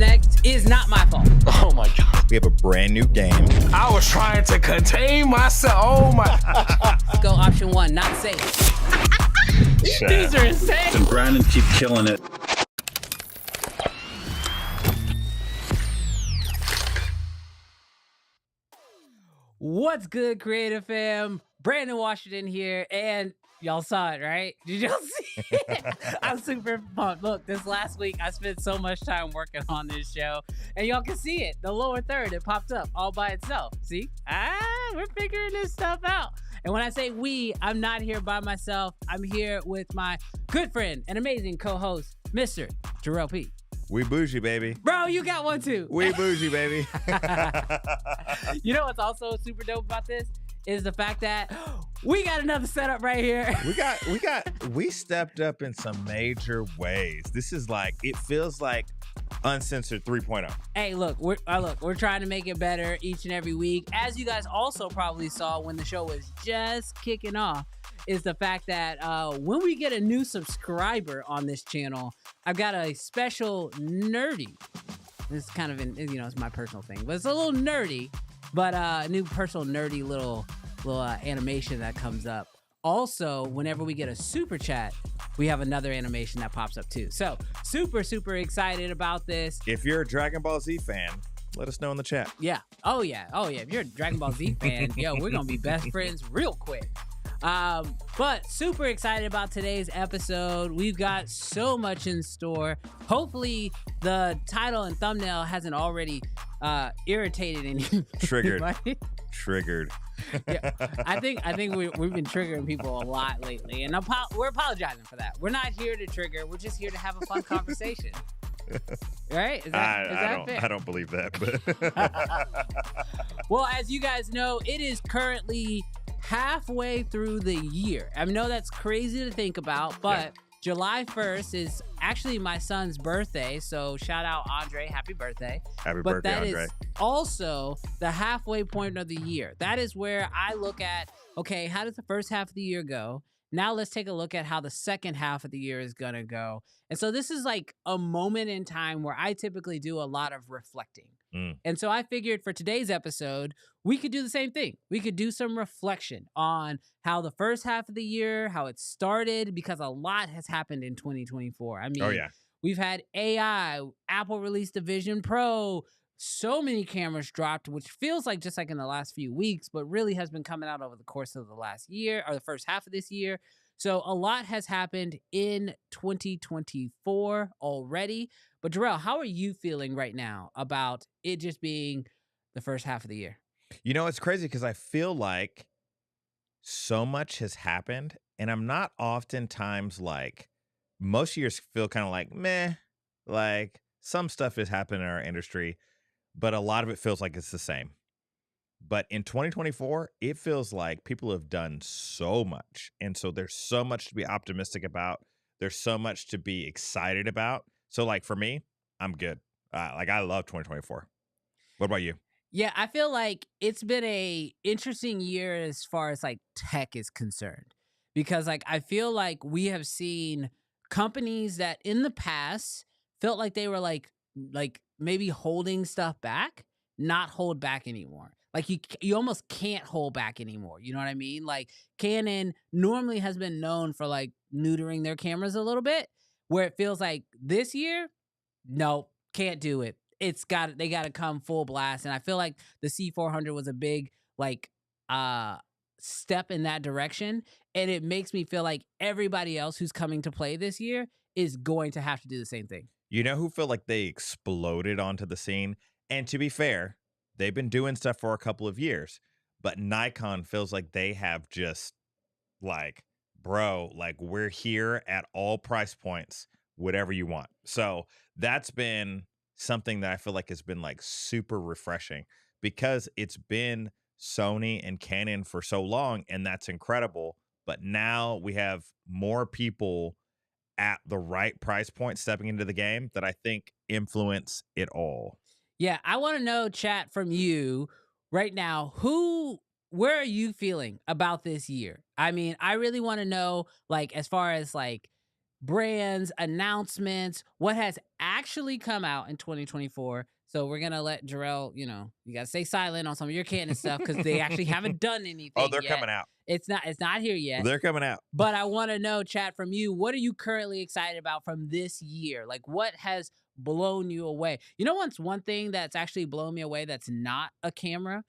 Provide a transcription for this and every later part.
next is not my fault. Oh my God. We have a brand new game. I was trying to contain myself. Oh my. Let's go option one, not safe. These are insane. And Brandon keep killing it. What's good, Creative Fam? Brandon Washington here, and y'all saw it, right? Did y'all see it? I'm super pumped. Look, this last week, I spent so much time working on this show, and y'all can see it. The lower third, it popped up all by itself. See? We're figuring this stuff out. And when I say we, I'm not here by myself. I'm here with my good friend and amazing co-host, Mr. Jarrell P. We bougie, baby. Bro, you got one too. We bougie, baby. You know what's also super dope about this is the fact that we got another setup right here. We stepped up in some major ways. This is like, it feels like Uncensored 3.0. Hey, look, we're trying to make it better each and every week. As you guys also probably saw when the show was just kicking off, is the fact that when we get a new subscriber on this channel, I've got a special nerdy. This is kind of it's my personal thing, but it's a little nerdy, but a new personal nerdy little animation that comes up. Also, whenever we get a super chat, we have another animation that pops up too. So super excited about this. If you're a Dragon Ball Z fan, let us know in the chat. Yeah. Oh yeah. If you're a Dragon Ball Z fan, we're gonna be best friends real quick. But super excited about today's episode. We've got so much in store. Hopefully the title and thumbnail hasn't already irritated any Triggered. Yeah, I think we've been triggering people a lot lately, and we're apologizing for that. We're not here to trigger. We're just here to have a fun conversation. Right? Is that fair? I don't believe that. But Well, as you guys know, it is currently halfway through the year. I know that's crazy to think about, but yeah. July 1st is actually my son's birthday, so shout out Andre, happy birthday. Happy birthday, Andre. That is also the halfway point of the year. That is where I look at, okay, how does the first half of the year go? Now let's take a look at how the second half of the year is gonna go. And so this is like a moment in time where I typically do a lot of reflecting. And so I figured for today's episode, we could do the same thing. We could do some reflection on how the first half of the year, how it started, because a lot has happened in 2024. I mean, we've had AI, Apple released the Vision Pro, so many cameras dropped, which feels like just like in the last few weeks, but really has been coming out over the course of the last year or the first half of this year. So a lot has happened in 2024 already. But Jarrell, how are you feeling right now about it just being the first half of the year? You know, it's crazy because I feel like so much has happened, and I'm not oftentimes like, most years feel kind of like meh, like some stuff has happened in our industry, but a lot of it feels like it's the same. But in 2024, it feels like people have done so much. And so there's so much to be optimistic about. There's so much to be excited about. So like for me, I'm good. I love 2024. What about you? Yeah, I feel like it's been a interesting year as far as like tech is concerned, because like I feel like we have seen companies that in the past felt like they were like maybe holding stuff back, not hold back anymore. Like you almost can't hold back anymore. You know what I mean? Like Canon normally has been known for like neutering their cameras a little bit, where it feels like this year, no, can't do it. They got to come full blast. And I feel like the C400 was a big like step in that direction. And it makes me feel like everybody else who's coming to play this year is going to have to do the same thing. You know who feel like they exploded onto the scene? And to be fair, they've been doing stuff for a couple of years, but Nikon feels like they have just like, bro, like we're here at all price points, whatever you want. So that's been something that I feel like has been like super refreshing, because it's been Sony and Canon for so long, and that's incredible. But now we have more people at the right price point stepping into the game that I think influence it all. Yeah, I want to know, chat, from you right now, where are you feeling about this year? I mean, I really want to know, like, as far as like brands, announcements, what has actually come out in 2024. So we're gonna let Jarrell, you gotta stay silent on some of your Canon stuff because they actually haven't done Oh, anything they're yet. coming out. It's not here yet. They're coming out. But I want to know, chat, from you, what are you currently excited about from this year? Like, what has blown you away? You know, what's one thing that's actually blown me away that's not a camera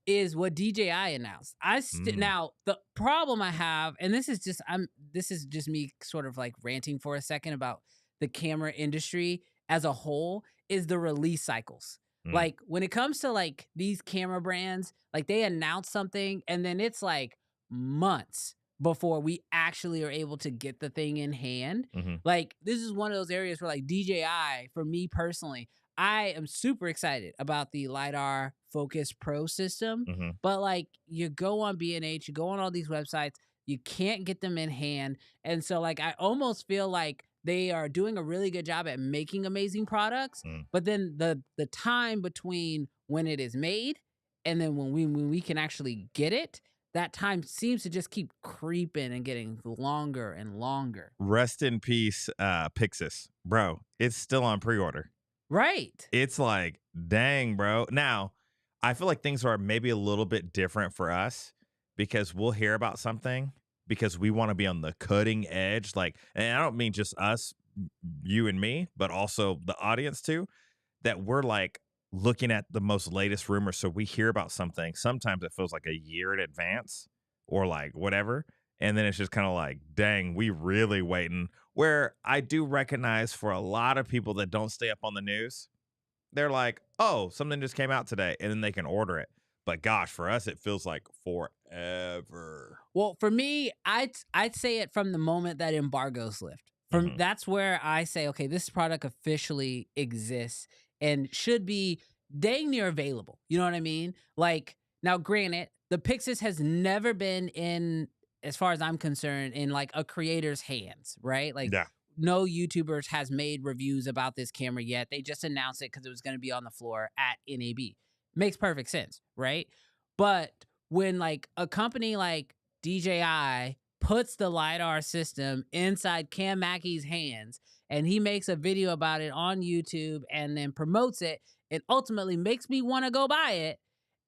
is what DJI announced. Mm, Now the problem I have, and this is just me sort of like ranting for a second about the camera industry as a whole, is the release cycles. mm. Like when it comes to like these camera brands, like they announce something and then it's like months before we actually are able to get the thing in hand. Mhm, Like this is one of those areas where like DJI, for me personally, I am super excited about the LiDAR Focus Pro system, mhm. but like you go on B&H, you go on all these websites, you can't get them in hand. And so like I almost feel like they are doing a really good job at making amazing products, Mm. but then the time between when it is made and then when we can actually get it, that time seems to just keep creeping and getting longer and longer. Rest in peace, Pixis. Bro, it's still on pre-order. Right. It's like, dang, bro. Now, I feel like things are maybe a little bit different for us because we'll hear about something because we want to be on the cutting edge. Like, and I don't mean just us, you and me, but also the audience too, that we're like looking at the most latest rumors. So we hear about something. Sometimes it feels like a year in advance or like whatever. And then it's just kind of like, dang, we really waiting. Where I do recognize for a lot of people that don't stay up on the news, they're like, oh, something just came out today, and then they can order it. But gosh, for us, it feels like forever. Well, for me, I'd say it from the moment that embargoes lift. From Hmm. That's where I say, okay, this product officially exists and should be dang near available. You know what I mean? Like now, granted, the Pixis has never been in, as far as I'm concerned, in like a creator's hands, right? Like Yeah. no YouTubers has made reviews about this camera yet. They just announced it because it was going to be on the floor at NAB. Makes perfect sense, right? But when like a company like DJI puts the LiDAR system inside Cam Mackey's hands and he makes a video about it on YouTube and then promotes it, it ultimately makes me want to go buy it.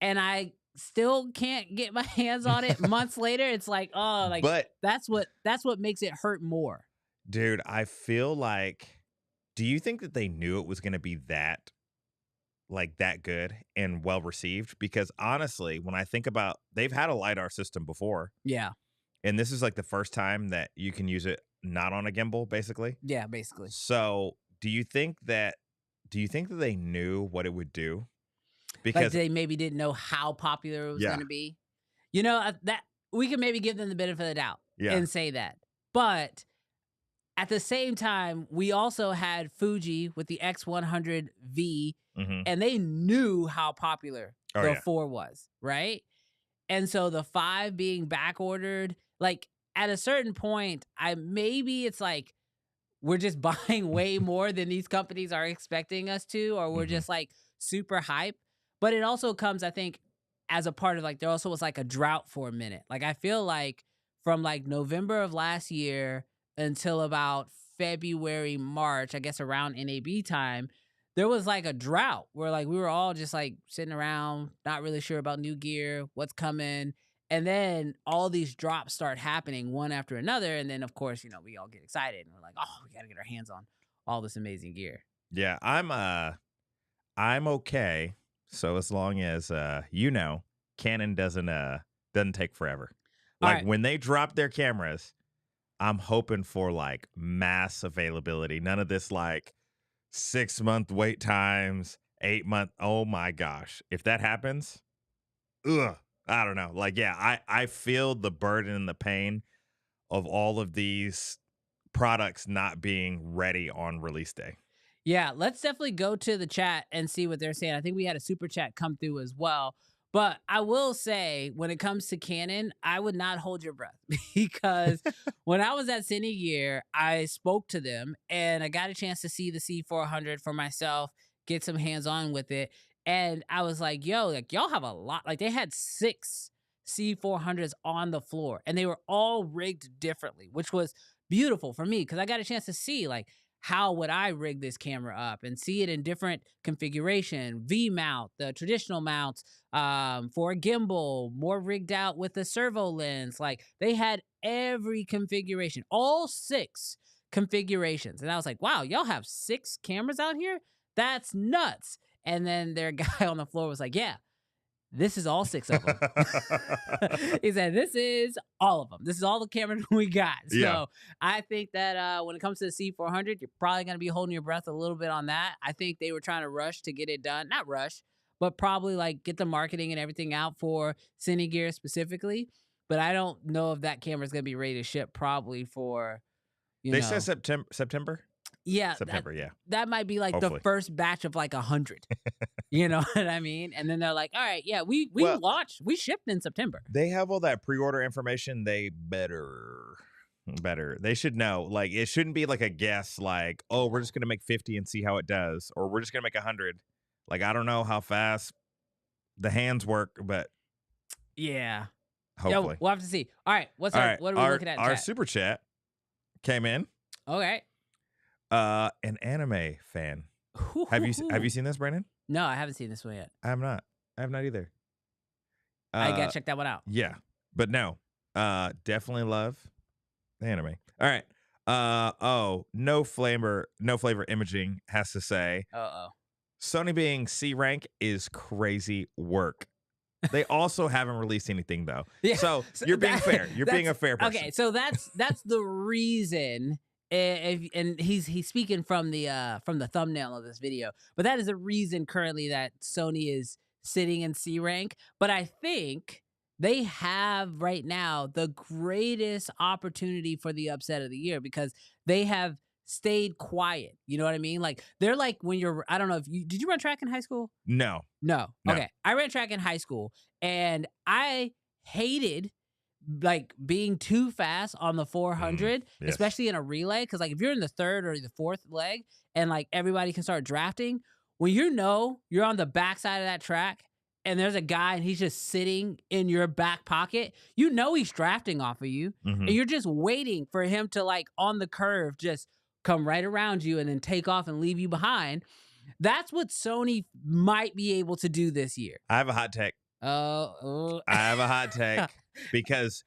And I still can't get my hands on it months later. It's like, oh, like But that's what makes it hurt more. dude, I feel like, do you think that they knew it was going to be that good and well received? Because honestly, when I think about, they've had a LiDAR system before, Yeah. and this is like the first time that you can use it not on a gimbal, basically. Yeah, basically. So, do you think that they knew what it would do? Like Because they maybe didn't know how popular it was yeah, going to be. That we can maybe give them the benefit of the doubt yeah. and say that. But at the same time, we also had Fuji with the X100V, Hmm. and they knew how popular Oh the yeah. 4 was, right? And so the 5 being back ordered, like at a certain point, I maybe it's like we're just buying way more than these companies are expecting us to, or we're Hmm. just like super hype. But it also comes, I think, as a part of like there also was like a drought for a minute. Like I feel like from like November of last year until about February, March, I guess around NAB time, there was like a drought where like we were all just like sitting around, not really sure about new gear, what's coming. And then all these drops start happening one after another. And then, of course, we all get excited and we're like, oh, we got to get our hands on all this amazing gear. Yeah, I'm okay. So as long as Canon doesn't take forever. All Like right. when they drop their cameras, I'm hoping for like mass availability. None of this like 6 month wait times, 8 month. Oh my gosh. If that happens, ugh, I don't know. Like, yeah, I feel the burden and the pain of all of these products not being ready on release day. Yeah, let's definitely go to the chat and see what they're saying. I think we had a super chat come through as well. But I will say, when it comes to Canon, I would not hold your breath because when I was at Cine Gear, I spoke to them and I got a chance to see the C400 for myself, get some hands on with it. And I was like, yo, like, y'all have a lot. Like, they had 6 C400s on the floor and they were all rigged differently, which was beautiful for me because I got a chance to see like how would I rig this camera up and see it in different configuration, V mount, the traditional mounts, for a gimbal, more rigged out with a servo lens. Like they had every configuration, all 6 configurations. And I was like, wow, y'all have 6 cameras out here? That's nuts. And then their guy on the floor was like, yeah, this is all 6 of them. He said, this is all of them. This is all the cameras we got. So Yeah. I think that when it comes to the C400, you're probably going to be holding your breath a little bit on that. I think they were trying to rush to get it done. Not rush, but probably like get the marketing and everything out for Cine Gear specifically. But I don't know if that camera is going to be ready to ship probably for, They said September. yeah, September, yeah. that might be like Hopefully. the first batch of like 100. You know what I mean? And then they're like, all right, yeah, we Well- launched, we shipped in September. They have all that pre-order information. They better. They should know. Like, it shouldn't be like a guess. Like, oh, we're just gonna make 50 and see how it does, or we're just gonna make 100. Like, I don't know how fast the hands work, but Yeah. hopefully. Yeah, we'll have to see. All right, what are we looking at in Our chat? super chat came in. Okay. An anime fan. Have you seen this, Brandon? No, I haven't seen this one yet. I have not either. I gotta check that one out. Yeah, but no. Definitely love the anime. All right. No flavor imaging has to say Sony being C rank is crazy work. They also haven't released anything though. Yeah, So you're being fair. You're being a fair person. Okay, so that's the reason. And he's speaking from the thumbnail of this video, but that is the reason currently that Sony is sitting in C rank. But I think they have right now the greatest opportunity for the upset of the year because they have stayed quiet. You know what I mean? Like they're like when you're, I don't know if did you run track in high school? No. No. Okay. I ran track in high school and I hated like being too fast on the 400, yes. especially in a relay. Cause like if you're in the 3rd or the 4th leg and like everybody can start drafting, when you're on the backside of that track and there's a guy and he's just sitting in your back pocket, you know he's drafting off of you. Mhm. And you're just waiting for him to like on the curve just come right around you and then take off and leave you behind. That's what Sony might be able to do this year. I have a hot take. I have a hot take because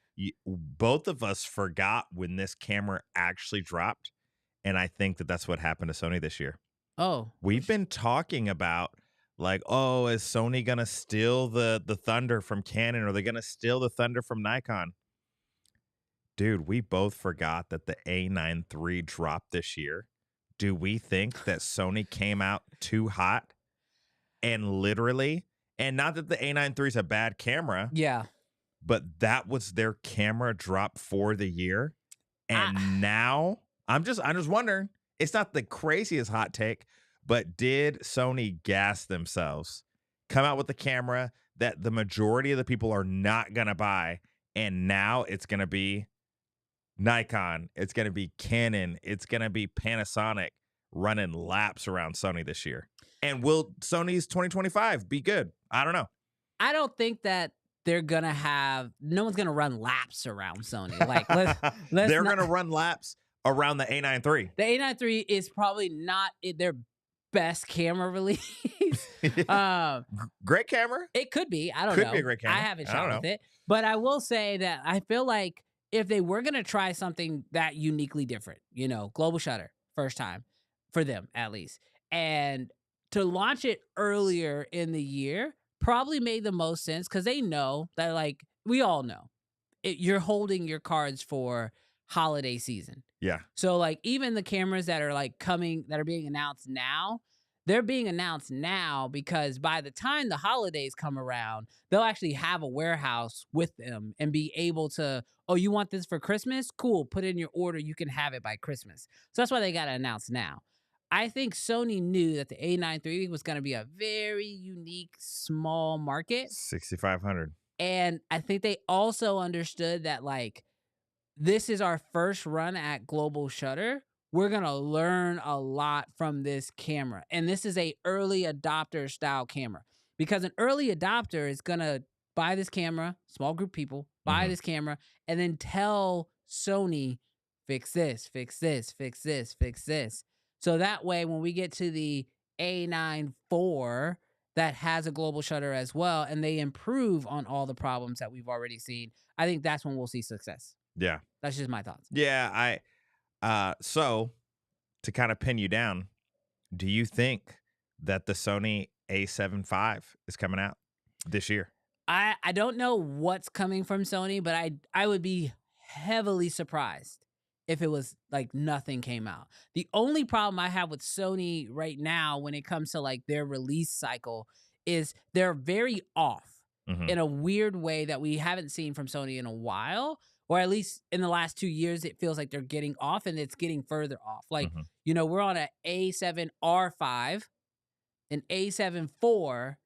both of us forgot when this camera actually dropped. And I think that that's what happened to Sony this year. We've been talking about like, oh, is Sony going to steal the thunder from Canon? Or are they going to steal the thunder from Nikon? Dude, we both forgot that the A9 III dropped this year. Do we think that Sony came out too hot and literally, and not that the A9 III is a bad camera, Yeah. but that was their camera drop for the year. And now I'm just wondering, it's not the craziest hot take, but did Sony gas themselves, come out with the camera that the majority of the people are not going to buy, and now it's going to be Nikon, it's going to be Canon, it's going to be Panasonic running laps around Sony this year. And will Sony's 2025 be good? I don't know. I don't think that they're going to have, no one's going to run laps around Sony. Like, they're going to run laps around the A9 III. The A9 III is probably not their best camera release. Great camera. It could be. I don't Could know. be a great camera. I haven't I don't shot with know. it. But I will say that I feel like if they were going to try something that uniquely different, you know, global shutter, first time for them at least, and to launch it earlier in the year probably made the most sense because they know that, like, we all know you're holding your cards for holiday season. Yeah. So like even the cameras that are like coming, that are being announced now, they're being announced now because by the time the holidays come around, they'll actually have a warehouse with them and be able to, oh, you want this for Christmas? Cool. Put in your order. You can have it by Christmas. So that's why they got to announce now. I think Sony knew that the A9 III was going to be a very unique, small market. 6,500. And I think they also understood that, like, this is our first run at global shutter. We're going to learn a lot from this camera. And this is a early adopter style camera because an early adopter is going to buy this camera, small group of people, buy this camera, and then tell Sony, fix this, fix this, fix this, fix this. So that way, when we get to the A9 IV that has a global shutter as well, and they improve on all the problems that we've already seen, I think that's when we'll see success. Yeah. That's just my thoughts. Yeah. So to kind of pin you down, do you think that the Sony A7 IV is coming out this year? I don't know what's coming from Sony, but I would be heavily surprised if it was like nothing came out. The only problem I have with Sony right now when it comes to like their release cycle is they're very off Mhm. in a weird way that we haven't seen from Sony in a while, or at least in the last 2 years it feels like they're getting off and it's getting further off. Like, Mhm. we're on a A7R5, an A7 IV,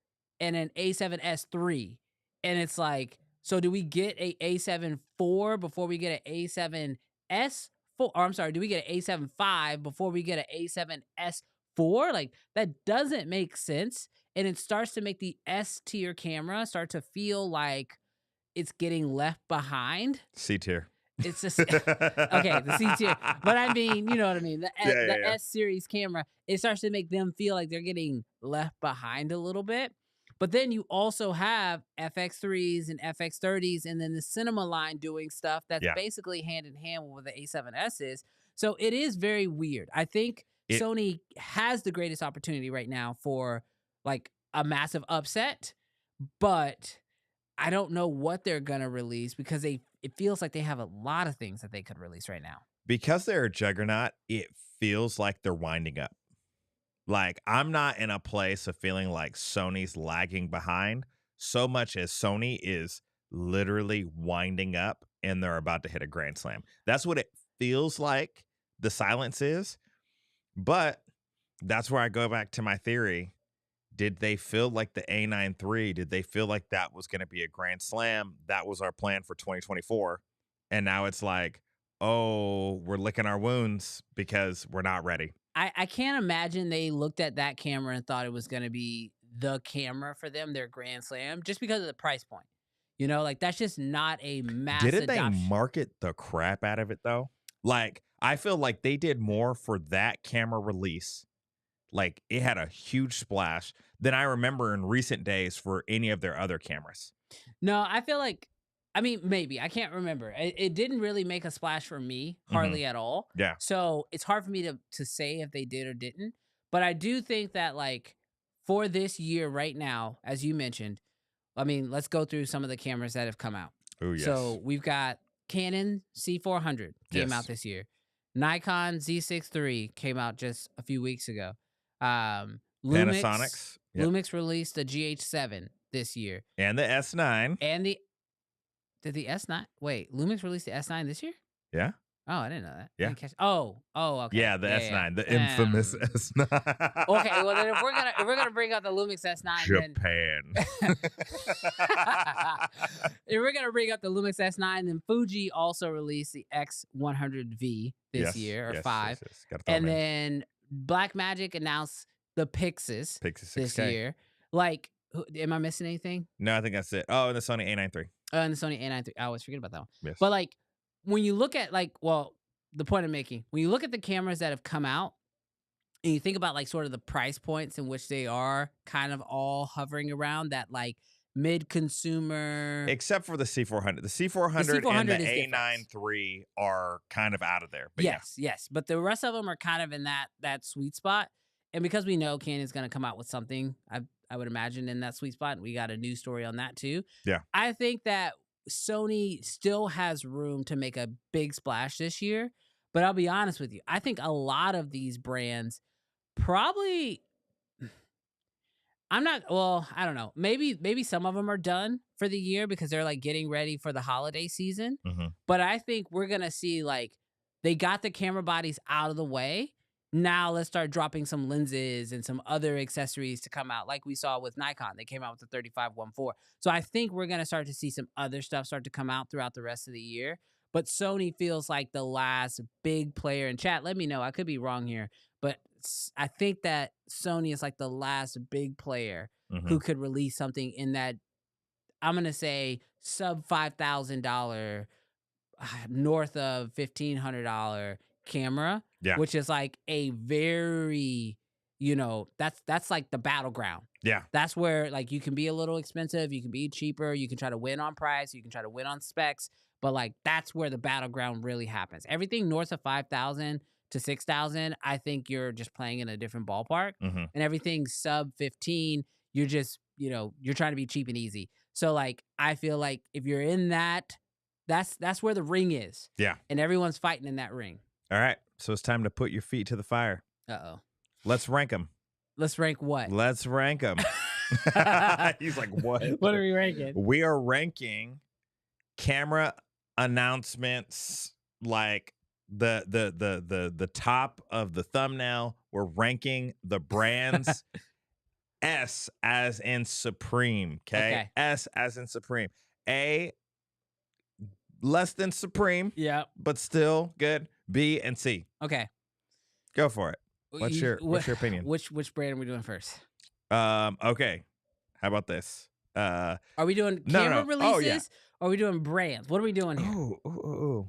and an A7S3. And it's like, so do we get a A7 IV before we get an A7S 4? Or I'm sorry, do we get an A7 V before we get an A7S 4? Like, that doesn't make sense. And it starts to make the S tier camera start to feel like it's getting left behind. C tier. It's just okay, the C tier. But I mean, you know what I mean. The Yeah. S series camera, it starts to make them feel like they're getting left behind a little bit. But then you also have FX3s and FX30s, and then the cinema line doing stuff that's Yeah. basically hand in hand with what the A7S is. So it is very weird. I think It- Sony has the greatest opportunity right now for like a massive upset, but I don't know what they're gonna release because it feels like they have a lot of things that they could release right now. Because they're a juggernaut, it feels like they're winding up. Like, I'm not in a place of feeling like Sony's lagging behind so much as Sony is literally winding up and they're about to hit a grand slam. That's what it feels like the silence is. But that's where I go back to my theory. Did they feel like the A9 III? Did they feel like that was going to be a grand slam? That was our plan for 2024. And now it's like, oh, we're licking our wounds because we're not ready. I can't imagine they looked at that camera and thought it was gonna be the camera for them, their grand slam, just because of the price point. Like that's just not a mass Didn't they adoption. market the crap out of it though? Like, I feel like they did more for that camera release. Like, it had a huge splash than I remember in recent days for any of their other cameras. No, I feel like, I mean, maybe I can't remember. It didn't really make a splash for me, hardly at all. Yeah. So it's hard for me to say if they did or didn't. But I do think that like for this year right now, as you mentioned, I mean, let's go through some of the cameras that have come out. Oh, yes. So we've got Canon C400 came Yes. out this year. Nikon Z6 III came out just a few weeks ago. Lumix, Panasonic's. Yep. Lumix released the GH7 this year. And the S9. And did the S9 wait, Lumix released the S9 this year? Yeah. Oh, I didn't know that. I Yeah. didn't catch. Oh, okay. Yeah, the S9, the infamous S9. Okay, well then if we're gonna bring out the Lumix S9, Japan. if we're gonna bring up the Lumix S9, then Fuji also released the X100V this year, or 5. Yes. Gotta throw 'em And in. then Blackmagic announced the Pixis Pixie this 6K. year. Like, am I missing anything? No, I think that's it. Oh, and the Sony A9 III. And the Sony A9 III. I always forget about that one. Yes. But like, when you look at the point I'm making, when you look at the cameras that have come out, and you think about like sort of the price points in which they are kind of all hovering around that like mid-consumer. Except for the C400. The C400 and C400 the is A9 different. III are kind of out of there. But Yes. But the rest of them are kind of in that sweet spot. And because we know Canon's going to come out with something, I would imagine in that sweet spot, and we got a news story on that too. Yeah. I think that Sony still has room to make a big splash this year. But I'll be honest with you. I think a lot of these brands probably, I don't know. Maybe some of them are done for the year because they're like getting ready for the holiday season. Mhm. But I think we're going to see like they got the camera bodies out of the way. Now let's start dropping some lenses and some other accessories to come out, like we saw with Nikon. They came out with the 35-1.4. So I think we're going to start to see some other stuff start to come out throughout the rest of the year. But Sony feels like the last big player. In chat, let me know. I could be wrong here. But I think that Sony is like the last big player who could release something in that, I'm going to say, sub $5,000 north of $1,500 camera, Yeah. which is like a very, that's like the battleground. Yeah. That's where like you can be a little expensive, you can be cheaper, you can try to win on price, you can try to win on specs, but like that's where the battleground really happens. Everything north of 5,000 to 6,000, I think you're just playing in a different ballpark, hmm and everything sub 15, you're just, you're trying to be cheap and easy. So like I feel like if you're in that's where the ring is. Yeah. And everyone's fighting in that ring. All right. So it's time to put your feet to the fire. Uh-oh. Let's rank them. Let's rank what? Let's rank them. He's like, what? What are we ranking? We are ranking camera announcements, like the top of the thumbnail. We're ranking the brands. S as in Supreme. Okay. S as in Supreme. A, less than Supreme. Yeah. But still good. B and C. Okay. Go for it. What's your opinion? Which brand are we doing first? Okay. How about this? Are we doing camera releases? Oh, yeah. Or are we doing brands? What are we doing here? Ooh.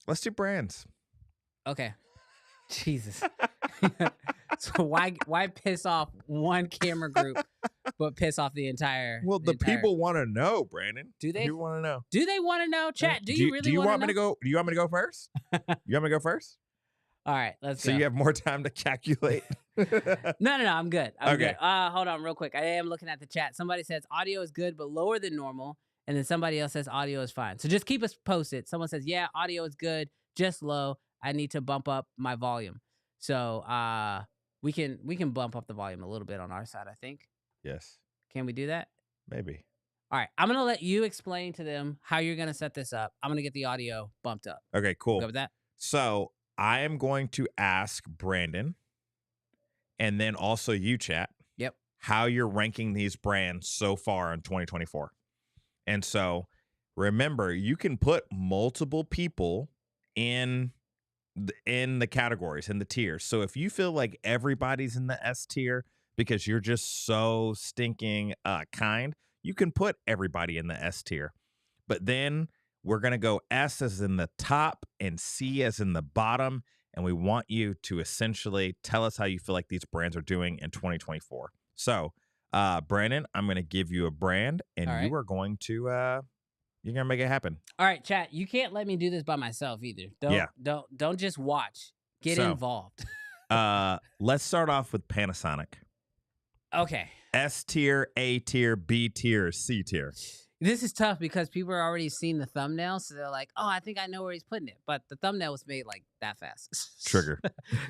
Let's do brands. Okay. Jesus. So why piss off one camera group, but piss off the entire? Well, the people want to know, Brandon. Do they? People want to know. Do they want to know? Chat. Do you really? Do you want me know? to go? Do you want me to go first? You want me to go first? All right, let's go. So you have more time to calculate. No, I'm good. I'm Okay. good. Hold on real quick. I am looking at the chat. Somebody says audio is good, but lower than normal. And then somebody else says audio is fine. So just keep us posted. Someone says, yeah, audio is good, just low. I need to bump up my volume. So we can bump up the volume a little bit on our side, I think. Yes. Can we do that? Maybe. All right. I'm going to let you explain to them how you're going to set this up. I'm going to get the audio bumped up. Okay, cool. Go with that? So I am going to ask Brandon and then also you, chat. Yep. How you're ranking these brands so far in 2024. And so remember, you can put multiple people in the categories, in the tiers. So if you feel like everybody's in the S tier because you're just so stinking kind, you can put everybody in the S tier. But then we're going to go S as in the top and C as in the bottom. And we want you to essentially tell us how you feel like these brands are doing in 2024. So, Brandon, I'm going to give you a brand and you are going to, you're going to make it happen. All right, chat. You can't let me do this by myself either. Don't just watch. Get involved. Let's start off with Panasonic. Okay. S tier, A tier, B tier, C tier. This is tough because people are already seeing the thumbnail, so they're like, "Oh, I think I know where he's putting it," but the thumbnail was made like that fast. Trigger.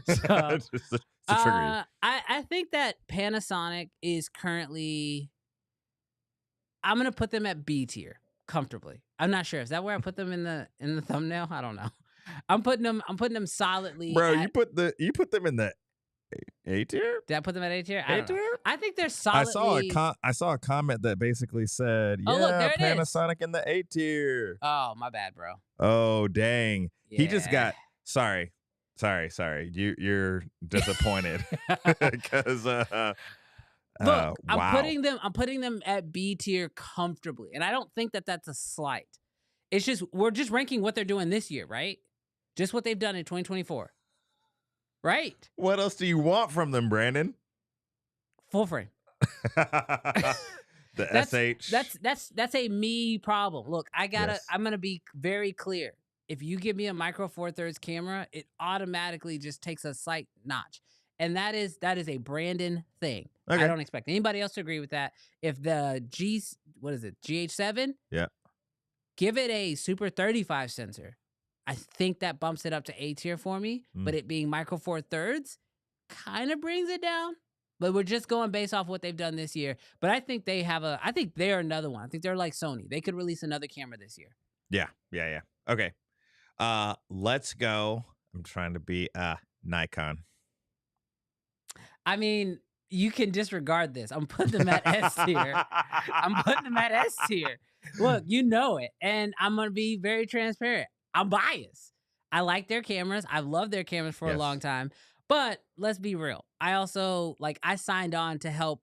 So, It's a trigger. I think that Panasonic is currently. I'm gonna put them at B tier comfortably. I'm not sure. Is that where I put them in the thumbnail? I don't know. I'm putting them solidly. Bro, you put them in the A tier? Did I put them at A tier? I don't know. I think they're solidly. I saw a comment that basically said, Oh, look, there it is. Panasonic in the A tier. Oh, my bad, bro. Oh, dang. Yeah. He just got sorry. You're disappointed. Because Look, wow. I'm putting them at B tier comfortably. And I don't think that that's a slight. It's just we're just ranking what they're doing this year, right? Just what they've done in 2024. Right. What else do you want from them, Brandon? Full frame. The SH. That's a me problem. Look, I'm gonna be very clear. If you give me a Micro Four Thirds camera, it automatically just takes a slight notch. And that is a thing. Okay. I don't expect anybody else to agree with that. If the GH7? Yeah. Give it a Super 35 sensor. I think that bumps it up to A tier for me, but it being Micro Four Thirds kind of brings it down. But we're just going based off what they've done this year. But I think they're another one. I think they're like Sony. They could release another camera this year. Yeah. Okay. Let's go. I'm trying to be Nikon. I mean, you can disregard this. I'm putting them at S tier. Look, you know it. And I'm going to be very transparent. I'm biased. I like their cameras. I've loved their cameras for a long time. But let's be real. I also, I signed on to help,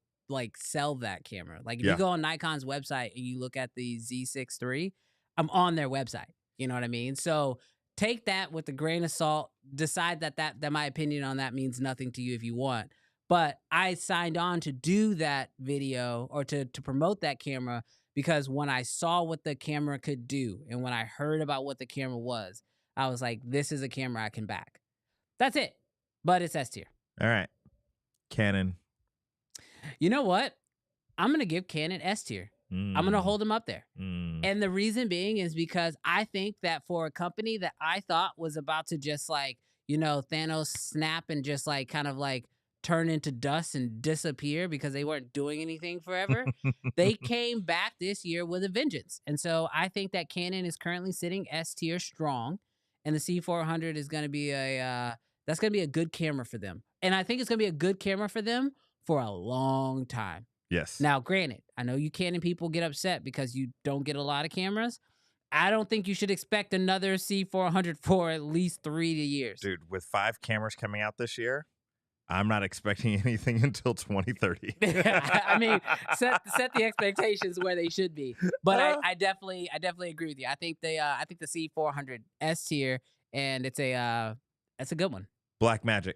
sell that camera. If you go on Nikon's website and you look at the Z6 III, I'm on their website. You know what I mean? So take that with a grain of salt. Decide that my opinion on that means nothing to you if you want. But I signed on to do that video or to promote that camera because when I saw what the camera could do and when I heard about what the camera was, I was like, this is a camera I can back. That's it. But it's S tier. All right. Canon. You know what? I'm going to give Canon S tier. I'm going to hold them up there. And the reason being is because I think that for a company that I thought was about to just like, Thanos snap and just like kind of like turn into dust and disappear because they weren't doing anything forever, they came back this year with a vengeance. And so I think that Canon is currently sitting S tier strong, and the C400 is going to be that's going to be a good camera for them. And I think it's going to be a good camera for them for a long time. Yes. Now, granted, I know you Canon people get upset because you don't get a lot of cameras. I don't think you should expect another C400 for at least 3 years. Dude, with 5 cameras coming out this year, I'm not expecting anything until 2030. I mean, set the expectations where they should be. But I definitely agree with you. I think the C400 S tier, and it's a good one. Blackmagic.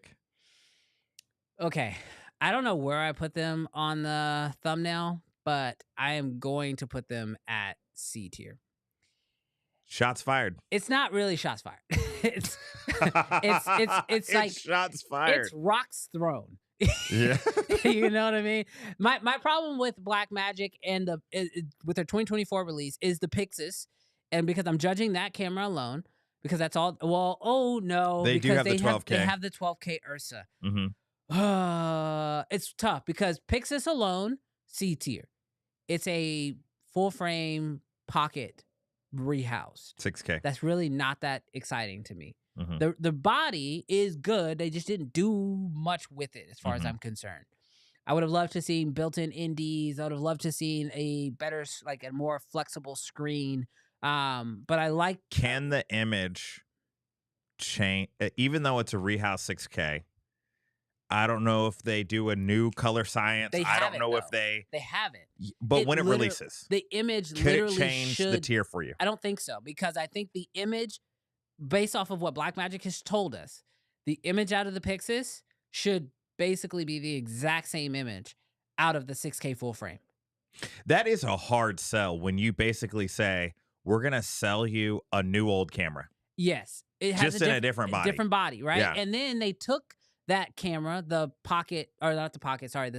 Okay. I don't know where I put them on the thumbnail, but I am going to put them at C tier. Shots fired. It's not really shots fired. it's like shots fired. It's rocks thrown. Yeah. You know what I mean? My problem with Blackmagic and with their 2024 release is the Pixis, and because I'm judging that camera alone, because that's all. Well, oh no, they do have the 12K. They have the 12K Ursa. Mm-hmm. It's tough because Pixis alone, C tier. It's a full frame pocket rehoused 6K. That's really not that exciting to me. Mm-hmm. The body is good. They just didn't do much with it as far as I'm concerned. I would have loved to see built-in indies. I would have loved to see a better, like a more flexible screen. But I like. Can the image change, even though it's a rehouse 6K? I don't know if they do a new color science. I don't know if they haven't. But when it releases, the image could literally it change the tier for you? I don't think so, because I think the image, based off of what Blackmagic has told us, the image out of the Pixis should basically be the exact same image out of the 6K full frame. That is a hard sell when you basically say, we're going to sell you a new old camera. Yes. It has just in a different body. Different body, right? Yeah. And then they took that camera, the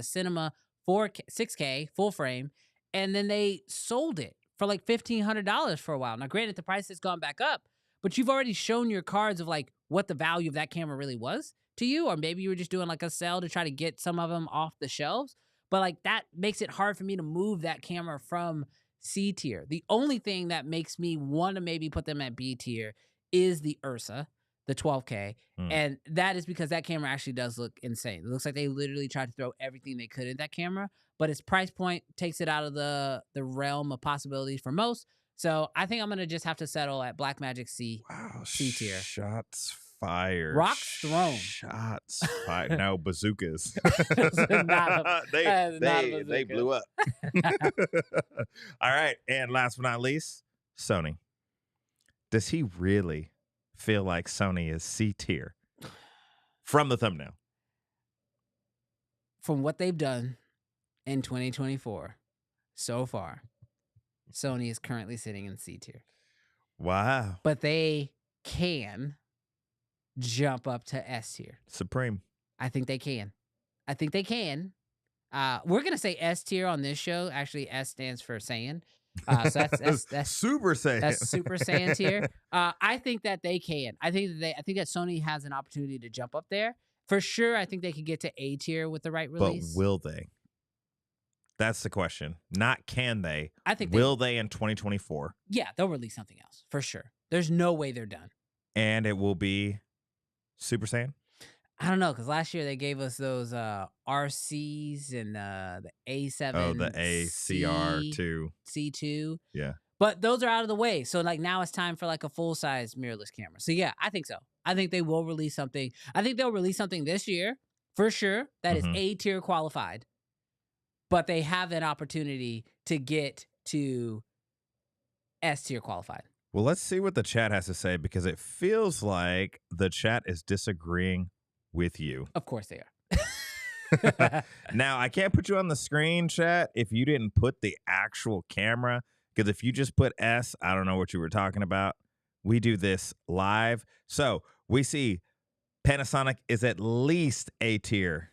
Cinema 6K full frame, and then they sold it for like $1,500 for a while. Now, granted, the price has gone back up, but you've already shown your cards of like what the value of that camera really was to you, or maybe you were just doing like a sale to try to get some of them off the shelves. But like that makes it hard for me to move that camera from C tier. The only thing that makes me want to maybe put them at B tier is the Ursa, the 12K. And that is because that camera actually does look insane. It looks like they literally tried to throw everything they could at that camera, but its price point takes it out of the realm of possibilities for most. So I think I'm going to just have to settle at Blackmagic C. Wow. C tier. Shots fired. Rocks thrown. Shots fired. No, bazookas. They blew up. All right. And last but not least, Sony. Does he really feel like Sony is C tier from the thumbnail? From what they've done in 2024 so far, Sony is currently sitting in C tier. Wow. But they can jump up to S tier. Supreme. I think they can. We're going to say S tier on this show. Actually, S stands for Saiyan. So that's Super Saiyan. That's Super Saiyan tier. I think that they can. I think that Sony has an opportunity to jump up there. For sure, I think they could get to A tier with the right release. But will they? That's the question. Not can they. I think will they in 2024? Yeah, they'll release something else for sure. There's no way they're done. And it will be Super Saiyan? I don't know, because last year they gave us those RCs and the A7. Oh, the ACR2. C2. Yeah. But those are out of the way. So like now it's time for like a full-size mirrorless camera. So yeah, I think so. I think they will release something. I think they'll release something this year for sure that is A tier qualified. But they have an opportunity to get to S tier qualified. Well, let's see what the chat has to say because it feels like the chat is disagreeing with you. Of course they are. Now, I can't put you on the screen, chat, if you didn't put the actual camera, because if you just put S, I don't know what you were talking about. We do this live. So we see Panasonic is at least A tier.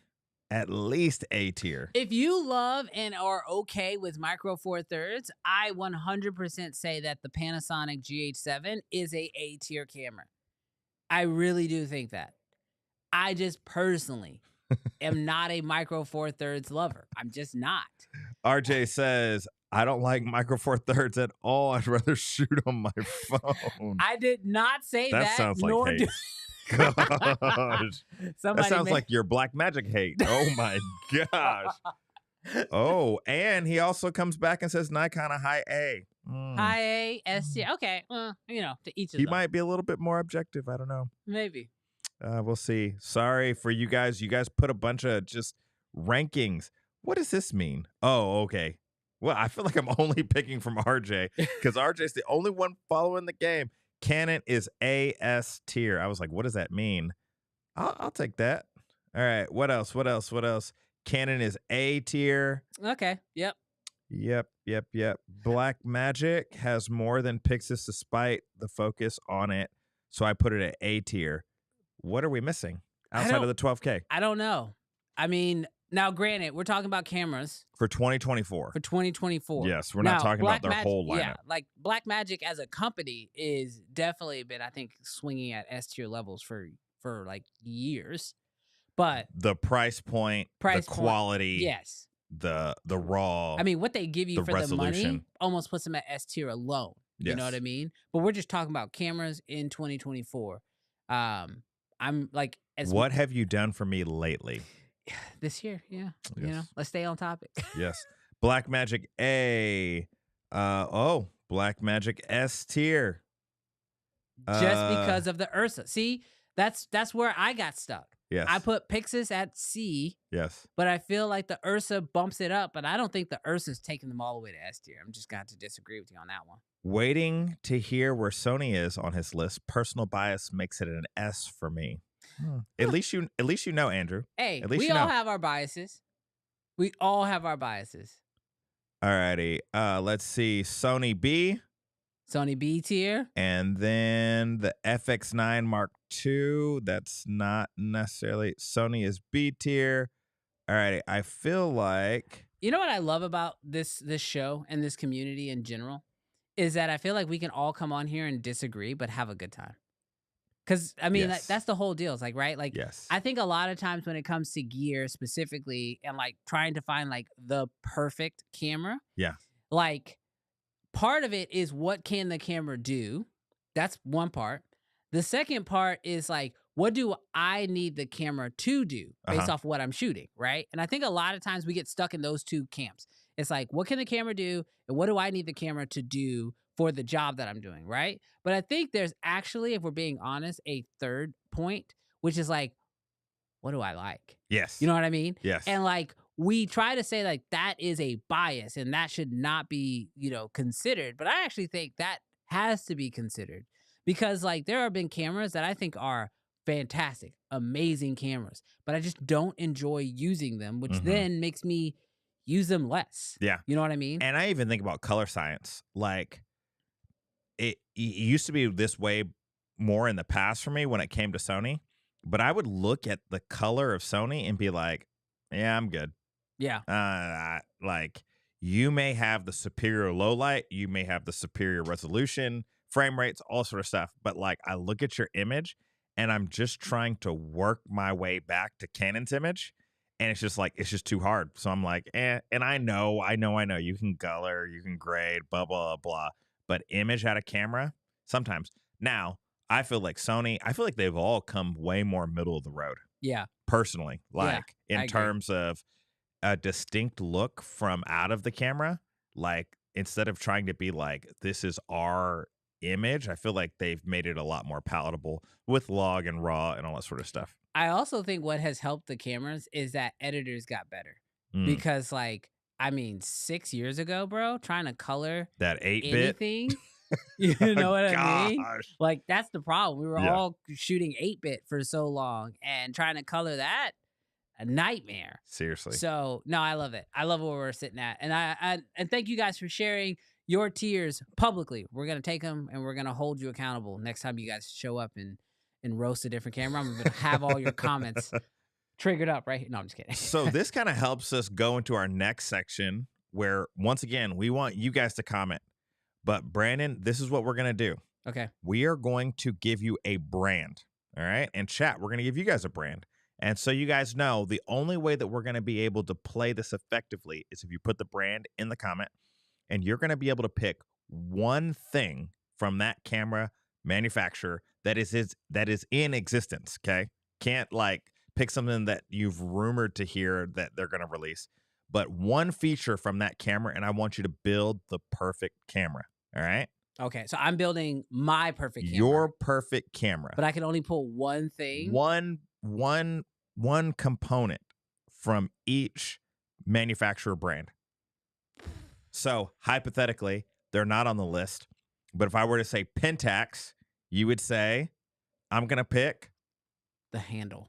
At least A tier. If you love and are okay with Micro Four Thirds, I 100% say that the Panasonic GH7 is a tier camera. I really do think that. I just personally am not a Micro Four Thirds lover. I'm just not. RJ says, I don't like Micro Four Thirds at all. I'd rather shoot on my phone. I did not say that. That sounds like nor hate. do- Gosh. Somebody That sounds may- like your black magic hate. Oh my gosh. Oh, and he also comes back and says Nikon a high A. High A, S tier. Okay, well, to each of He them. might be a little bit more objective. I don't know. Maybe. We'll see. Sorry for you guys. You guys put a bunch of just rankings. What does this mean? Oh, okay. Well, I feel like I'm only picking from RJ because RJ's the only one following the game. Canon is AS tier. I was like, what does that mean? I'll take that. All right. What else? What else? What else? Canon is A tier. Okay. Yep. Yep. Black Magic has more than Pixis despite the focus on it. So I put it at A tier. What are we missing outside of the 12K? I don't know. I mean, now granted, we're talking about cameras For 2024. for 2024. Yes, we're not talking about their Blackmagic- whole lineup. Yeah, like Blackmagic as a company is definitely been, I think, swinging at S tier levels for like years. But The price point, Price the point, quality, yes, the raw. I mean, what they give you the for the money resolution. almost puts them at S tier alone. You know Yes. what I mean? But we're just talking about cameras in 2024. I'm like, as What have you done for me lately? this year, yeah. Yes. Let's stay on topic. Yes. Black Magic A. Black Magic S tier. Just because of the Ursa. See, that's where I got stuck. Yes. I put Pixis at C, Yes. but I feel like the Ursa bumps it up, but I don't think the Ursa's taking them all the way to S tier. I'm just going to disagree with you on that one. Waiting to hear where Sony is on his list. Personal bias makes it an S for me. At least you know, Andrew. Hey, At least we you all know. have our biases. We all have our biases. Alrighty. Let's see. Sony B. Sony B tier. And then the FX9 Mark II. That's not necessarily. Sony is B tier. Alrighty. I feel like. You know what I love about this show and this community in general is that I feel like we can all come on here and disagree, but have a good time. Because, I mean, Yes. that's the whole deal. It's like, right? Like, Yes. I think a lot of times when it comes to gear specifically and like trying to find like the perfect camera. Yeah. Like, part of it is what can the camera do? That's one part. The second part is like, what do I need the camera to do based off what I'm shooting, right? And I think a lot of times we get stuck in those two camps. It's like, what can the camera do? And what do I need the camera to do for the job that I'm doing, right? But I think there's actually, if we're being honest, a third point, which is like, what do I like? Yes. You know what I mean? Yes. And like, we try to say like that is a bias and that should not be, considered. But I actually think that has to be considered because like there have been cameras that I think are fantastic, amazing cameras, but I just don't enjoy using them, which then makes me use them less. Yeah. You know what I mean? And I even think about color science. Like, it used to be this way more in the past for me when it came to Sony, but I would look at the color of Sony and be like, yeah, I'm good. Yeah. Like, you may have the superior low light, you may have the superior resolution, frame rates, all sort of stuff. But like, I look at your image and I'm just trying to work my way back to Canon's image. And it's just too hard. So I'm like, and I know you can color, you can grade, blah, blah, blah. But image out of camera, sometimes. Now, I feel like Sony, they've all come way more middle of the road. Yeah. Personally, like I in agree. terms of a distinct look from out of the camera, like instead of trying to be like, this is our image, I feel like they've made it a lot more palatable with log and raw and all that sort of stuff. I also think what has helped the cameras is that editors got better because like, I mean, 6 years ago, bro, trying to color That 8-bit. anything You know what I mean? Gosh. Like, that's the problem. We were Yeah. all shooting 8-bit for so long, and trying to color that, a nightmare. Seriously. So, no, I love it. I love where we're sitting at. And and thank you guys for sharing your tiers publicly. We're going to take them, and we're going to hold you accountable next time you guys show up and roast a different camera. I'm going to have all your comments triggered up right here. No, I'm just kidding. So this kind of helps us go into our next section where, once again, we want you guys to comment. But Brandon, this is what we're going to do. Okay. We are going to give you a brand. All right. And chat, we're going to give you guys a brand. And so you guys know the only way that we're going to be able to play this effectively is if you put the brand in the comment, and you're going to be able to pick one thing from that camera manufacturer that is in existence. Okay. Can't like pick something that you've rumored to hear that they're going to release, but one feature from that camera. And I want you to build the perfect camera. All right. Okay. So I'm building my perfect camera. Your perfect camera. But I can only pull one thing. One component from each manufacturer brand. So hypothetically, they're not on the list. But if I were to say Pentax, you would say, I'm going to pick the handle.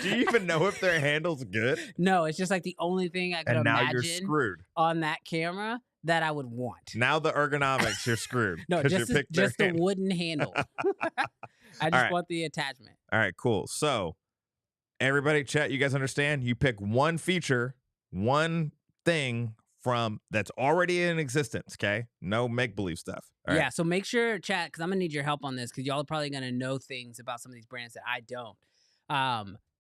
Do you even know if their handle's good? No, it's just like the only thing I could And now imagine you're screwed on that camera that I would want. Now the ergonomics, you're screwed. No, just the handle. wooden handle. I just want the attachment. All right, cool. So everybody, chat, you guys understand? You pick one feature, one thing from that's already in existence, okay? No make-believe stuff. All right? Yeah, so make sure, chat, because I'm going to need your help on this, because y'all are probably going to know things about some of these brands that I don't.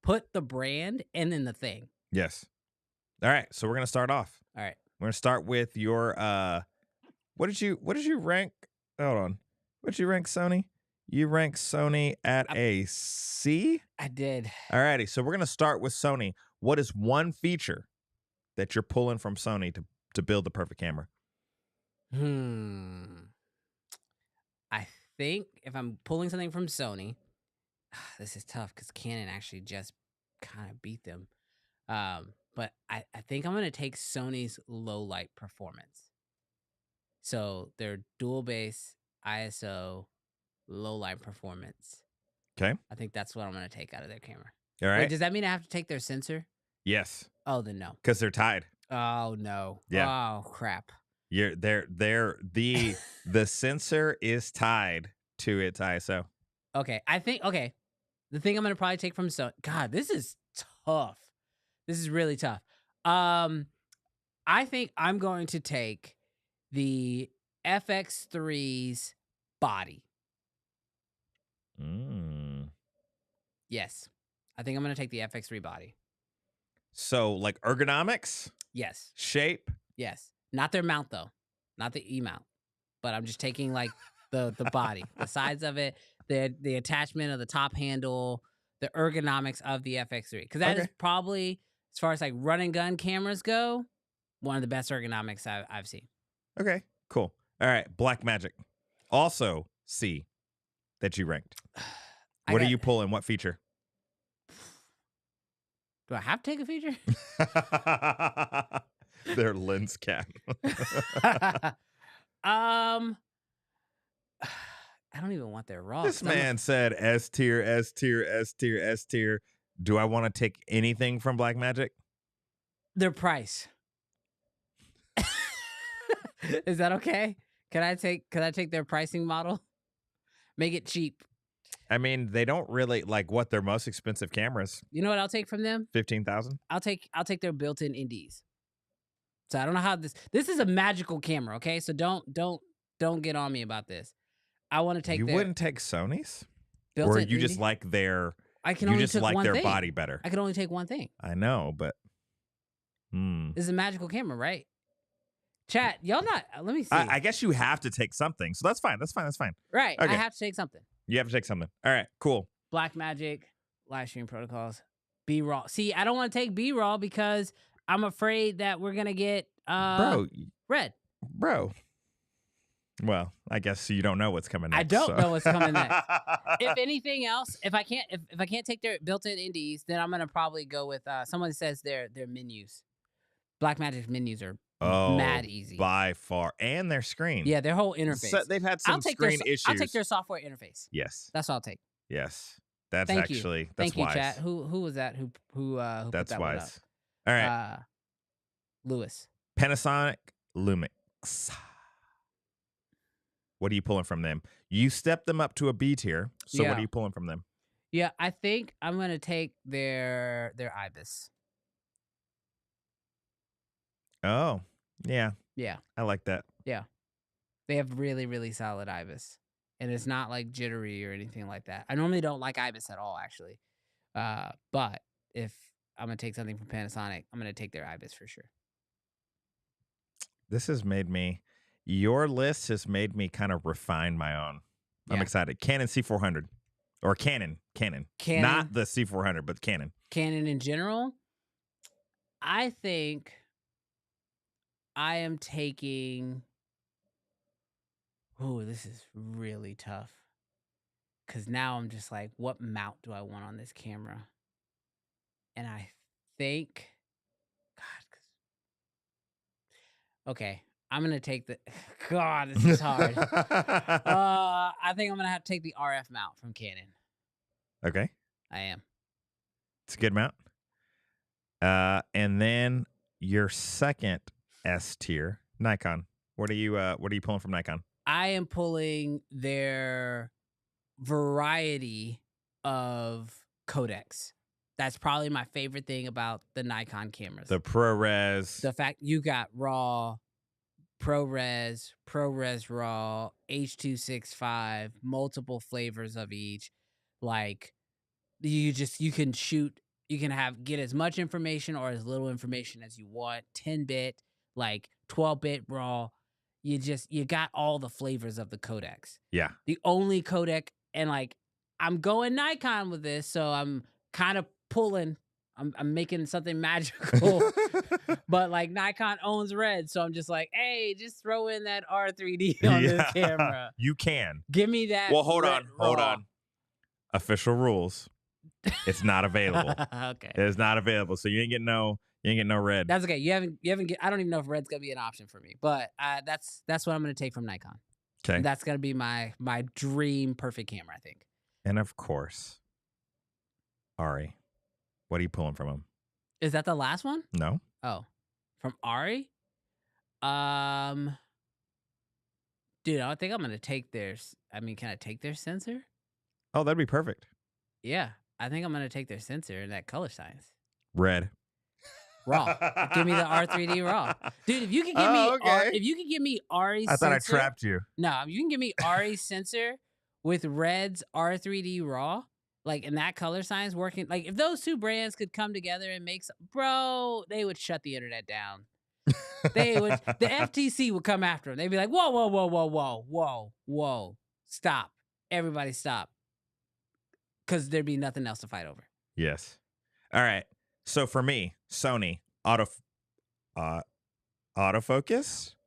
Put the brand and then the thing. Yes. All right, so we're going to start off. All right. We're going to start with your, what did you rank? Hold on. What did you rank Sony? You rank Sony at a C? I did. All righty, so we're going to start with Sony. What is one feature that you're pulling from Sony to build the perfect camera? I think if I'm pulling something from Sony, this is tough because Canon actually just kind of beat them. But I think I'm going to take Sony's low light performance. So their dual base ISO low light performance. Okay. I think that's what I'm going to take out of their camera. All right. Wait, does that mean I have to take their sensor? Yes. Oh, then no. Because they're tied. Oh, no. Yeah. Oh, crap. The sensor is tied to its ISO. Okay. The thing I'm going to probably take from Sony. God, this is tough. This is really tough. I think I'm going to take the FX3's body. Yes. I think I'm going to take the FX3 body. So, like ergonomics? Yes. Shape? Yes. Not their mount, though. Not the E-mount. But I'm just taking, like, the body. The sides of it, the attachment of the top handle, the ergonomics of the FX3. Because that is probably, as far as, like, run-and-gun cameras go, one of the best ergonomics I've seen. Okay, cool. All right, Blackmagic. Also C that you ranked. What are you pulling? What feature? Do I have to take a feature? Their lens cap. I don't even want their raw. This man said S tier, S tier, S tier, S tier. Do I want to take anything from Blackmagic? Their price. Is that okay? Can I take their pricing model? Make it cheap. I mean, they don't really like what their most expensive cameras. You know what I'll take from them? 15,000. I'll take their built-in indies. So I don't know how this is a magical camera, okay? So don't get on me about this. I want to take. You wouldn't take Sony's, or you just like their. I can only take one their thing. body better. I can only take one thing. I know, but this is a magical camera, right? Chat, y'all not. Let me see. I guess you have to take something, so that's fine. That's fine. Right, okay. I have to take something. You have to take something. All right, cool. Blackmagic, live stream protocols, B-raw. See, I don't want to take B-raw because I'm afraid that we're gonna get red. Bro. Well, I guess you don't know what's coming next. I don't know what's coming next. If anything else, if I can't take their built-in indies, then I'm gonna probably go with someone says their menus. Blackmagic's menus are Oh, mad easy. by far. And their screen. Yeah, their whole interface. So they've had some screen issues. I'll take their software interface. Yes. That's what I'll take. Yes. That's Thank you. actually, that's Thank you, wise. chat. Who was that? Who put That's that one up? wise. All right. Lewis. Panasonic Lumix. What are you pulling from them? You stepped them up to a B tier. So what Yeah. are you pulling from them? Yeah, I think I'm gonna take their Ibis. Oh, yeah. Yeah, I like that. yeah. They have really, really solid Ibis. And it's not like jittery or anything like that. I normally don't like Ibis at all, actually. But if I'm gonna take something from Panasonic, I'm gonna take their Ibis for sure. This has made me, your list has made me kind of refine my own. I'm Yeah. excited. Canon C400 or Canon. Not the C400, but Canon. Canon in general, I think I am taking. Oh, this is really tough. Because now I'm just like, what mount do I want on this camera? And I think, okay, I'm going to take the, God, this is hard. I think I'm going to have to take the RF mount from Canon. Okay. I am. It's a good mount. And then your second S tier, Nikon. What are you pulling from Nikon? I am pulling their variety of codecs. That's probably my favorite thing about the Nikon cameras. The ProRes. The fact you got RAW, ProRes RAW, H.265, multiple flavors of each. Like you can shoot, you can get as much information or as little information as you want. 10-bit, like 12-bit RAW. You got all the flavors of the codecs. Yeah. The only codec, and like I'm going Nikon with this, so I'm kind of pulling. I'm making something magical, but like Nikon owns Red, so I'm just like, hey, just throw in that R3D on this camera. You can. Give me that. Well, hold Red on. RAW. Official rules. It's not available. Okay. It's not available, so you ain't getting no Red. That's okay. You haven't I don't even know if Red's gonna be an option for me, but that's what I'm gonna take from Nikon. Okay. That's gonna be my dream perfect camera, I think. And of course, Ari. What are you pulling from him? Is that the last one? No. Oh, from Ari? Dude, I think I'm gonna take theirs. I mean, can I take their sensor? Oh, that'd be perfect. Yeah, I think I'm gonna take their sensor and that color science. Red. RAW. Give me the R3D RAW, dude. If you can give me, if you can give me Ari's I thought sensor, I trapped you. No, if you can give me Ari's sensor with Red's R3D RAW, like in that color science working, like if those two brands could come together and make bro, they would shut the internet down. They would. The FTC would come after them. They'd be like, whoa, stop, everybody stop, because there'd be nothing else to fight over. Yes. All right. So for me, Sony autofocus.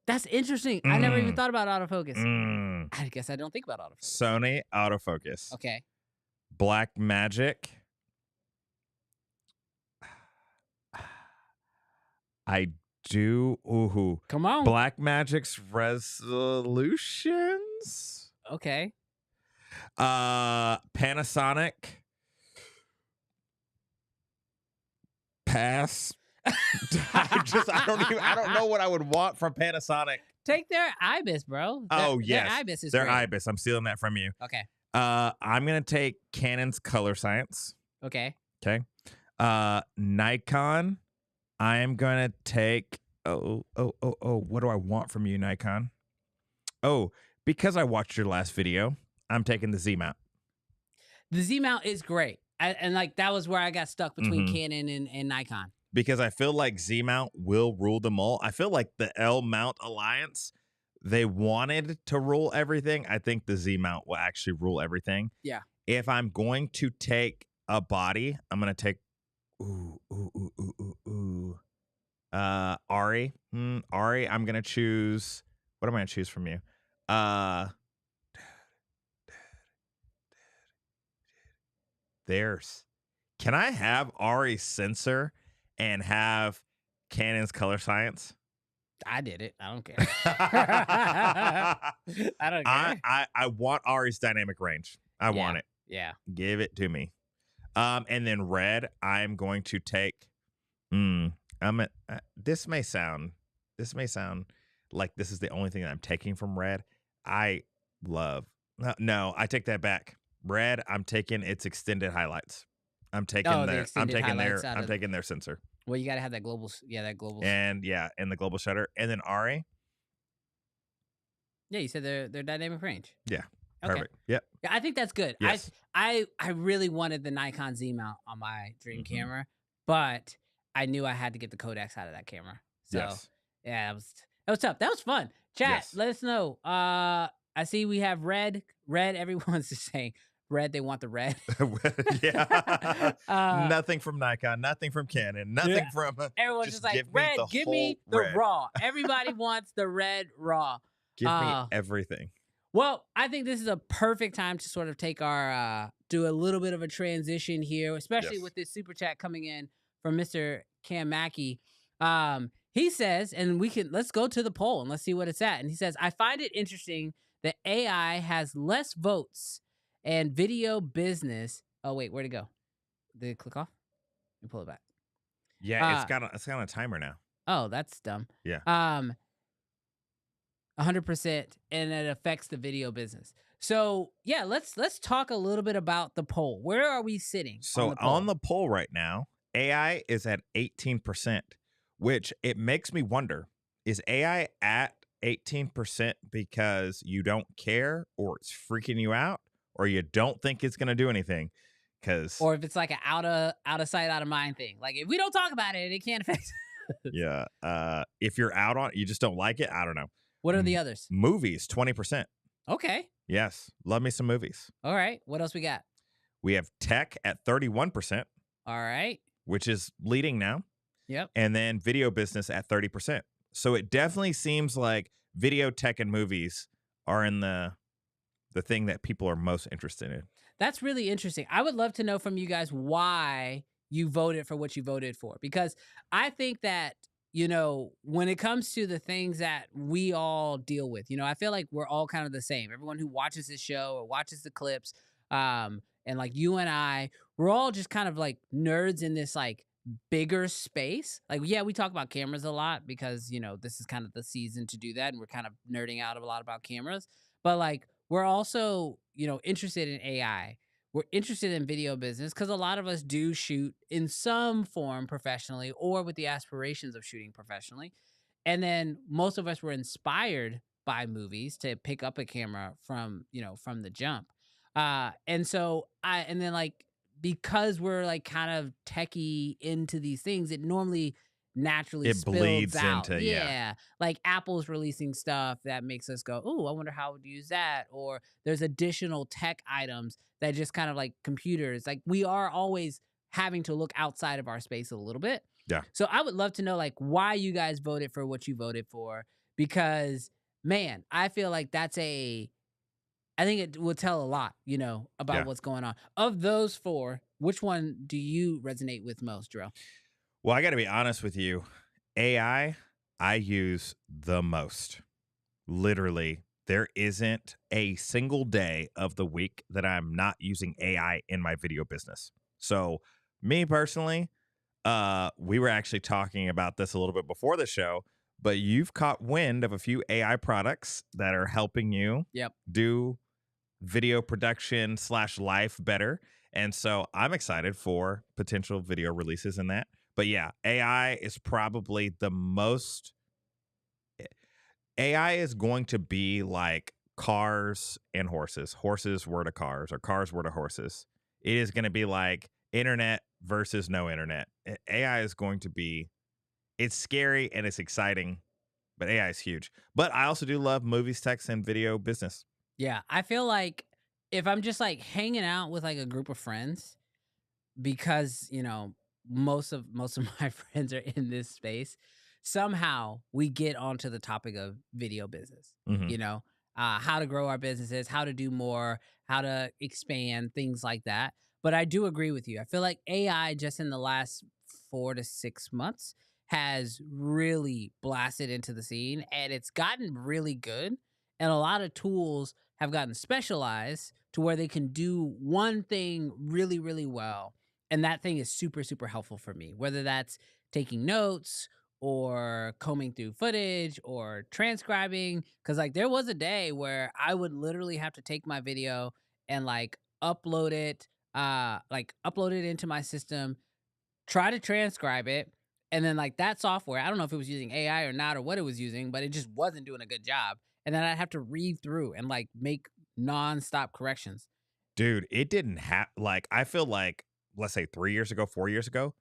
That's interesting. I never even thought about autofocus. I guess I don't think about autofocus. Sony autofocus. Okay. Black Magic. I do. Ooh. Come on. Black Magic's resolutions. Okay. Panasonic. Pass. I don't know what I would want from Panasonic. Take their Ibis, bro. Yes. Their Ibis is their great. Ibis. I'm stealing that from you. Okay. I'm gonna take Canon's color science. Okay. Okay. Nikon. I am gonna take. What do I want from you, Nikon? Oh, because I watched your last video, I'm taking the Z mount. The Z mount is great. And like that was where I got stuck between Canon and Nikon. Because I feel like Z mount will rule them all. I feel like the L mount alliance, they wanted to rule everything. I think the Z mount will actually rule everything. Yeah. If I'm going to take a body, I'm gonna take Ari. Ari, I'm gonna choose. What am I gonna choose from you? Can I have Ari's sensor and have Canon's color science? I did it. I don't care. I don't care. I want Ari's dynamic range. I want it. Yeah. Give it to me. And then red, I'm going to take. This may sound like this is the only thing that I'm taking from red. I love. No, I take that back. Red, I'm taking its extended highlights. I'm taking Oh, the their. I'm extended taking their. highlights out I'm of. taking their sensor. Well, you got to have that global. Yeah, that global. And the global shutter. And then Ari. Yeah, you said their dynamic range. Yeah. Okay. Perfect. Yep. Yeah, I think that's good. Yes. I really wanted the Nikon Z mount on my dream camera, but I knew I had to get the Kodaks out of that camera. So Yes. yeah, that was tough. That was fun. Chat, Yes. let us know. I see we have red. Everyone's just saying red. They want the red. Yeah. Nothing from Nikon. Nothing from Canon. Nothing from. Everyone's just like give me red. the Give me whole the red. raw. Everybody wants the red raw. Give me everything. Well, I think this is a perfect time to sort of take our do a little bit of a transition here, especially with this super chat coming in from Mr. Cam Mackey. He says, and let's go to the poll and let's see what it's at. And he says, I find it interesting that AI has less votes and video business. Oh wait, where'd it go? Did it click off? Let me pull it back. Yeah, it's got a timer now. Oh, that's dumb. Yeah. 100%, and it affects the video business. So yeah, let's talk a little bit about the poll. Where are we sitting? So on the poll right now, AI is at 18%, which it makes me wonder, is AI at 18% because you don't care or it's freaking you out or you don't think it's going to do anything? Or if it's like an out of sight, out of mind thing. Like if we don't talk about it, it can't affect. Yeah. If you're out on it, you just don't like it. I don't know. What are the others? Movies, 20%. Okay. Yes. Love me some movies. All right. What else we got? We have tech at 31%. All right. Which is leading now. Yep. And then video business at 30%. So it definitely seems like video, tech, and movies are in the thing that people are most interested in. That's really interesting. I would love to know from you guys why you voted for what you voted for, because I think that, when it comes to the things that we all deal with, I feel like we're all kind of the same. Everyone who watches this show or watches the clips, and like you and I, we're all just kind of like nerds in this like bigger space. Like, yeah, we talk about cameras a lot because, this is kind of the season to do that. And we're kind of nerding out a lot about cameras. But like, we're also, interested in AI. We're interested in video business because a lot of us do shoot in some form professionally or with the aspirations of shooting professionally. And then most of us were inspired by movies to pick up a camera from the jump. And then like, because we're like kind of techie into these things, it normally naturally bleeds out. into, yeah. Like Apple's releasing stuff that makes us go, oh, I wonder how I would use that. Or there's additional tech items that just kind of like computers. Like we are always having to look outside of our space a little bit. Yeah. So I would love to know like why you guys voted for what you voted for, because man, I feel like I think it will tell a lot, about what's going on. Of those four, which one do you resonate with most, Drew? Well, I got to be honest with you. AI, I use the most. Literally, there isn't a single day of the week that I'm not using AI in my video business. So, me personally, we were actually talking about this a little bit before the show, but you've caught wind of a few AI products that are helping you do video production / life better. And so I'm excited for potential video releases in that. But yeah, AI is probably the most. AI is going to be like cars and horses. Horses were to cars, or cars were to horses. It is going to be like internet versus no internet. AI is going to be, it's scary and it's exciting, but AI is huge. But I also do love movies, text, and video business. Yeah, I feel like if I'm just like hanging out with like a group of friends, because most of my friends are in this space, somehow we get onto the topic of video business. Mm-hmm. How to grow our businesses, how to do more, how to expand, things like that. But I do agree with you. I feel like AI just in the last 4 to 6 months has really blasted into the scene, and it's gotten really good. And a lot of tools have gotten specialized to where they can do one thing really, really well. And that thing is super, super helpful for me, whether that's taking notes or combing through footage or transcribing. Cause like there was a day where I would literally have to take my video and like upload it into my system, try to transcribe it, and then like that software, I don't know if it was using AI or not or what it was using, but it just wasn't doing a good job. And then I'd have to read through and like make nonstop corrections. Dude, it didn't have like I feel like let's say 3 years ago, 4 years ago,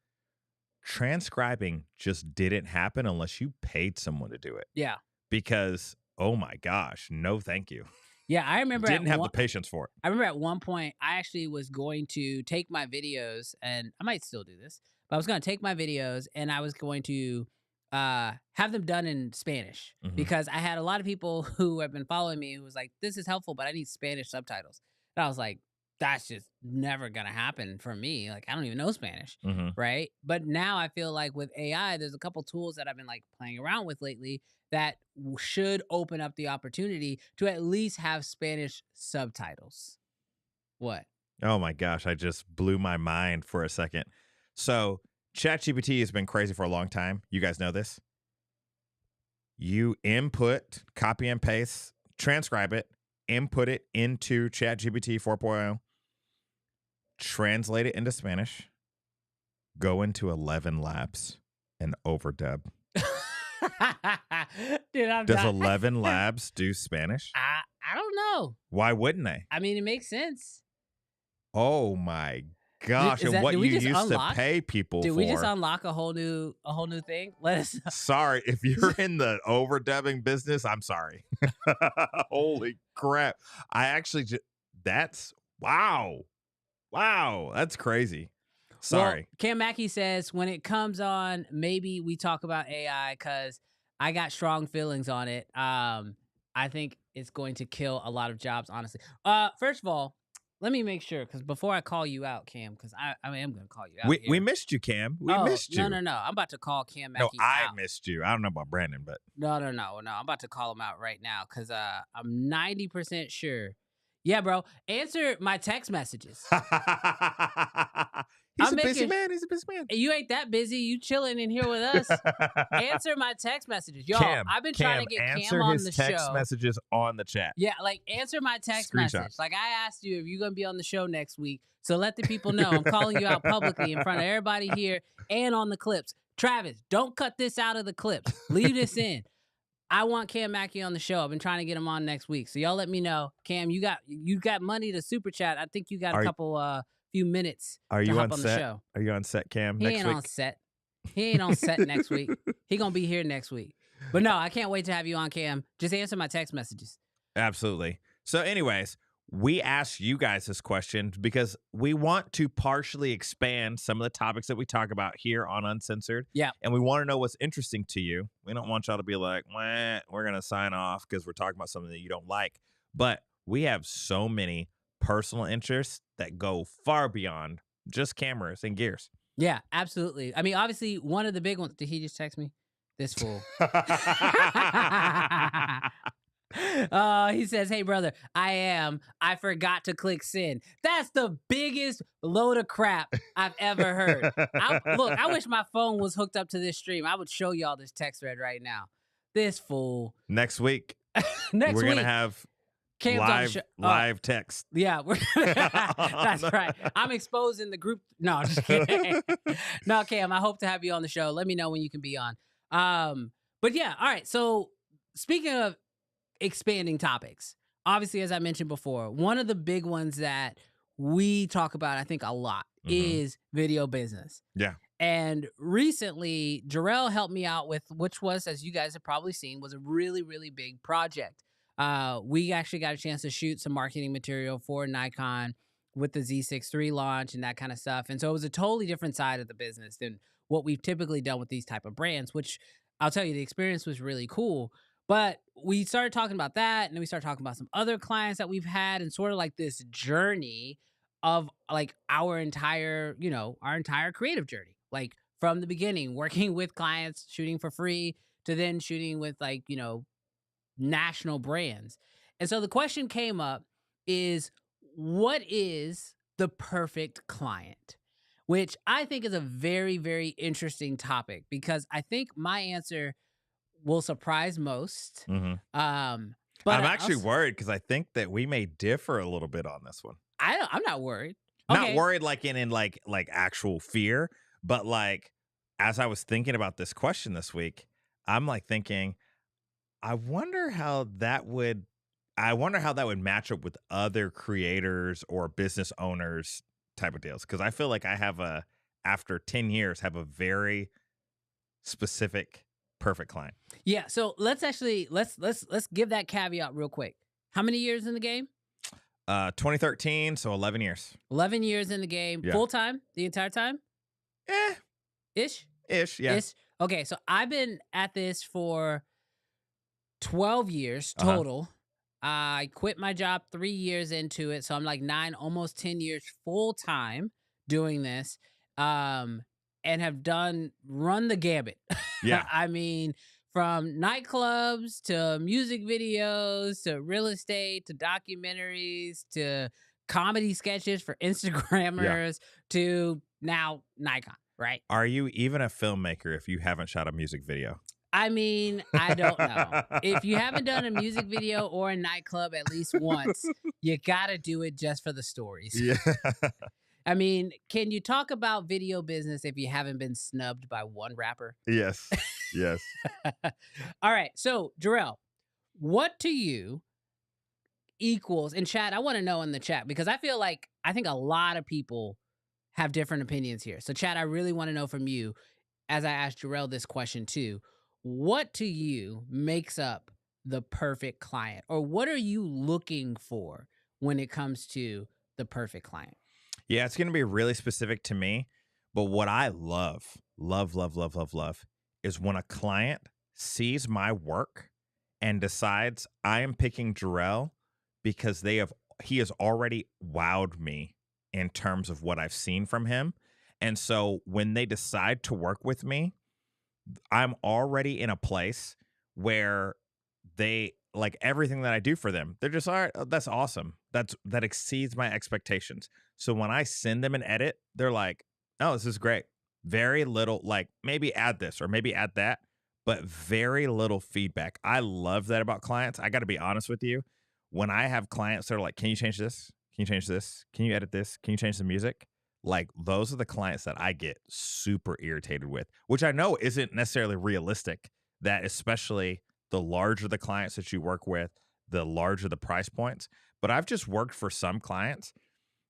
transcribing just didn't happen unless you paid someone to do it. Yeah. Because oh my gosh, no thank you. Yeah, I remember Didn't have the patience for it. I remember at one point I actually was going to take my videos, and I might still do this, but I was going to take my videos and I was going to have them done in Spanish Mhm. because I had a lot of people who have been following me who was like, "This is helpful, but I need Spanish subtitles." And I was like, "That's just never gonna happen for me. Like, I don't even know Spanish, Mhm. right?" But now I feel like with AI, there's a couple tools that I've been like playing around with lately that should open up the opportunity to at least have Spanish subtitles. What? Oh my gosh, I just blew my mind for a second. So, ChatGPT has been crazy for a long time. You guys know this? You input, copy and paste, transcribe it, input it into ChatGPT 4.0, translate it into Spanish, go into 11 Labs, and overdub. Dude, I'm Does not. 11 Labs do Spanish? I don't know. Why wouldn't they? I mean, it makes sense. Oh my gosh! Is And that- what did you we just used unlock- to pay people Did for. we just unlock a whole new thing? Let us know. Sorry, if you're in the overdubbing business, I'm sorry. Holy crap. I actually that's wow. Wow, that's crazy. Sorry. Well, Cam Mackey says when it comes on, maybe we talk about AI because I got strong feelings on it. I think it's going to kill a lot of jobs, honestly. First of all, let me make sure because before I call you out, Cam, because I am going to call you out. We here. missed you, Cam. We Oh, missed you. No. I'm about to call Cam No, Mackey I out. missed you. I don't know about Brandon, but No. I'm about to call him out right now because I'm 90% sure. Yeah, bro. Answer my text messages. he's I'm a busy making- man. He's a busy man. You ain't that busy. You chilling in here with us. Answer my text messages. Yo, Cam, I've been trying to get answer Cam on his the text show. messages on the chat. Yeah, like answer my text Screenshot. message. Like I asked you if you're gonna be on the show next week. So let the people know. I'm calling you out publicly in front of everybody here and on the clips. Travis, don't cut this out of the clips. Leave this in. I want Cam Mackey on the show. I've been trying to get him on next week. So y'all let me know. Cam, you got money to super chat. I think you got a couple few minutes Are to you hop on the set? show. Are you on set, Cam? He next ain't week? on set. He ain't on set next week. He gonna be here next week. But no, I can't wait to have you on, Cam. Just answer my text messages. Absolutely. So, anyways, we asked you guys this question because we want to partially expand some of the topics that we talk about here on Uncensored. Yeah. And we want to know what's interesting to you. We don't want y'all to be like, we're going to sign off because we're talking about something that you don't like. But we have so many personal interests that go far beyond just cameras and gears. Yeah, absolutely. I mean, obviously, one of the big ones. Did he just text me? This fool. He says, "Hey brother, I forgot to click send." That's the biggest load of crap I've ever heard. I wish my phone was hooked up to this stream. I would show y'all this text thread right now. This fool. Next week, Next we're week, going to have Cam's on the show. live text. Yeah, that's right. I'm exposing the group. No, I'm just kidding. No, Cam, I hope to have you on the show. Let me know when you can be on. But yeah, all right. So speaking of expanding topics, obviously, as I mentioned before, one of the big ones that we talk about, I think, a lot is video business. Yeah. And recently, Jarrell helped me out with, which was, as you guys have probably seen, was a really, really big project. We actually got a chance to shoot some marketing material for Nikon with the Z6 III launch and that kind of stuff. And so it was a totally different side of the business than what we've typically done with these type of brands, which I'll tell you, the experience was really cool. But we started talking about that, and then we started talking about some other clients that we've had, and sort of like this journey of like our entire creative journey. Like from the beginning, working with clients, shooting for free, to then shooting with like, national brands. And so the question came up is, what is the perfect client? Which I think is a very, very interesting topic, because I think my answer will surprise most. hmm But I'm I actually also, worried because I think that we may differ a little bit on this one. I'm not worried. Not Okay. worried like in like actual fear, but like as I was thinking about this question this week, I'm like thinking, I wonder how that would match up with other creators or business owners type of deals. Cause I feel like I have after 10 years, have a very specific perfect client. Yeah. So let's give that caveat real quick. How many years in the game? 2013, so 11 years. 11 years in the game, Yeah. full time, the entire time? Eh, Ish? yeah. Ish? Okay, so I've been at this for 12 years Uh-huh. total. I quit my job 3 years into it, so I'm like 9, almost 10 years full time doing this. And have run the gambit. Yeah. I mean, from nightclubs to music videos to real estate to documentaries to comedy sketches for Instagrammers to now Nikon, right? Are you even a filmmaker if you haven't shot a music video? I mean, I don't know. If you haven't done a music video or a nightclub at least once, you gotta do it just for the stories. Yeah. I mean, can you talk about video business if you haven't been snubbed by one rapper? Yes. Yes. All right. So, Jarrell, what to you equals, and chat, I want to know in the chat, because I think a lot of people have different opinions here. So, chat, I really want to know from you, as I asked Jarrell this question too. What to you makes up the perfect client? Or what are you looking for when it comes to the perfect client? Yeah, it's going to be really specific to me. But what I love is when a client sees my work and decides I am picking Jarrell because he has already wowed me in terms of what I've seen from him. And so when they decide to work with me, I'm already in a place where they like everything that I do for them. They're just, all right, that's awesome. That exceeds my expectations. So when I send them an edit, they're like, oh, this is great. Very little, like maybe add this or maybe add that, but very little feedback. I love that about clients. I got to be honest with you. When I have clients that are like, can you change this? Can you change this? Can you edit this? Can you change the music? Like those are the clients that I get super irritated with, which I know isn't necessarily realistic, that especially the larger the clients that you work with, the larger the price points. But I've just worked for some clients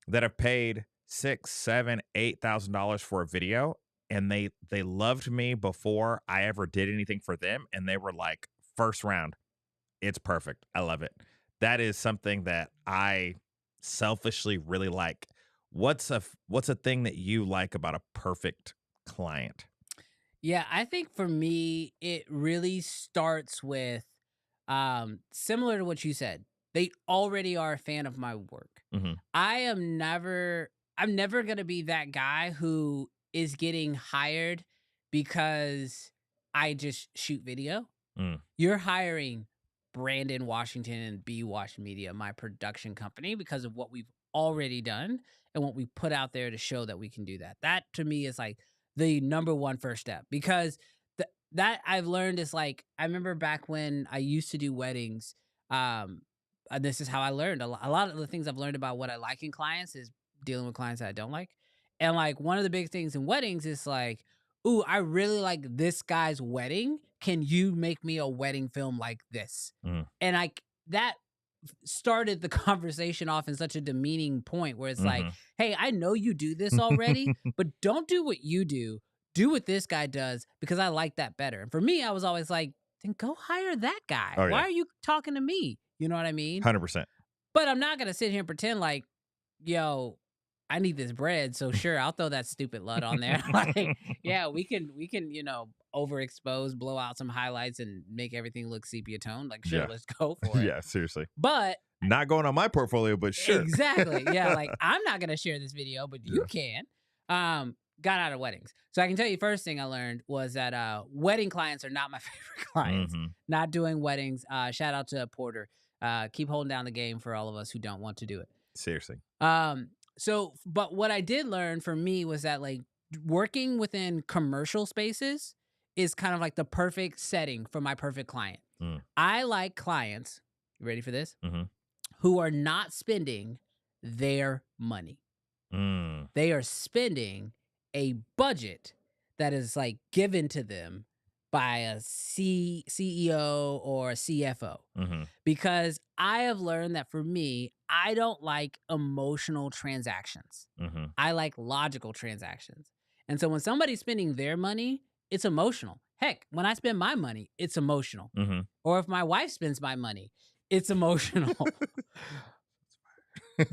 that have paid $6,000, $7,000, $8,000 for a video, and they loved me before I ever did anything for them, and they were like, first round, it's perfect. I love it. That is something that I selfishly really like. What's a thing that you like about a perfect client? Yeah, I think for me, it really starts with similar to what you said. They already are a fan of my work. Mm-hmm. I'm never gonna be that guy who is getting hired because I just shoot video. You're hiring Brandon Washington and B Wash Media, my production company, because of what we've already done and what we put out there to show that we can do that. That to me is like the number one first step, because that I've learned is like, I remember back when I used to do weddings, this is how I learned. A lot of the things I've learned about what I like in clients is dealing with clients that I don't like. And like one of the big things in weddings is like, ooh, I really like this guy's wedding. Can you make me a wedding film like this? And that started the conversation off in such a demeaning point where it's like, hey, I know you do this already, but don't do what you do. Do what this guy does, because I like that better. And for me, I was always like, then go hire that guy. Oh, yeah. Why are you talking to me? You know what I mean? 100%. But I'm not going to sit here and pretend like, yo, I need this bread. So sure, I'll throw that stupid LUT on there. Like, yeah, we can, overexpose, blow out some highlights and make everything look sepia toned. Like, sure, let's go for it. Yeah, seriously. But not going on my portfolio, but sure. Exactly. Yeah, like I'm not going to share this video, but you can. got out of weddings. So I can tell you first thing I learned was that wedding clients are not my favorite clients. Mm-hmm. Not doing weddings. Shout out to Porter. Keep holding down the game for all of us who don't want to do it. Seriously. But what I did learn for me was that like working within commercial spaces is kind of like the perfect setting for my perfect client. Mm. I like clients, you ready for this? Mm-hmm. Who are not spending their money. Mm. They are spending a budget that is like given to them by a CEO or a CFO. Mm-hmm. Because I have learned that for me, I don't like emotional transactions. Mm-hmm. I like logical transactions. And so when somebody's spending their money, it's emotional. Heck, when I spend my money, it's emotional. Mm-hmm. Or if my wife spends my money, it's emotional.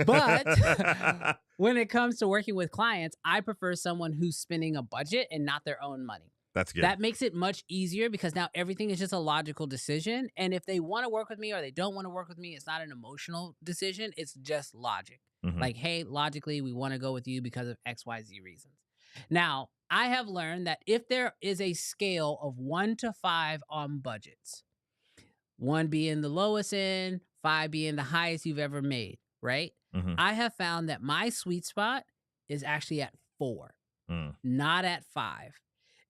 But when it comes to working with clients, I prefer someone who's spending a budget and not their own money. That's good. That makes it much easier because now everything is just a logical decision. And if they want to work with me or they don't want to work with me, it's not an emotional decision. It's just logic. Mhm. Like, hey, logically, we want to go with you because of XYZ reasons. Now, I have learned that if there is a scale of 1 to 5 on budgets, 1 being the lowest end, 5 being the highest you've ever made, right? Mhm. I have found that my sweet spot is actually at 4, not at 5.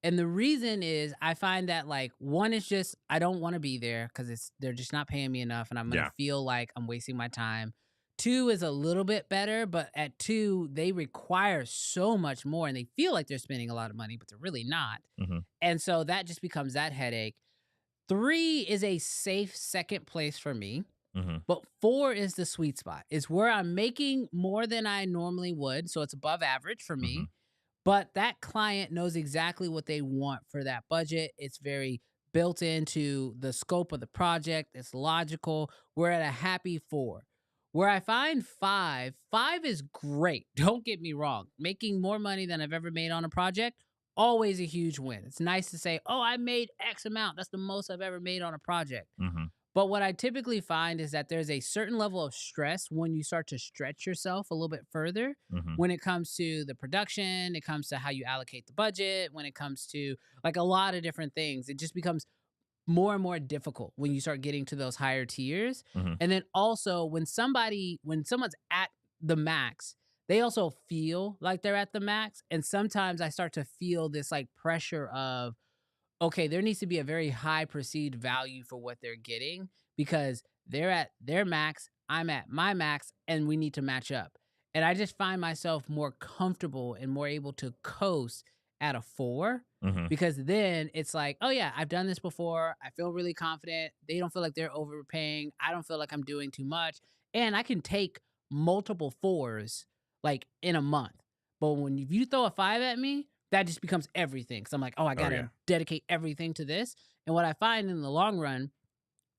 And the reason is I find that like 1 is just I don't want to be there because they're just not paying me enough and I'm gonna Yeah. feel like I'm wasting my time. 2 is a little bit better, but at 2, they require so much more and they feel like they're spending a lot of money, but they're really not. Mhm. And so that just becomes that headache. 3 is a safe second place for me. Mhm. But 4 is the sweet spot. It's where I'm making more than I normally would. So it's above average for me. Mhm. But that client knows exactly what they want for that budget. It's very built into the scope of the project. It's logical. We're at a happy 4. Where I find 5 is great. Don't get me wrong. Making more money than I've ever made on a project, always a huge win. It's nice to say, oh, I made X amount. That's the most I've ever made on a project. Mhm. But what I typically find is that there's a certain level of stress when you start to stretch yourself a little bit further Mhm. when it comes to the production, it comes to how you allocate the budget, when it comes to like a lot of different things. It just becomes more and more difficult when you start getting to those higher tiers. Mhm. And then also when someone's at the max, they also feel like they're at the max. And sometimes I start to feel this like pressure of, okay, there needs to be a very high perceived value for what they're getting because they're at their max, I'm at my max, and we need to match up. And I just find myself more comfortable and more able to coast at a 4 Mhm. because then it's like, oh yeah, I've done this before. I feel really confident. They don't feel like they're overpaying. I don't feel like I'm doing too much. And I can take multiple 4s like in a month. But when if you throw a 5 at me, that just becomes everything. So I'm like, oh, I gotta yeah. dedicate everything to this. And what I find in the long run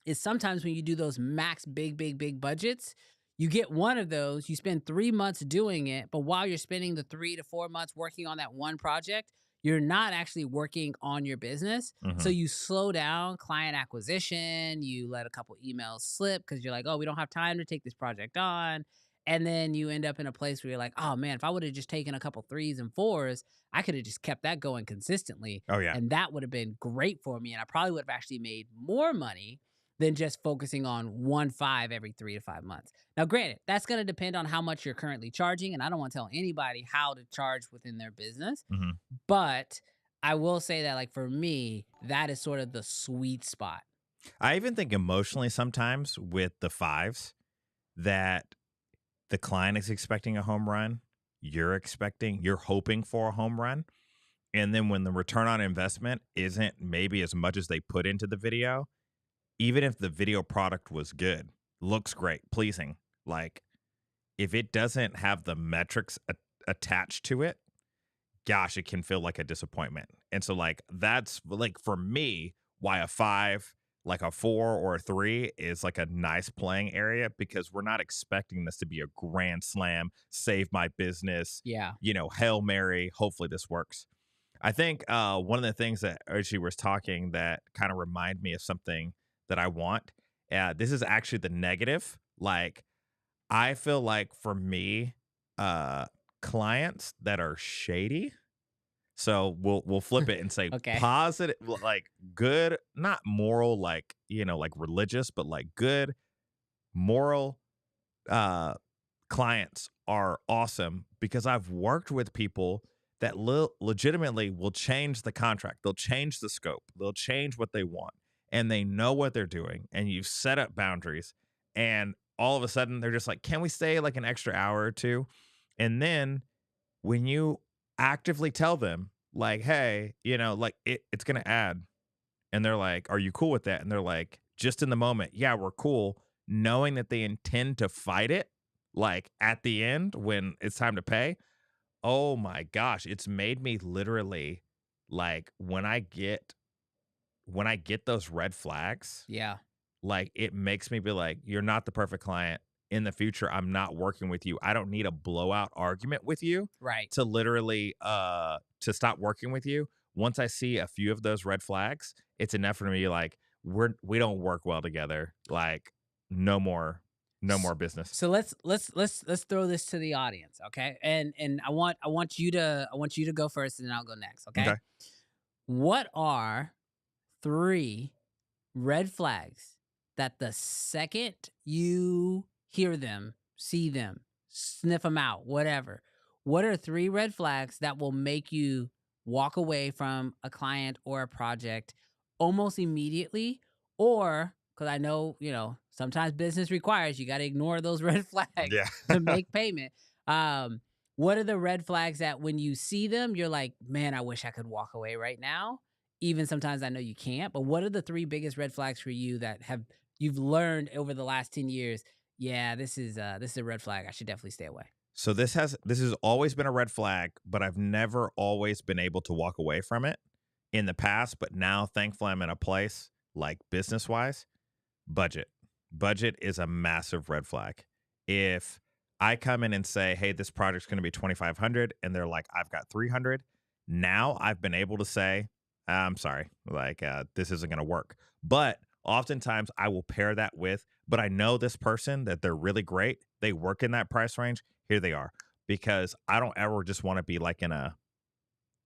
is sometimes when you do those max big budgets, you get one of those, you spend 3 months doing it, but while you're spending the 3 to 4 months working on that one project, you're not actually working on your business. So Mhm. you slow down client acquisition, you let a couple emails slip because you're like, oh, we don't have time to take this project on. And then you end up in a place where you're like, oh man, if I would have just taken a couple 3s and 4s, I could have just kept that going consistently. Oh yeah. And that would have been great for me. And I probably would have actually made more money than just focusing on 1 5 every 3 to 5 months. Now, granted, that's going to depend on how much you're currently charging. And I don't want to tell anybody how to charge within their business. Mhm. But I will say that, like, for me, that is sort of the sweet spot. I even think emotionally sometimes with the 5s that the client is expecting a home run, you're hoping for a home run. And then when the return on investment isn't maybe as much as they put into the video, even if the video product was good, looks great, pleasing, like if it doesn't have the metrics attached to it, gosh, it can feel like a disappointment. And so like that's like for me why a 5, like a 4 or a 3 is like a nice playing area because we're not expecting this to be a grand slam, save my business, Yeah. Hail Mary, hopefully this works. I think one of the things that Ochi was talking that kind of remind me of something that I want, this is actually the negative. Like I feel like for me, clients that are shady So we'll flip it and say Okay. positive, like good, not moral, like, like religious, but like good moral uh clients are awesome because I've worked with people that legitimately will change the contract. They'll change the scope. They'll change what they want and they know what they're doing. And you've set up boundaries. And all of a sudden they're just like, can we stay like an extra hour or two? And then when you actively tell them, like, hey, like it's going to add, and they're like, are you cool with that? And they're like, just in the moment, yeah, we're cool, knowing that they intend to fight it like at the end when it's time to pay. Oh my gosh, it's made me literally like when I get those red flags, Yeah. like it makes me be like, you're not the perfect client. In the future, I'm not working with you. I don't need a blowout argument with you Right. to literally to stop working with you. Once I see a few of those red flags, it's enough for me like we don't work well together. Like no more business. So let's throw this to the audience, okay? And I want you to go first, and then I'll go next, okay? Okay. What are 3 red flags that the second you hear them, see them, sniff them out, whatever? What are 3 red flags that will make you walk away from a client or a project almost immediately? Or because I know, sometimes business requires you got to ignore those red flags Yeah. to make payment. Um, what are the red flags that when you see them, you're like, man, I wish I could walk away right now? Even sometimes I know you can't, but what are the 3 biggest red flags for you that you've learned over the last 10 years? Yeah, this is a red flag. I should definitely stay away. So this has always been a red flag, but I've never always been able to walk away from it in the past. But now, thankfully, I'm in a place like business wise. Budget. Budget is a massive red flag. If I come in and say, hey, this project's going to be 2,500, and they're like, I've got 300. Now I've been able to say, I'm sorry, like this isn't going to work. But oftentimes I will pair that with, but I know this person that they're really great. They work in that price range. Here they are. Because I don't ever just want to be like in a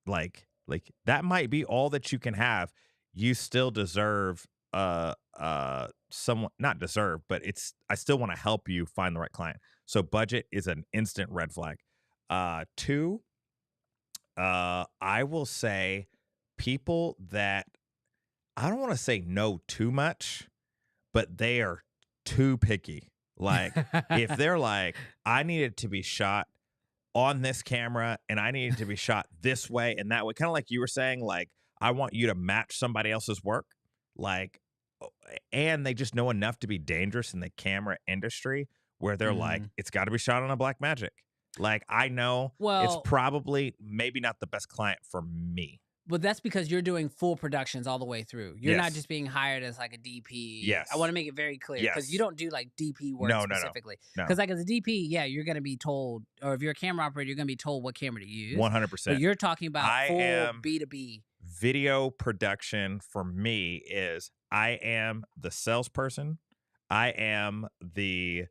like that might be all that you can have. You still deserve someone, not deserve, but I still want to help you find the right client. So budget is an instant red flag. 2, I will say people that I don't want to say no too much, but they are too picky. Like if they're like, I need it to be shot on this camera and I need it to be shot this way and that way, kind of like you were saying, like I want you to match somebody else's work, like, and they just know enough to be dangerous in the camera industry where they're like, Mhm. it's got to be shot on a Black Magic. Like I know it's Well, probably maybe not the best client for me. but that's because you're doing full productions all the way through. You're not Yes. just being hired as like a DP. I want Yes. to make it very clear because you Yes. don't do like DP work No, no, no, specifically. no. Because like as a DP, yeah, you're gonna be told, or if you're a camera operator, you're gonna be told what camera to use. But 100%. you're talking about I full am B2B. video production for me is I am the salesperson. I am the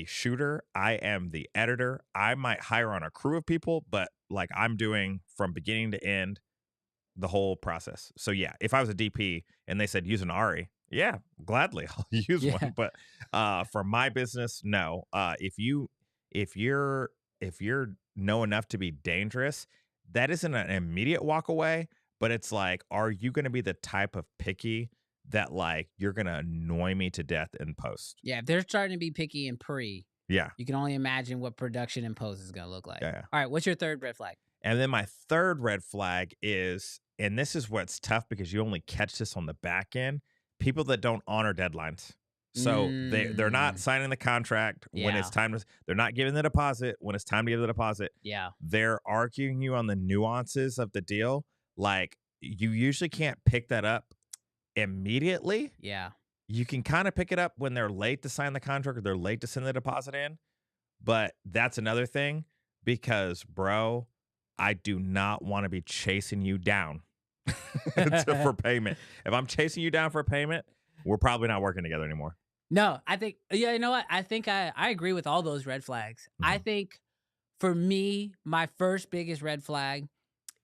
shooter. I am the editor. I might hire on a crew of people, but like I'm doing from beginning to end the whole process. So yeah, if I was a DP and they said use an Ari, yeah, gladly I'll use Yeah. one. But for my business, no. If you're know enough to be dangerous, that isn't an immediate walk away, but it's like, are you going to be the type of picky that like you're going to annoy me to death in post? Yeah, if they're starting to be picky and pre, Yeah. you can only imagine what production and post is gonna look like. Yeah. All right, what's your 3rd red flag? And then my 3rd red flag is, and this is what's tough because you only catch this on the back end, people that don't honor deadlines. So they're not Mm, signing the contract when it's yeah, time to, they're not giving the deposit when it's time to give the deposit. yeah, They're arguing you on the nuances of the deal. Like you usually can't pick that up immediately. yeah. You can kind of pick it up when they're late to sign the contract or they're late to send the deposit in. But that's another thing because, bro, I do not want to be chasing you down for payment. If I'm chasing you down for payment, we're probably not working together anymore. No, I think, yeah, you know what? I think I agree with all those red flags. I Mhm. think for me, my first biggest red flag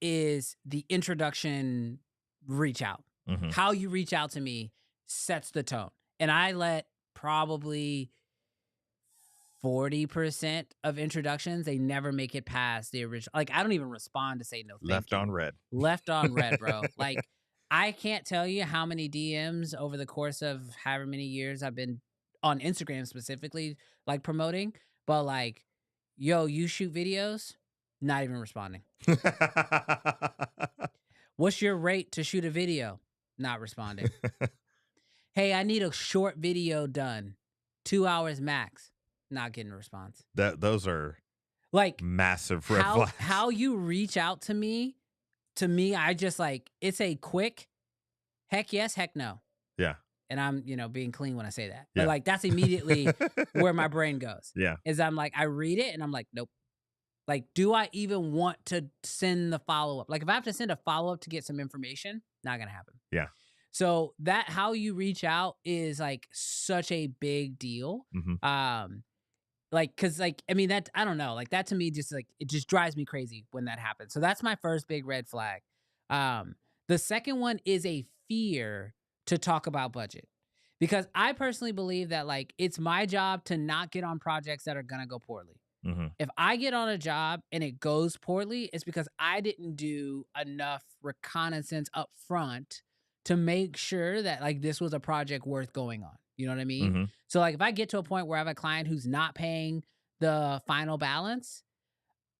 is the introduction reach out. Mhm. How you reach out to me sets the tone. And I let probably 40% of introductions, they never make it past the original. Like, I don't even respond to say no thank Left you. on red. Left on red, bro. Like, I can't tell you how many DMs over the course of however many years I've been on Instagram specifically, like promoting, but like, yo, you shoot videos? Not even responding. What's your rate to shoot a video? Not responding. Hey, I need a short video done. 2 hours max. Not getting a response. Those are Like massive red flags. how you reach out to me, I just like, it's a quick heck yes, heck no. Yeah. And I'm, being clean when I say that. Yeah. But like, that's immediately where my brain goes. Yeah. Is I'm like, I read it and I'm like, nope. Like, do I even want to send the follow-up? Like, if I have to send a follow-up to get some information, not going to happen. Yeah. So that how you reach out is like such a big deal. Mhm. Like, cause like, I mean, that, I don't know, like that to me, just like, it just drives me crazy when that happens. So that's my first big red flag. The second one is a fear to talk about budget, because I personally believe that like, it's my job to not get on projects that are going to go poorly. Mhm. If I get on a job and it goes poorly, it's because I didn't do enough reconnaissance up front to make sure that like this was a project worth going on. You know what I mean? Mhm. So like if I get to a point where I have a client who's not paying the final balance,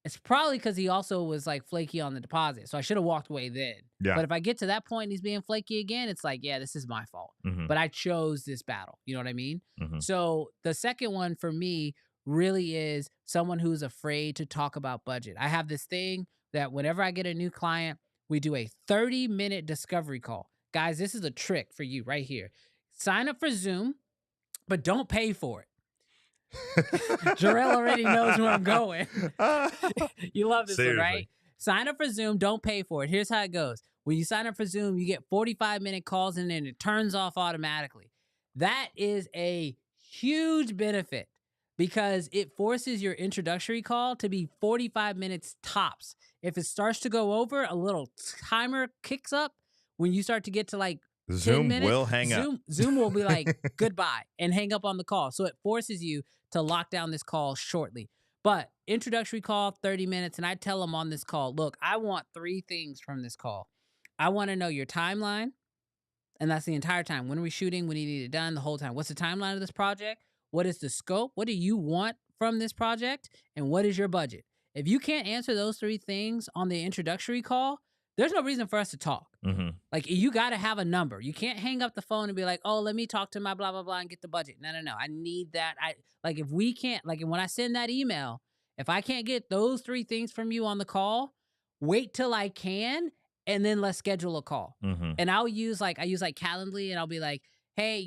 it's probably because he also was like flaky on the deposit. So I should have walked away then. Yeah. But if I get to that point and he's being flaky again, it's like, yeah, this is my fault. Mhm. But I chose this battle. You know what I mean? Mhm. So the second one for me really is someone who's afraid to talk about budget. I have this thing that whenever I get a new client, we do a 30-minute discovery call. Guys, this is a trick for you right here. Sign up for Zoom, but don't pay for it. Jarrell already knows where I'm going. You love this one, right? Sign up for Zoom, don't pay for it. Here's how it goes. When you sign up for Zoom, you get 45-minute calls and then it turns off automatically. That is a huge benefit because it forces your introductory call to be 45 minutes tops. If it starts to go over, a little timer kicks up. When you start to get to like Zoom 10 minutes, will hang up. Zoom will be like, goodbye, and hang up on the call. So it forces you to lock down this call shortly. But introductory call, 30 minutes, and I tell them on this call, look, I want 3 things from this call. I want to know your timeline, and that's the entire time. When are we shooting? When do you need it done? The whole time. What's the timeline of this project? What is the scope? What do you want from this project? And what is your budget? If you can't answer those 3 things on the introductory call, there's no reason for us to talk. Mhm. Like, you got to have a number. You can't hang up the phone and be like, oh, let me talk to my blah, blah, blah and get the budget. No. I need that. If we can't, like when I send that email, if I can't get those 3 things from you on the call, wait till I can, and then let's schedule a call. Mhm. And I use Calendly, and I'll be like, hey,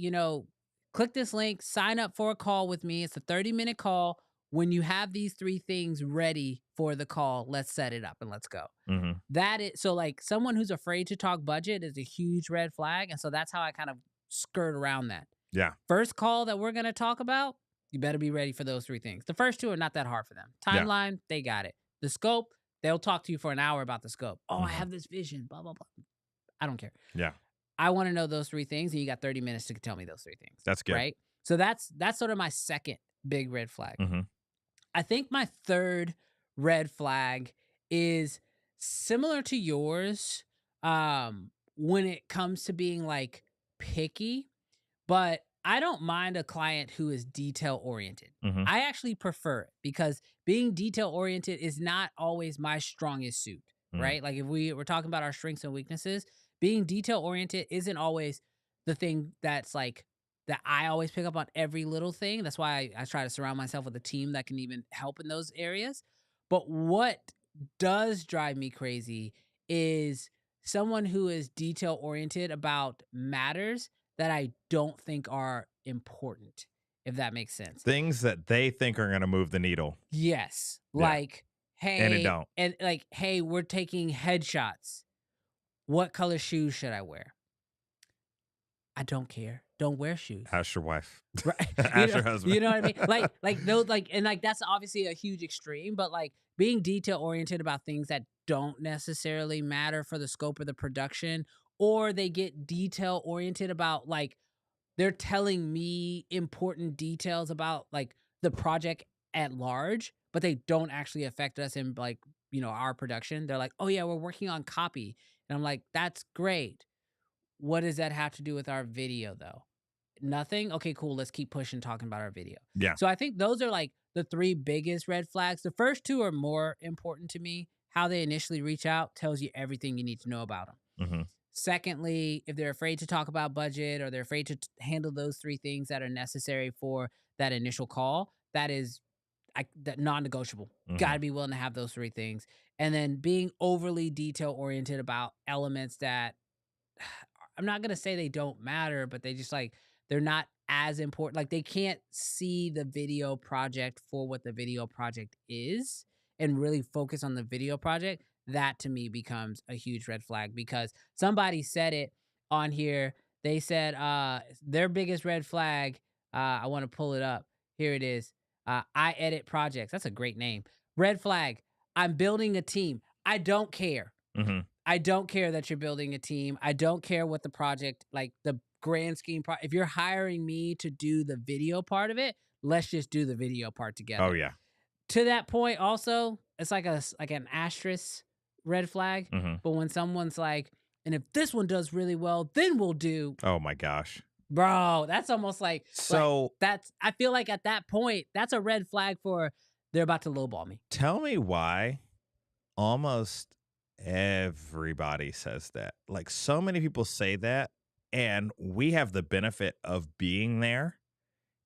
click this link, sign up for a call with me. It's a 30-minute call. When you have these 3 things ready for the call, let's set it up and let's go. Mhm. That is, so like someone who's afraid to talk budget is a huge red flag. And so that's how I kind of skirt around that. Yeah. First call that we're going to talk about, you better be ready for those 3 things. The first 2 are not that hard for them. Yeah. Timeline, they got it. The scope, they'll talk to you for an hour about the scope. Oh, I Mhm. have this vision, blah, blah, blah. I don't care. Yeah. I want to know those 3 things, and you got 30 minutes to tell me those 3 things. That's good. Right? So that's sort of my second big red flag. Mhm. I think my third red flag is similar to yours when it comes to being like picky, but I don't mind a client who is detail oriented. Mhm. I actually prefer it because being detail oriented is not always my strongest suit, Mm. right? Like if we're talking about our strengths and weaknesses, being detail oriented isn't always the thing that's like that I always pick up on every little thing. That's why I try to surround myself with a team that can even help in those areas. But what does drive me crazy is someone who is detail oriented about matters that I don't think are important, if that makes sense. Things that they think are going to move the needle. Yes. Yeah. Like, hey, And it don't. And like, hey, we're taking headshots. What color shoes should I wear? I don't care. Don't wear shoes. Ask your wife. Right. Ask your husband. You know what I mean? Like those, and like that's obviously a huge extreme, but like being detail oriented about things that don't necessarily matter for the scope of the production, or they get detail oriented about like they're telling me important details about like the project at large, but they don't actually affect us in like, our production. They're like, "Oh yeah, we're working on copy." And I'm like, "That's great. What does that have to do with our video though?" Nothing? Okay, cool. Let's keep pushing talking about our video. Yeah. So I think those are like the three biggest red flags. The first two are more important to me. How they initially reach out tells you everything you need to know about them. Hmm. Secondly, if they're afraid to talk about budget or they're afraid to handle those three things that are necessary for that initial call, that is that non-negotiable. Got Hmm. to be willing to have those three things. And then being overly detail oriented about elements that I'm not gonna say they don't matter, but they just like they're not as important. Like they can't see the video project for what the video project is and really focus on the video project. That to me becomes a huge red flag because somebody said it on here. They said their biggest red flag, I want to pull it up. Here it is. I edit projects. That's a great name. Red flag. I'm building a team. I don't care. Hmm. I don't care that you're building a team. I don't care what the project, like the grand scheme. If you're hiring me to do the video part of it, let's just do the video part together. Oh yeah. To that point, also, it's like an asterisk red flag. Hmm. But when someone's like, and if this one does really well, then we'll do, Oh my gosh. bro. That's almost like So I feel like at that point, that's a red flag for they're about to lowball me. tell me why almost everybody says that. Like so many people say that, and we have the benefit of being there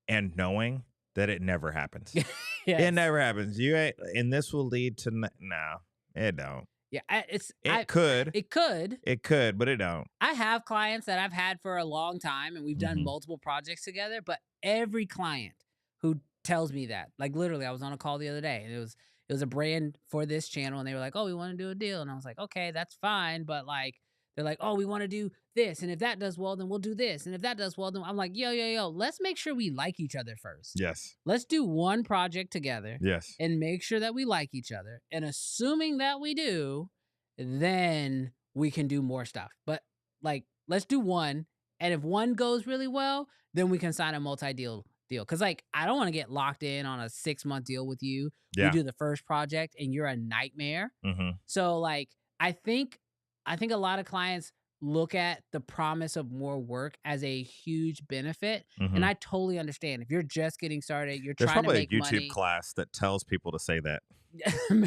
and knowing that it never happens. It Yes. never happens. You ain't, and this will lead to no, it don't. Yeah, It could. it could. It could, but it don't. I have clients that I've had for a long time and we've done Mhm. multiple projects together, but every client who tells me that, like literally I was on a call the other day and it was a brand for this channel and they were like, "Oh, we want to do a deal." And I was like, "Okay, that's fine." But like they're like, "Oh, we want to do this. And if that does well, then we'll do this. And if that does well, then I'm like, yo, let's make sure we like each other first. Yes. Let's do one project together Yes. and make sure that we like each other. And assuming that we do, then we can do more stuff. But like, let's do one. And if one goes really well, then we can sign a multi-deal deal. Cause like, I don't want to get locked in on a 6-month deal with you. Yeah. We do the first project and you're a nightmare. Hmm. So like, I think a lot of clients look at the promise of more work as a huge benefit. And I totally understand. If you're just getting started, you're There's trying to probably make a YouTube money. class that tells people to say that.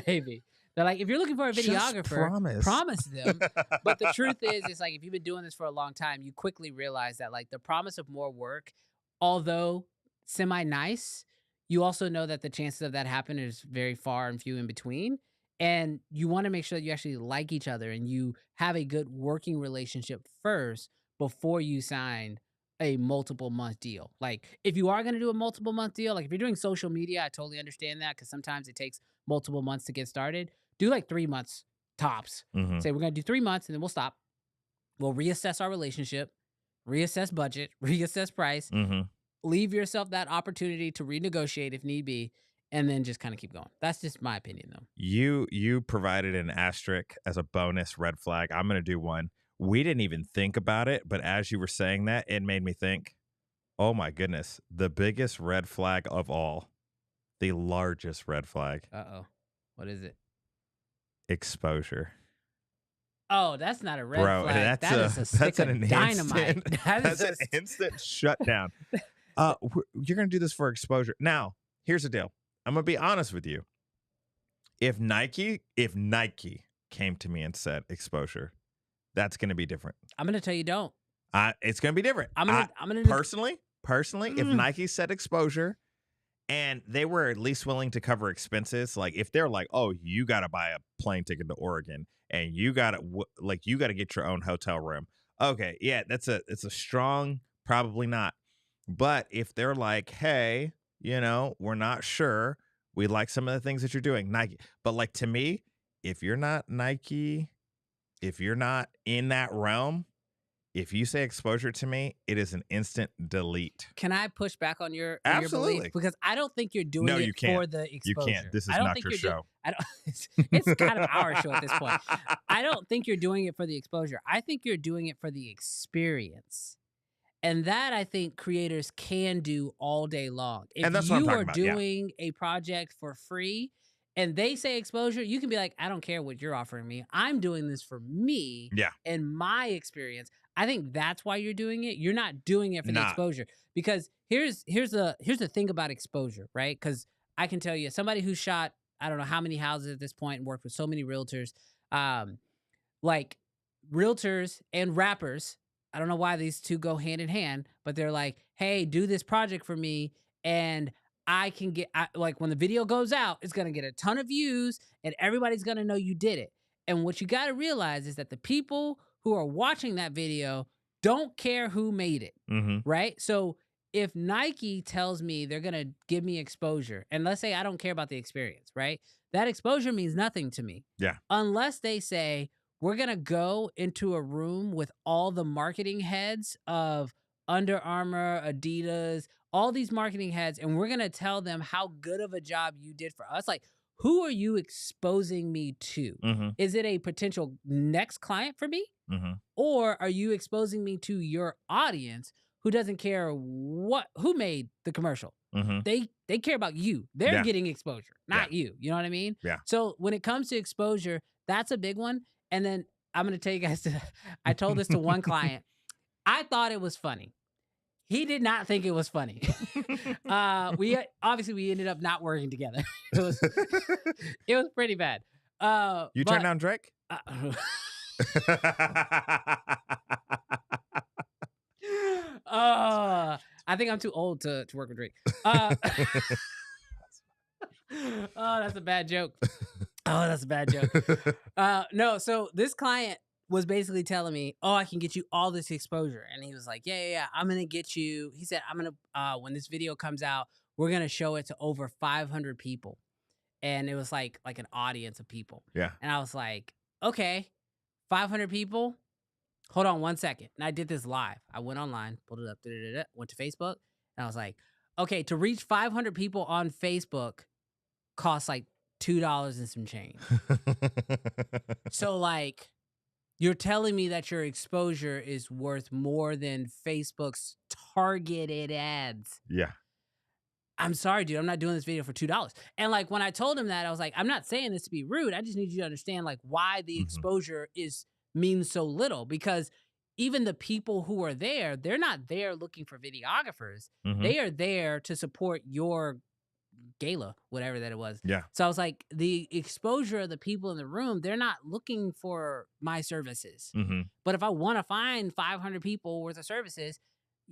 Maybe. They're like, if you're looking for a Just videographer, promise them. But the truth is, it's like if you've been doing this for a long time, you quickly realize that like the promise of more work, although semi nice, you also know that the chances of that happening is very far and few in between. And you want to make sure that you actually like each other and you have a good working relationship first before you sign a multiple month deal. Like if you are going to do a multiple month deal, like if you're doing social media, I totally understand that because sometimes it takes multiple months to get started. Do like 3 months tops. Mhm. Say we're going to do 3 months and then we'll stop. We'll reassess our relationship, reassess budget, reassess price, Mhm. leave yourself that opportunity to renegotiate if need be, and then just kind of keep going. That's just my opinion though. You provided an asterisk as a bonus red flag. I'm going to do one. We didn't even think about it, but as you were saying that, it made me think, oh my goodness, the biggest red flag of all, the largest red flag, Uh-oh. What is it? exposure. Oh, that's not a red Bro, flag. that's That is a stick an of dynamite. instant, That is that's an instant shutdown. You're going to do this for exposure. Now, here's the deal. I'm going to be honest with you. If Nike came to me and said exposure, that's going to be different. I'm gonna tell you don't. It's going to be different. I'm gonna Personally, if Mm. Nike said exposure and they were at least willing to cover expenses, like if they're like, oh, you got to buy a plane ticket to Oregon and you got to get your own hotel room. Okay, yeah, it's a strong, probably not. But if they're like, hey, we're not sure, we like some of the things that you're doing, Nike. But like to me, if you're not Nike, if you're not in that realm, If you say exposure to me, it is an instant delete. Can I push back on your Absolutely. belief? Because I don't think you're doing No, it you for can't. the You exposure. can't. This is I don't not think your you're show. I don't. It's kind of our show at this point. I don't think you're doing it for the exposure. I think you're doing it for the experience. And that I think creators can do all day long. If And that's what I'm you talking are about, yeah. doing a project for free and they say exposure, you can be like, I don't care what you're offering me. I'm doing this for me Yeah. and my experience. I think that's why you're doing it. You're not doing it for the Nah. exposure. Because here's the thing about exposure, right? Because I can tell you, somebody who shot, I don't know how many houses at this point and worked with so many realtors, like realtors and rappers. I don't know why these two go hand in hand, but they're like, hey, do this project for me. And I can get, like, when the video goes out, it's going to get a ton of views and everybody's going to know you did it. And what you got to realize is that the people who are watching that video don't care who made it, right? So if Nike tells me they're going to give me exposure, and let's say I don't care about the experience, right? That exposure means nothing to me. Yeah. Unless they say, we're going to go into a room with all the marketing heads of Under Armour, Adidas, all these marketing heads, and we're going to tell them how good of a job you did for us. Like, who are you exposing me to? Is it a potential next client for me? Or are you exposing me to your audience who doesn't care who made the commercial? They care about you. They're getting exposure, not you. You know what I mean? Yeah. So when it comes to exposure, that's a big one. And then I'm going to tell you guys, I told this to one client. I thought it was funny. He did not think it was funny. We ended up not working together. It was pretty bad. You turned down Drake? I think I'm too old to work with Drake. Oh, that's a bad joke. Oh, that's a bad joke. No, so this client was basically telling me, oh, I can get you all this exposure. And he was like, yeah. I'm going to get you. He said, I'm going to, when this video comes out, we're going to show it to over 500 people. And it was like an audience of people. Yeah. And I was like, okay, 500 people. Hold on 1 second. And I did this live. I went online, pulled it up, went to Facebook. And I was like, okay, to reach 500 people on Facebook costs like $2 and some change. So like, you're telling me that your exposure is worth more than Facebook's targeted ads. Yeah. I'm sorry, dude. I'm not doing this video for $2. And like, when I told him that, I was like, I'm not saying this to be rude. I just need you to understand like why the exposure means so little, because even the people who are there, they're not there looking for videographers. They are there to support your gala, whatever that it was. Yeah. So I was like, the exposure of the people in the room, they're not looking for my services. But if I want to find 500 people worth of services,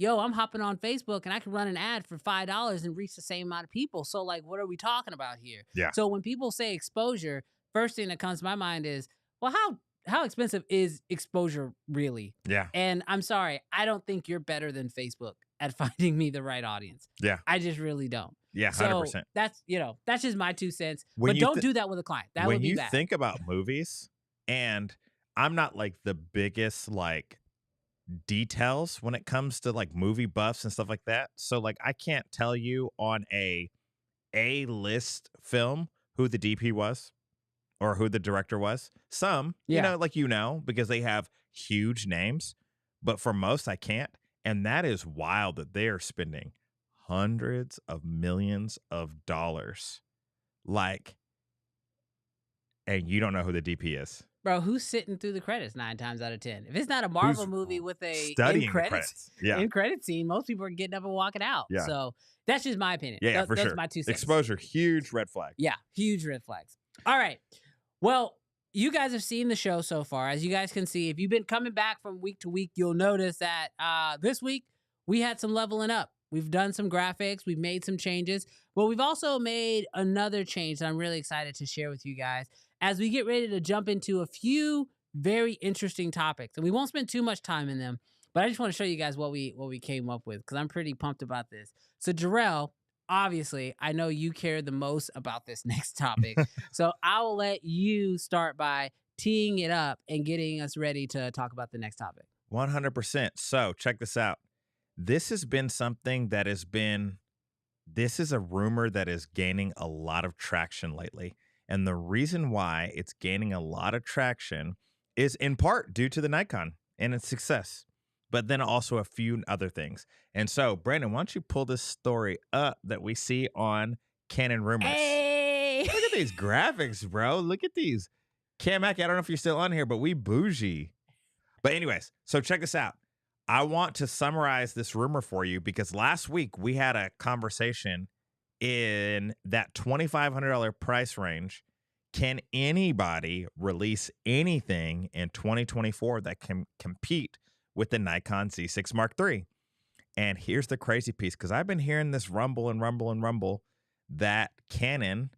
I'm hopping on Facebook and I can run an ad for $5 and reach the same amount of people. So like, what are we talking about here? Yeah. So when people say exposure, first thing that comes to my mind is, well, how expensive is exposure really? Yeah. And I'm sorry, I don't think you're better than Facebook at finding me the right audience. Yeah. I just really don't. Yeah, 100%. So that's just my 2 cents. When but don't do that with a client. That would be bad. When you think about movies, and I'm not like the biggest like details when it comes to like movie buffs and stuff like that. So like I can't tell you on a A-list film who the DP was or who the director was. Some, because they have huge names, but for most I can't. And that is wild that they are spending hundreds of millions of dollars, like, and you don't know who the DP is. Bro, who's sitting through the credits 9 times out of 10? If it's not a Marvel movie with a studying end credits scene, most people are getting up and walking out. Yeah. So that's just my opinion. Yeah, for that's sure. My 2 cents. Exposure, huge red flag. Yeah, huge red flags. All right. Well, you guys have seen the show so far. As you guys can see, if you've been coming back from week to week, you'll notice that this week we had some leveling up. We've done some graphics. We've made some changes. But we've also made another change that I'm really excited to share with you guys as we get ready to jump into a few very interesting topics. And we won't spend too much time in them, but I just want to show you guys what we came up with because I'm pretty pumped about this. So, Jarrell, obviously, I know you care the most about this next topic. So I will let you start by teeing it up and getting us ready to talk about the next topic. 100%. So check this out. This has been something that this is a rumor that is gaining a lot of traction lately. And the reason why it's gaining a lot of traction is in part due to the Nikon and its success, but then also a few other things. And so, Brandon, why don't you pull this story up that we see on Canon Rumors? Hey! Look at these graphics, bro. Look at these. Cam Mack, I don't know if you're still on here, but we bougie. But anyways, so check this out. I want to summarize this rumor for you because last week we had a conversation in that $2,500 price range. Can anybody release anything in 2024 that can compete with the Nikon Z6 Mark III? And here's the crazy piece, because I've been hearing this rumble that Canon,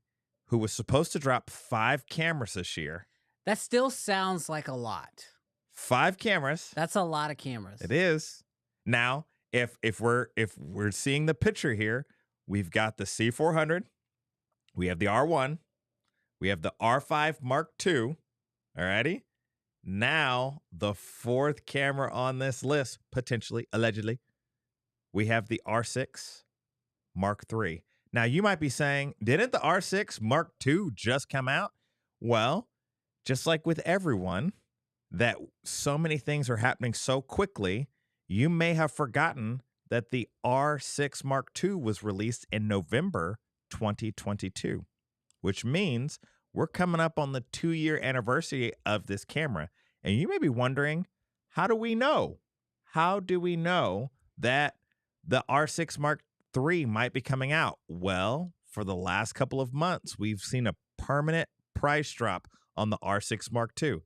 who was supposed to drop 5 cameras this year. That still sounds like a lot. 5 cameras. That's a lot of cameras. It is. Now, if we're seeing the picture here, we've got the C400, we have the R1, we have the R5 Mark II. Alrighty. Now, the 4th camera on this list, potentially, allegedly, we have the R6 Mark III. Now, you might be saying, didn't the R6 Mark II just come out? Well, just like with everyone, that so many things are happening so quickly, you may have forgotten that the R6 Mark II was released in November 2022, which means we're coming up on the 2-year anniversary of this camera. And you may be wondering, how do we know? How do we know that the R6 Mark III might be coming out? Well, for the last couple of months, we've seen a permanent price drop on the R6 Mark II.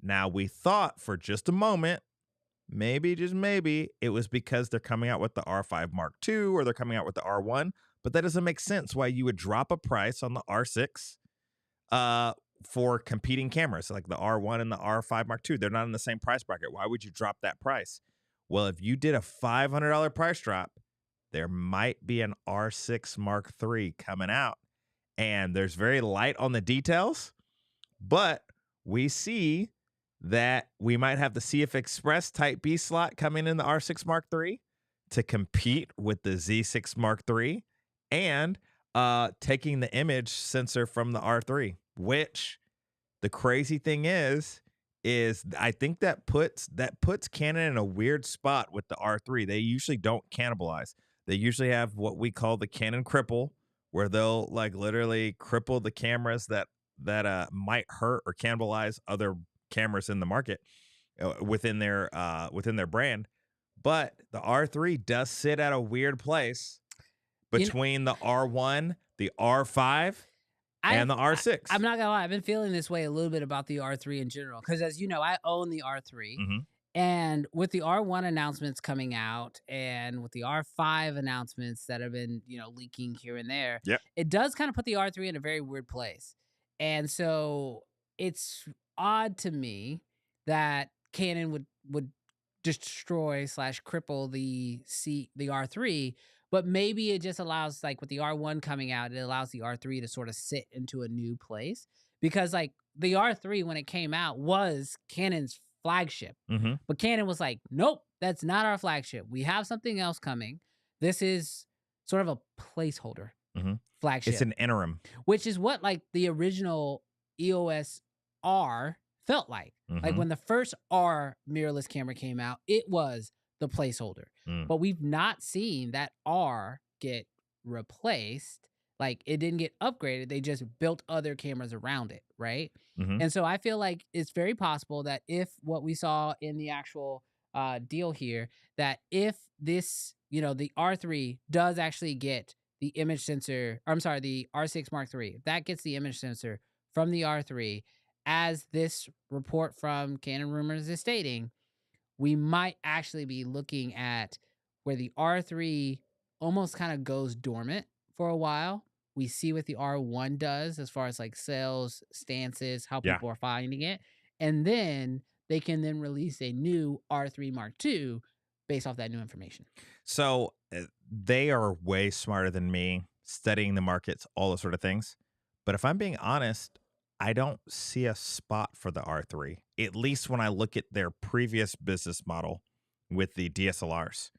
Now, we thought for just a moment, maybe, just maybe, it was because they're coming out with the R5 Mark II or they're coming out with the R1, but that doesn't make sense why you would drop a price on the R6 for competing cameras, like the R1 and the R5 Mark II. They're not in the same price bracket. Why would you drop that price? Well, if you did a $500 price drop, there might be an R6 Mark III coming out, and there's very light on the details, but we see that we might have the CF Express Type B slot coming in the R6 Mark III to compete with the Z6 Mark III and taking the image sensor from the R3, which the crazy thing is I think that puts Canon in a weird spot with the R3. They usually don't cannibalize. They usually have what we call the Canon cripple, where they'll like literally cripple the cameras that might hurt or cannibalize other cameras in the market within their brand. But the R3 does sit at a weird place between the R1, the R5, and the R6. I'm not gonna lie, I've been feeling this way a little bit about the R3 in general, because as you know, I own the R3. Mm-hmm. And with the R1 announcements coming out and with the R5 announcements that have been, leaking here and there, Yep. it does kind of put the R3 in a very weird place. And so it's odd to me that Canon would destroy / cripple the R3, but maybe it just allows, like with the R1 coming out, it allows the R3 to sort of sit into a new place, because like the R3 when it came out was Canon's flagship, Mm-hmm. but Canon was like, nope, that's not our flagship. We have something else coming. This is sort of a placeholder flagship. It's an interim, which is what like the original EOS R felt like. Like when the first R mirrorless camera came out, it was the placeholder. But we've not seen that R get replaced. Like it didn't get upgraded. They just built other cameras around it, right? And so I feel like it's very possible that if what we saw in the actual deal here, that if this, the R3 does actually get the image sensor, or I'm sorry, the R6 Mark III, if that gets the image sensor from the R3, as this report from Canon Rumors is stating, we might actually be looking at where the R3 almost kind of goes dormant for a while. We see what the R1 does as far as like sales, stances, how people are finding it. And then they can then release a new R3 Mark II based off that new information. So they are way smarter than me, studying the markets, all those sort of things. But if I'm being honest, I don't see a spot for the R3, at least when I look at their previous business model with the DSLRs.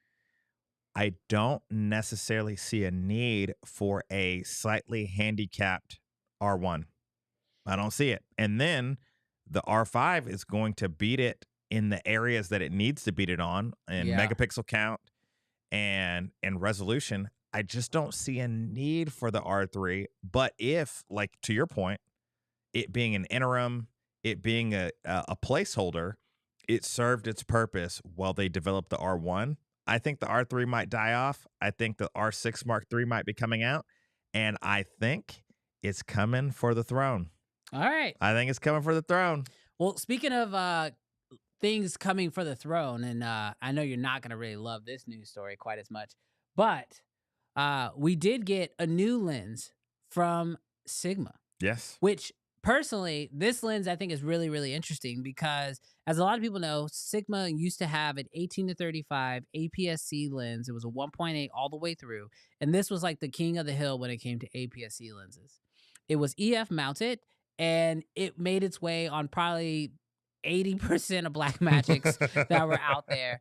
I don't necessarily see a need for a slightly handicapped R1. I don't see it. And then the R5 is going to beat it in the areas that it needs to beat it on in Yeah. megapixel count and resolution. I just don't see a need for the R3. But if, like to your point, it being an interim, it being a placeholder, it served its purpose while they developed the R1. I think the R3 might die off. I think the R6 Mark III might be coming out, and I think it's coming for the throne. All right. I think it's coming for the throne. Well, speaking of things coming for the throne, and I know you're not going to really love this news story quite as much, but we did get a new lens from Sigma, Yes. which personally, this lens I think is really, really interesting because, as a lot of people know, Sigma used to have an 18 to 35 APS-C lens. It was a 1.8 all the way through, and this was like the king of the hill when it came to APS-C lenses. It was EF mounted, and it made its way on probably 80% of Black Magics that were out there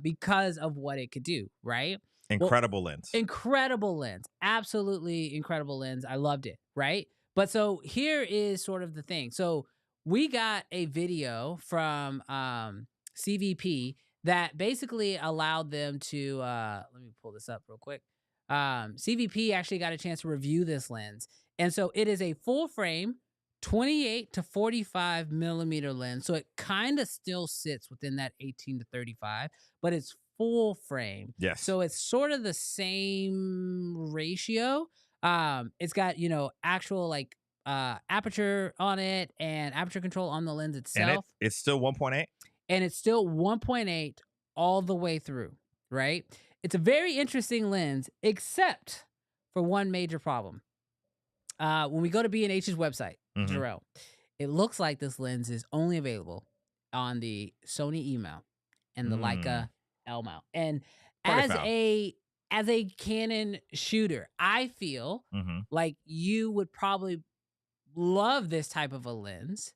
because of what it could do, right? Incredible lens. Incredible lens. Absolutely incredible lens. I loved it, right? But so here is sort of the thing. So we got a video from CVP that basically allowed them to let me pull this up real quick. CVP actually got a chance to review this lens. And so it is a full frame 28 to 45 millimeter lens. So it kind of still sits within that 18 to 35, but it's full frame. Yes. So it's sort of the same ratio. It's got, actual like aperture on it and aperture control on the lens And itself. it's still 1.8. And it's still 1.8 all the way through, right? It's a very interesting lens, except for one major problem. When we go to B&H's website, Jarrell, it looks like this lens is only available on the Sony E mount and the Leica L mount. And as a Canon shooter, I feel like you would probably love this type of a lens.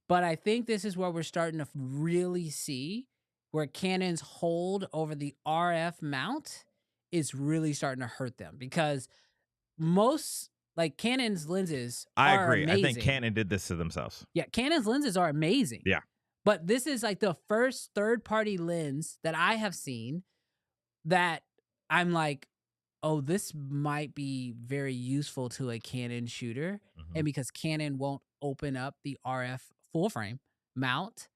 But I think this is where we're starting to really see where Canon's hold over the RF mount is really starting to hurt them, because most like Canon's lenses I are agree. amazing. I think Canon did this to themselves. Yeah, Canon's lenses are amazing. Yeah. But this is like the first third-party lens that I have seen that I'm like, oh, this might be very useful to a Canon shooter. And because Canon won't open up the RF full frame mount,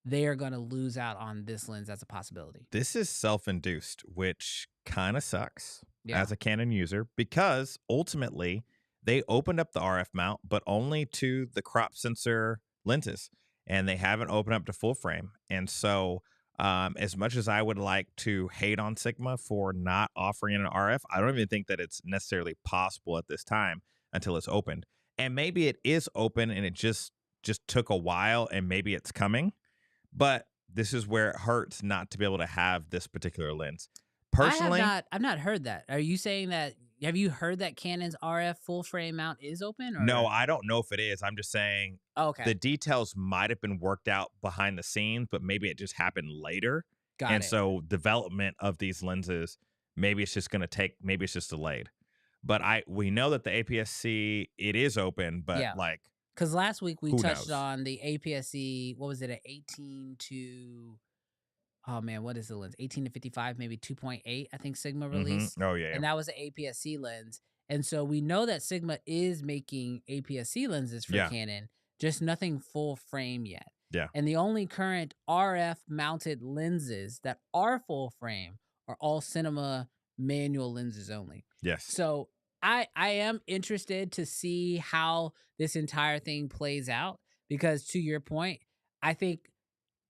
they are going to lose out on this lens as a possibility. This is self-induced, which kind of sucks Yeah. as a Canon user, because ultimately they opened up the RF mount, but only to the crop sensor lenses, and they haven't opened up to full frame. And so as much as I would like to hate on Sigma for not offering an RF, I don't even think that it's necessarily possible at this time until it's opened. And maybe it is open and it just took a while, and maybe it's coming. But this is where it hurts not to be able to have this particular lens. Personally, I've not heard that. Are you saying that? Have you heard that Canon's RF full frame mount is open? Or? No, I don't know if it is. I'm just saying the details might have been worked out behind the scenes, but maybe it just happened later. Got it. So development of these lenses, maybe it's just maybe it's just delayed. But we know that the APS-C, it is open, but like, because last week we touched knows? on the APS-C. What was it? At 18 to, oh man, what is the lens? 18 to 55, maybe 2.8. I think Sigma released. Oh yeah, and that was an APS-C lens. And so we know that Sigma is making APS-C lenses for Canon, just nothing full frame yet. Yeah. And the only current RF mounted lenses that are full frame are all cinema manual lenses only. Yes. So I am interested to see how this entire thing plays out, because to your point, I think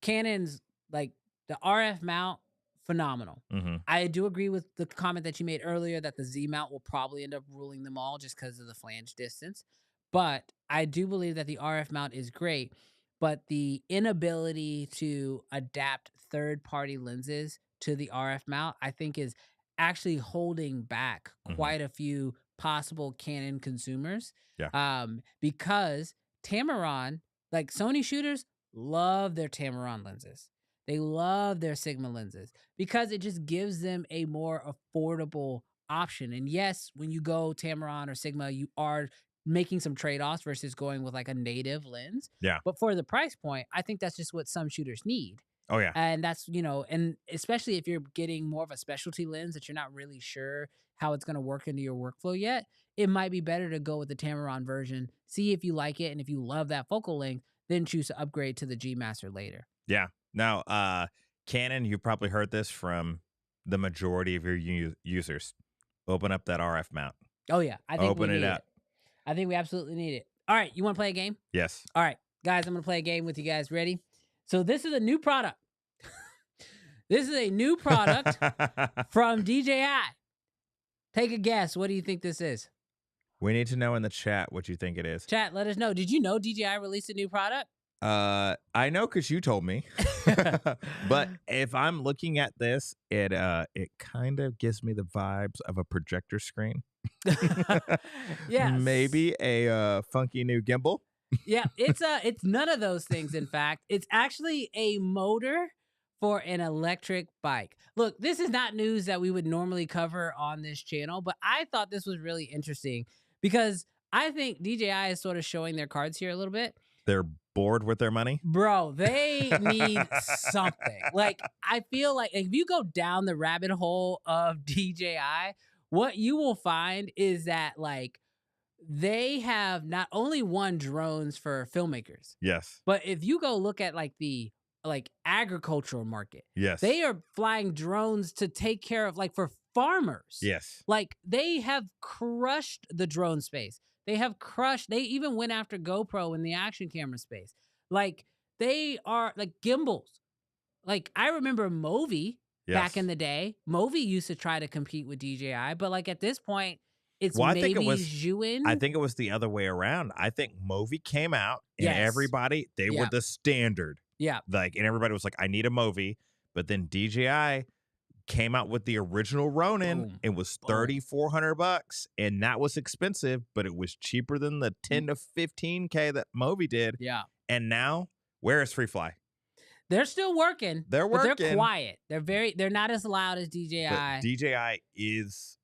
Canon's like the RF mount, phenomenal. I do agree with the comment that you made earlier that the Z mount will probably end up ruling them all just because of the flange distance. But I do believe that the RF mount is great, but the inability to adapt third-party lenses to the RF mount, I think, is actually holding back quite a few possible Canon consumers. Yeah. Because Tamron, like Sony shooters love their Tamron lenses. They love their Sigma lenses because it just gives them a more affordable option. And yes, when you go Tamron or Sigma, you are making some trade-offs versus going with like a native lens. Yeah. But for the price point, I think that's just what some shooters need. Oh yeah. And that's, and especially if you're getting more of a specialty lens that you're not really sure how it's going to work into your workflow yet, it might be better to go with the Tamron version, see if you like it. And if you love that focal length, then choose to upgrade to the G Master later. Yeah. Now, Canon, you've probably heard this from the majority of your users. Open up that RF mount. Oh, yeah. I think Open we it need up. I think we absolutely need it. All right. You want to play a game? Yes. All right, guys, I'm going to play a game with you guys. Ready? So this is a new product. This is a new product from DJI. Take a guess. What do you think this is? We need to know in the chat what you think it is. Chat, let us know. Did you know DJI released a new product? I know because you told me. But if I'm looking at this, it kind of gives me the vibes of a projector screen. Yeah. Maybe a funky new gimbal. Yeah, it's none of those things, in fact. It's actually a motor for an electric bike. Look, this is not news that we would normally cover on this channel, but I thought this was really interesting because I think DJI is sort of showing their cards here a little bit. They're bored with their money. Bro, they need something. Like, I feel like if you go down the rabbit hole of DJI, what you will find is that, like, they have not only won drones for filmmakers, Yes. but if you go look at like the agricultural market, Yes. they are flying drones to take care of, like, for farmers. Yes. Like, they have crushed the drone space. They even went after GoPro in the action camera space. Like, they are like gimbals. Like, I remember Movi back in the day. Movi used to try to compete with DJI, but like at this point, it's Well, I maybe think it was- Zhuin. I think it was the other way around. I think Movi came out and Yes. everybody, they were Yeah. the standard. Yeah. Like, and everybody was like, I need a Movi. But then DJI came out with the original Ronin. Boom. It was Boom. $3,400, and that was expensive, but it was cheaper than the 10 to 15K that Movi did. Yeah. And now, where is FreeFly? They're still working. They're But they're working. quiet. They're not as loud as DJI. But DJI is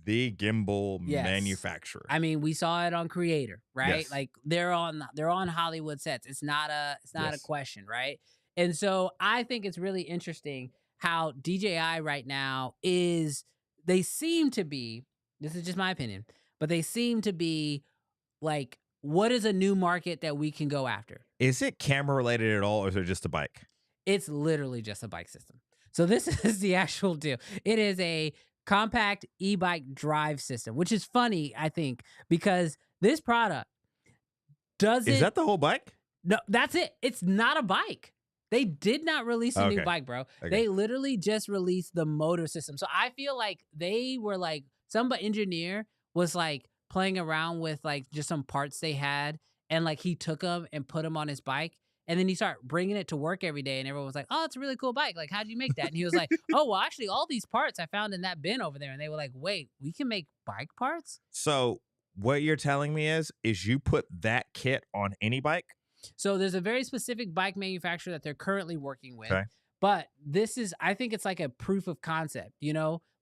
the gimbal Yes. manufacturer. I mean, we saw it on Creator, right? Yes. Like, they're on Hollywood sets. It's not a Yes. question, right? And so I think it's really interesting how DJI right now they seem to be, this is just my opinion, but they seem to be like, what is a new market that we can go after? Is it camera related at all, or is it just a bike? It's literally just a bike system. So this is the actual deal. It is a compact e-bike drive system, which is funny, I think, because this product Is that the whole bike? No, that's it. It's not a bike. They did not release a new Okay. bike, bro. Okay. They literally just released the motor system. So I feel like they were like, some engineer was like playing around with like just some parts they had, and like he took them and put them on his bike. And then he started bringing it to work every day, and everyone was like, "Oh, it's a really cool bike. Like, how'd you make that?" And he was like, "Oh, well, actually, all these parts I found in that bin over there." And they were like, "Wait, we can make bike parts?" So what you're telling me is you put that kit on any bike? So there's a very specific bike manufacturer that they're currently working with. Okay. But I think it's like a proof of concept,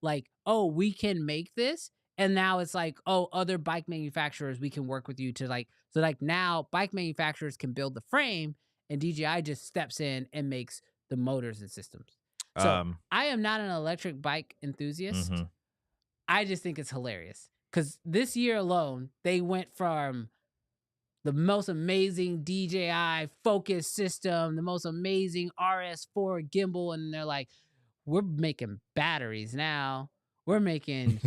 like, oh, we can make this. And now it's like, oh, other bike manufacturers, we can work with you to so now bike manufacturers can build the frame, and DJI just steps in and makes the motors and systems. So I am not an electric bike enthusiast. Mhm. I just think it's hilarious because this year alone, they went from the most amazing DJI focus system, the most amazing RS4 gimbal, and they're like, we're making batteries now. We're making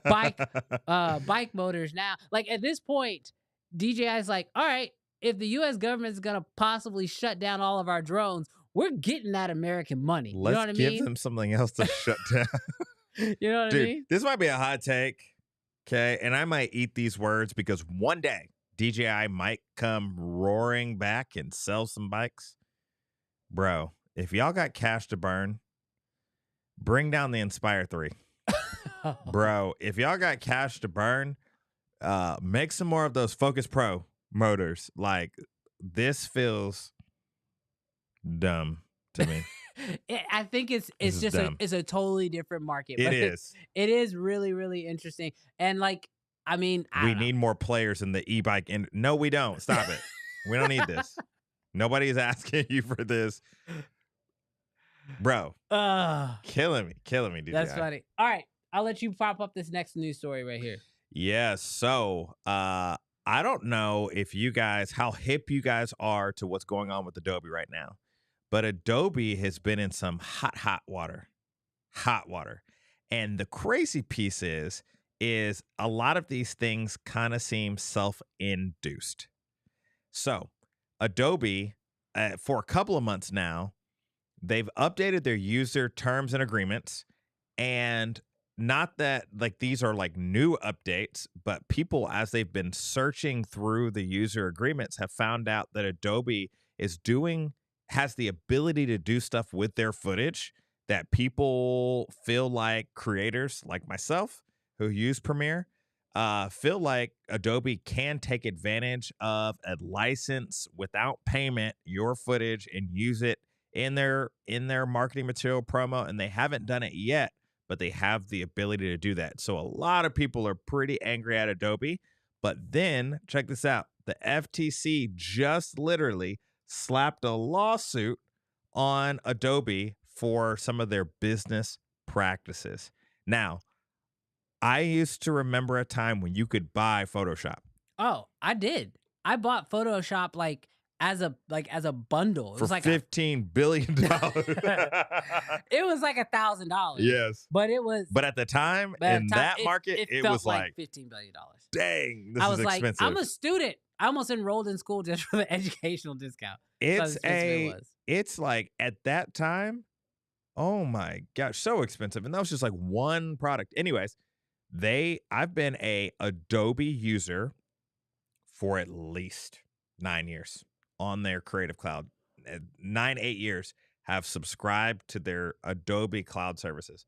bike motors now. Like, at this point, DJI is like, all right, if the U.S. government is gonna possibly shut down all of our drones, we're getting that American money. You know what I Let's mean? give them something else to shut down. You know what Dude, I mean? this might be a hot take, okay? And I might eat these words because one day DJI might come roaring back and sell some bikes. Bro, if y'all got cash to burn, bring down the Inspire 3. Bro, if y'all got cash to burn, make some more of those Focus Pro motors. Like, this feels dumb to me. I think This it's is just dumb. it's a totally different market, It but is. it is really really interesting. And like, I mean, I We don't know. need more players in the e-bike. And no, we don't. Stop it. We don't need this. Nobody's asking you for this, bro. Killing me, That's DJI. funny. All right, I'll let you pop up this next news story right here. Yeah. So, I don't know if you guys, how hip you guys are to what's going on with Adobe right now, but Adobe has been in some hot water, hot water. And the crazy piece is a lot of these things kind of seem self-induced. So, Adobe, for a couple of months now, they've updated their user terms and agreements. And not that like these are like new updates, but people, as they've been searching through the user agreements, have found out that Adobe has the ability to do stuff with their footage that people feel like creators like myself who use Premiere feel like Adobe can take advantage of a license without payment, your footage, and use it in their marketing material promo. And they haven't done it yet, but they have the ability to do that. So a lot of people are pretty angry at Adobe. But then check this out. The FTC just literally slapped a lawsuit on Adobe for some of their business practices. Now, I used to remember a time when you could buy Photoshop Oh, I did. I bought Photoshop like as a bundle. It for was like $15 billion. it was like $1,000. Yes. But it was But at the time, but at in the time, that market, it felt was like, $15 billion. dang, this I is was like, expensive. I'm a student. I almost enrolled in school just for the educational discount. That's how expensive it was. It's like at that time, oh my gosh, so expensive. And that was just like one product. Anyways, I've been a Adobe user for at least 9 years on their Creative Cloud. 8 years have subscribed to their Adobe Cloud services.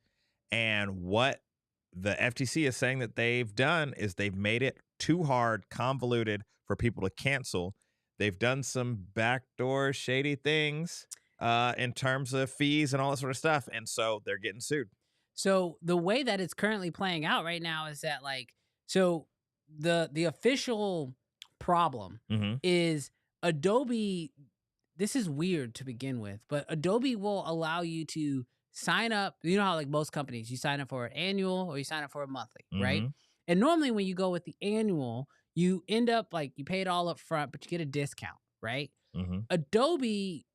And what the FTC is saying that they've done is they've made it too hard, convoluted for people to cancel. They've done some backdoor shady things in terms of fees and all that sort of stuff. And so they're getting sued. So the way that it's currently playing out right now is that so the official problem Mm-hmm. is Adobe. This is weird to begin with, but Adobe will allow you to sign up. You know how like most companies, you sign up for an annual or you sign up for a monthly, right? Mm-hmm. And normally when you go with the annual, you end up like you pay it all up front, but you get a discount, right? Mm-hmm. Adobe,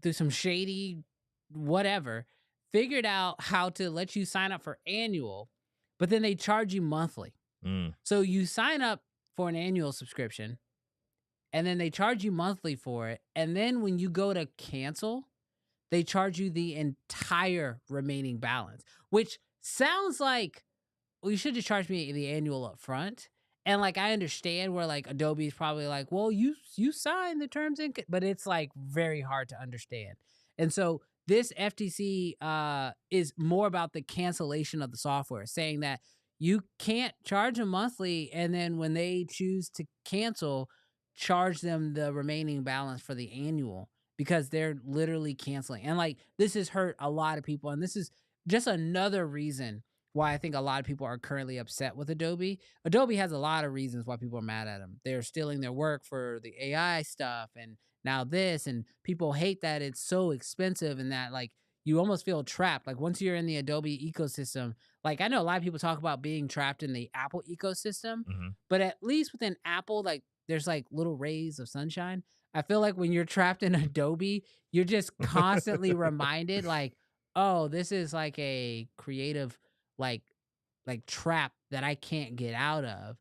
through some shady whatever, figured out how to let you sign up for annual, but then they charge you monthly. Mm. So you sign up for an annual subscription and then they charge you monthly for it. And then when you go to cancel, they charge you the entire remaining balance, which sounds like, well, you should have charged me the annual up front. And like, I understand where like Adobe's probably like, well, you signed the terms but it's like very hard to understand. And so this FTC is more about the cancellation of the software, saying that you can't charge them monthly, and then when they choose to cancel, charge them the remaining balance for the annual because they're literally canceling. And like, this has hurt a lot of people, and this is just another reason why I think a lot of people are currently upset with Adobe. Adobe has a lot of reasons why people are mad at them. They're stealing their work for the AI stuff, and now this, and people hate that it's so expensive and that like you almost feel trapped. Like once you're in the Adobe ecosystem, like I know a lot of people talk about being trapped in the Apple ecosystem, Mm-hmm. but at least within Apple, like there's like little rays of sunshine. I feel like when you're trapped in Adobe, you're just constantly reminded like, oh, this is like a creative like trap that I can't get out of.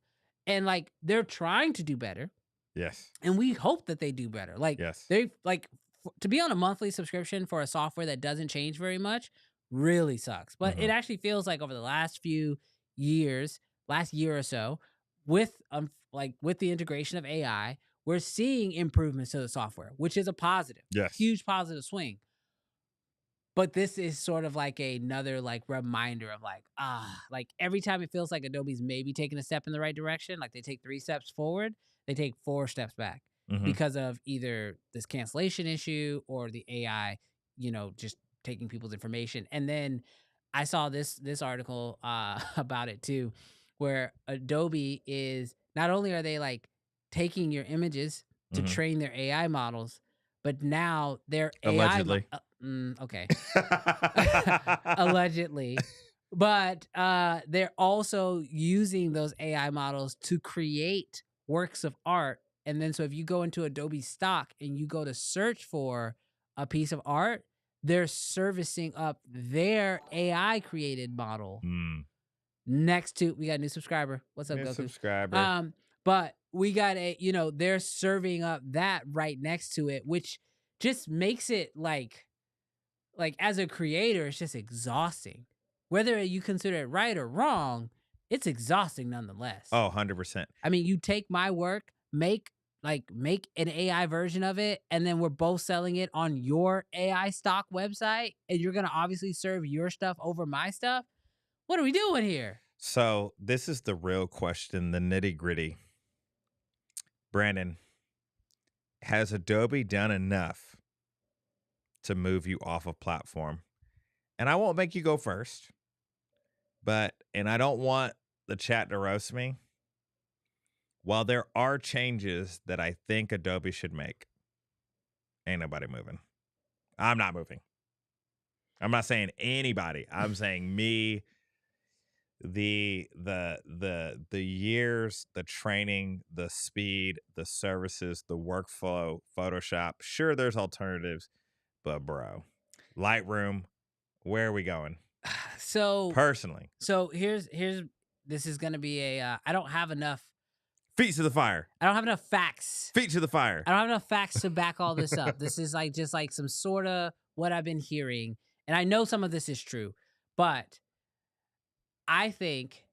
And like they're trying to do better. Yes. And we hope that they do better. Like Yes. they like to be on a monthly subscription for a software that doesn't change very much really sucks. But it actually feels like over the last few years, last year or so, with the integration of AI, we're seeing improvements to the software, which is a positive. Yes. Huge positive swing. But this is sort of like another like reminder of like every time it feels like Adobe's maybe taking a step in the right direction, like they take 3 steps forward, they take 4 steps back Mhm. because of either this cancellation issue or the AI, just taking people's information. And then I saw this article about it too, where Adobe is not only are they like taking your images to Mhm. train their AI models, but now their Allegedly. okay. Allegedly. But they're also using those AI models to create works of art. And then so if you go into Adobe stock and you go to search for a piece of art, they're servicing up their AI created model Mm. next to we got a new subscriber. What's up, New Goku? subscriber. But we got they're serving up that right next to it, which just makes it like as a creator, it's just exhausting. Whether you consider it right or wrong, it's exhausting nonetheless. Oh, 100%. I mean, you take my work, make an AI version of it, and then we're both selling it on your AI stock website, and you're gonna obviously serve your stuff over my stuff. What are we doing here? So this is the real question, the nitty-gritty. Brandon, has Adobe done enough to move you off of platform? And I won't make you go first, and I don't want the chat to roast me. While there are changes that I think Adobe should make, ain't nobody moving. I'm not moving. I'm not saying anybody. I'm saying me, the years, the training, the speed, the services, the workflow, Photoshop. Sure, there's alternatives, but bro, Lightroom, where are we going? So Personally, here's this is gonna be I don't have enough feet to the fire. I don't have enough facts. Feet to the fire. I don't have enough facts to back all this up. This is like just like some sort of what I've been hearing. And I know some of this is true, but I think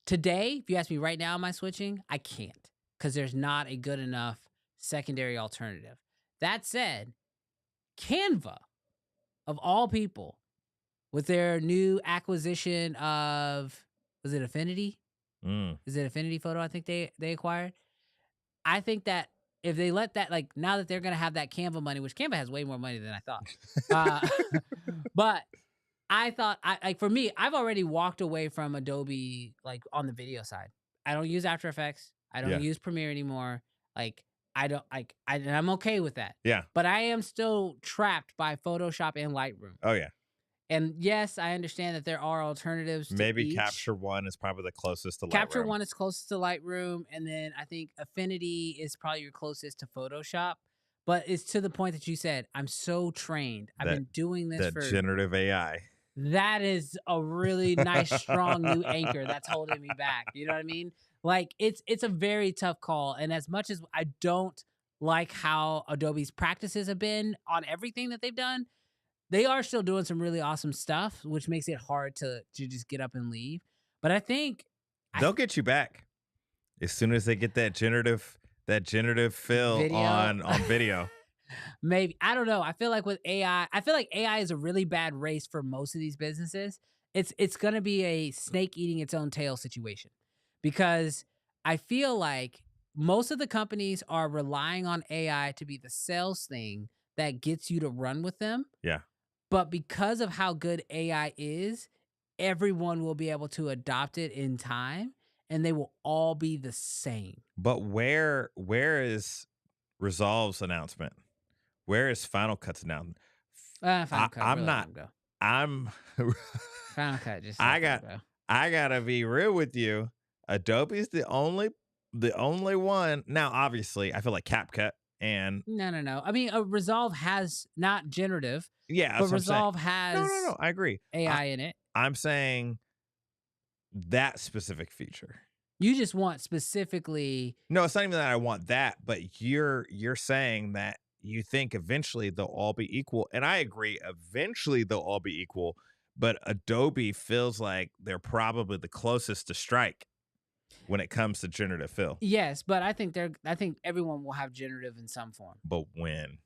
today, if you ask me right now, am I switching? I can't because there's not a good enough secondary alternative. That said, Canva, of all people, with their new acquisition of, was it Affinity? Is it Affinity Photo? I think they acquired. I think that if they let that, like now that they're gonna have that Canva money, which Canva has way more money than I thought, but I thought for me, I've already walked away from Adobe like on the video side. I don't use After Effects. I don't Yeah. use Premiere anymore. Like I don't and I'm okay with that. Yeah. But I am still trapped by Photoshop and Lightroom. Oh yeah. And yes, I understand that there are alternatives to Maybe each. Capture One is probably the closest to Lightroom. Capture One is closest to Lightroom, and then I think Affinity is probably your closest to Photoshop. But it's to the point that you said, I'm so trained. I've been doing this for generative AI. That is a really nice, strong new anchor that's holding me back. You know what I mean? Like it's a very tough call. And as much as I don't like how Adobe's practices have been on everything that they've done, they are still doing some really awesome stuff, which makes it hard to just get up and leave. But I think they'll get you back as soon as they get that generative fill Video? on video. maybe, I don't know. I feel like with AI, I feel like AI is a really bad race for most of these businesses. It's going to be a snake eating its own tail situation because I feel like most of the companies are relying on AI to be the sales thing that gets you to run with them. Yeah. But because of how good AI is, everyone will be able to adopt it in time and they will all be the same. But where is Resolve's announcement? Where is Final Cut's announcement? Final Cut, I'm really not. let 'em go. I'm. Final Cut, just I let 'em go. I gotta be real with you. Adobe's the only one. Now, obviously, I feel like CapCut and No. I mean, Resolve has not generative, yeah, that's but what I'm saying. Resolve has No. I agree. AI in it. I'm saying that specific feature. You just want specifically. No, it's not even that I want that, but you're saying that you think eventually they'll all be equal, and I agree. Eventually they'll all be equal, but Adobe feels like they're probably the closest to strike when it comes to generative fill. Yes, but I think everyone will have generative in some form. But when?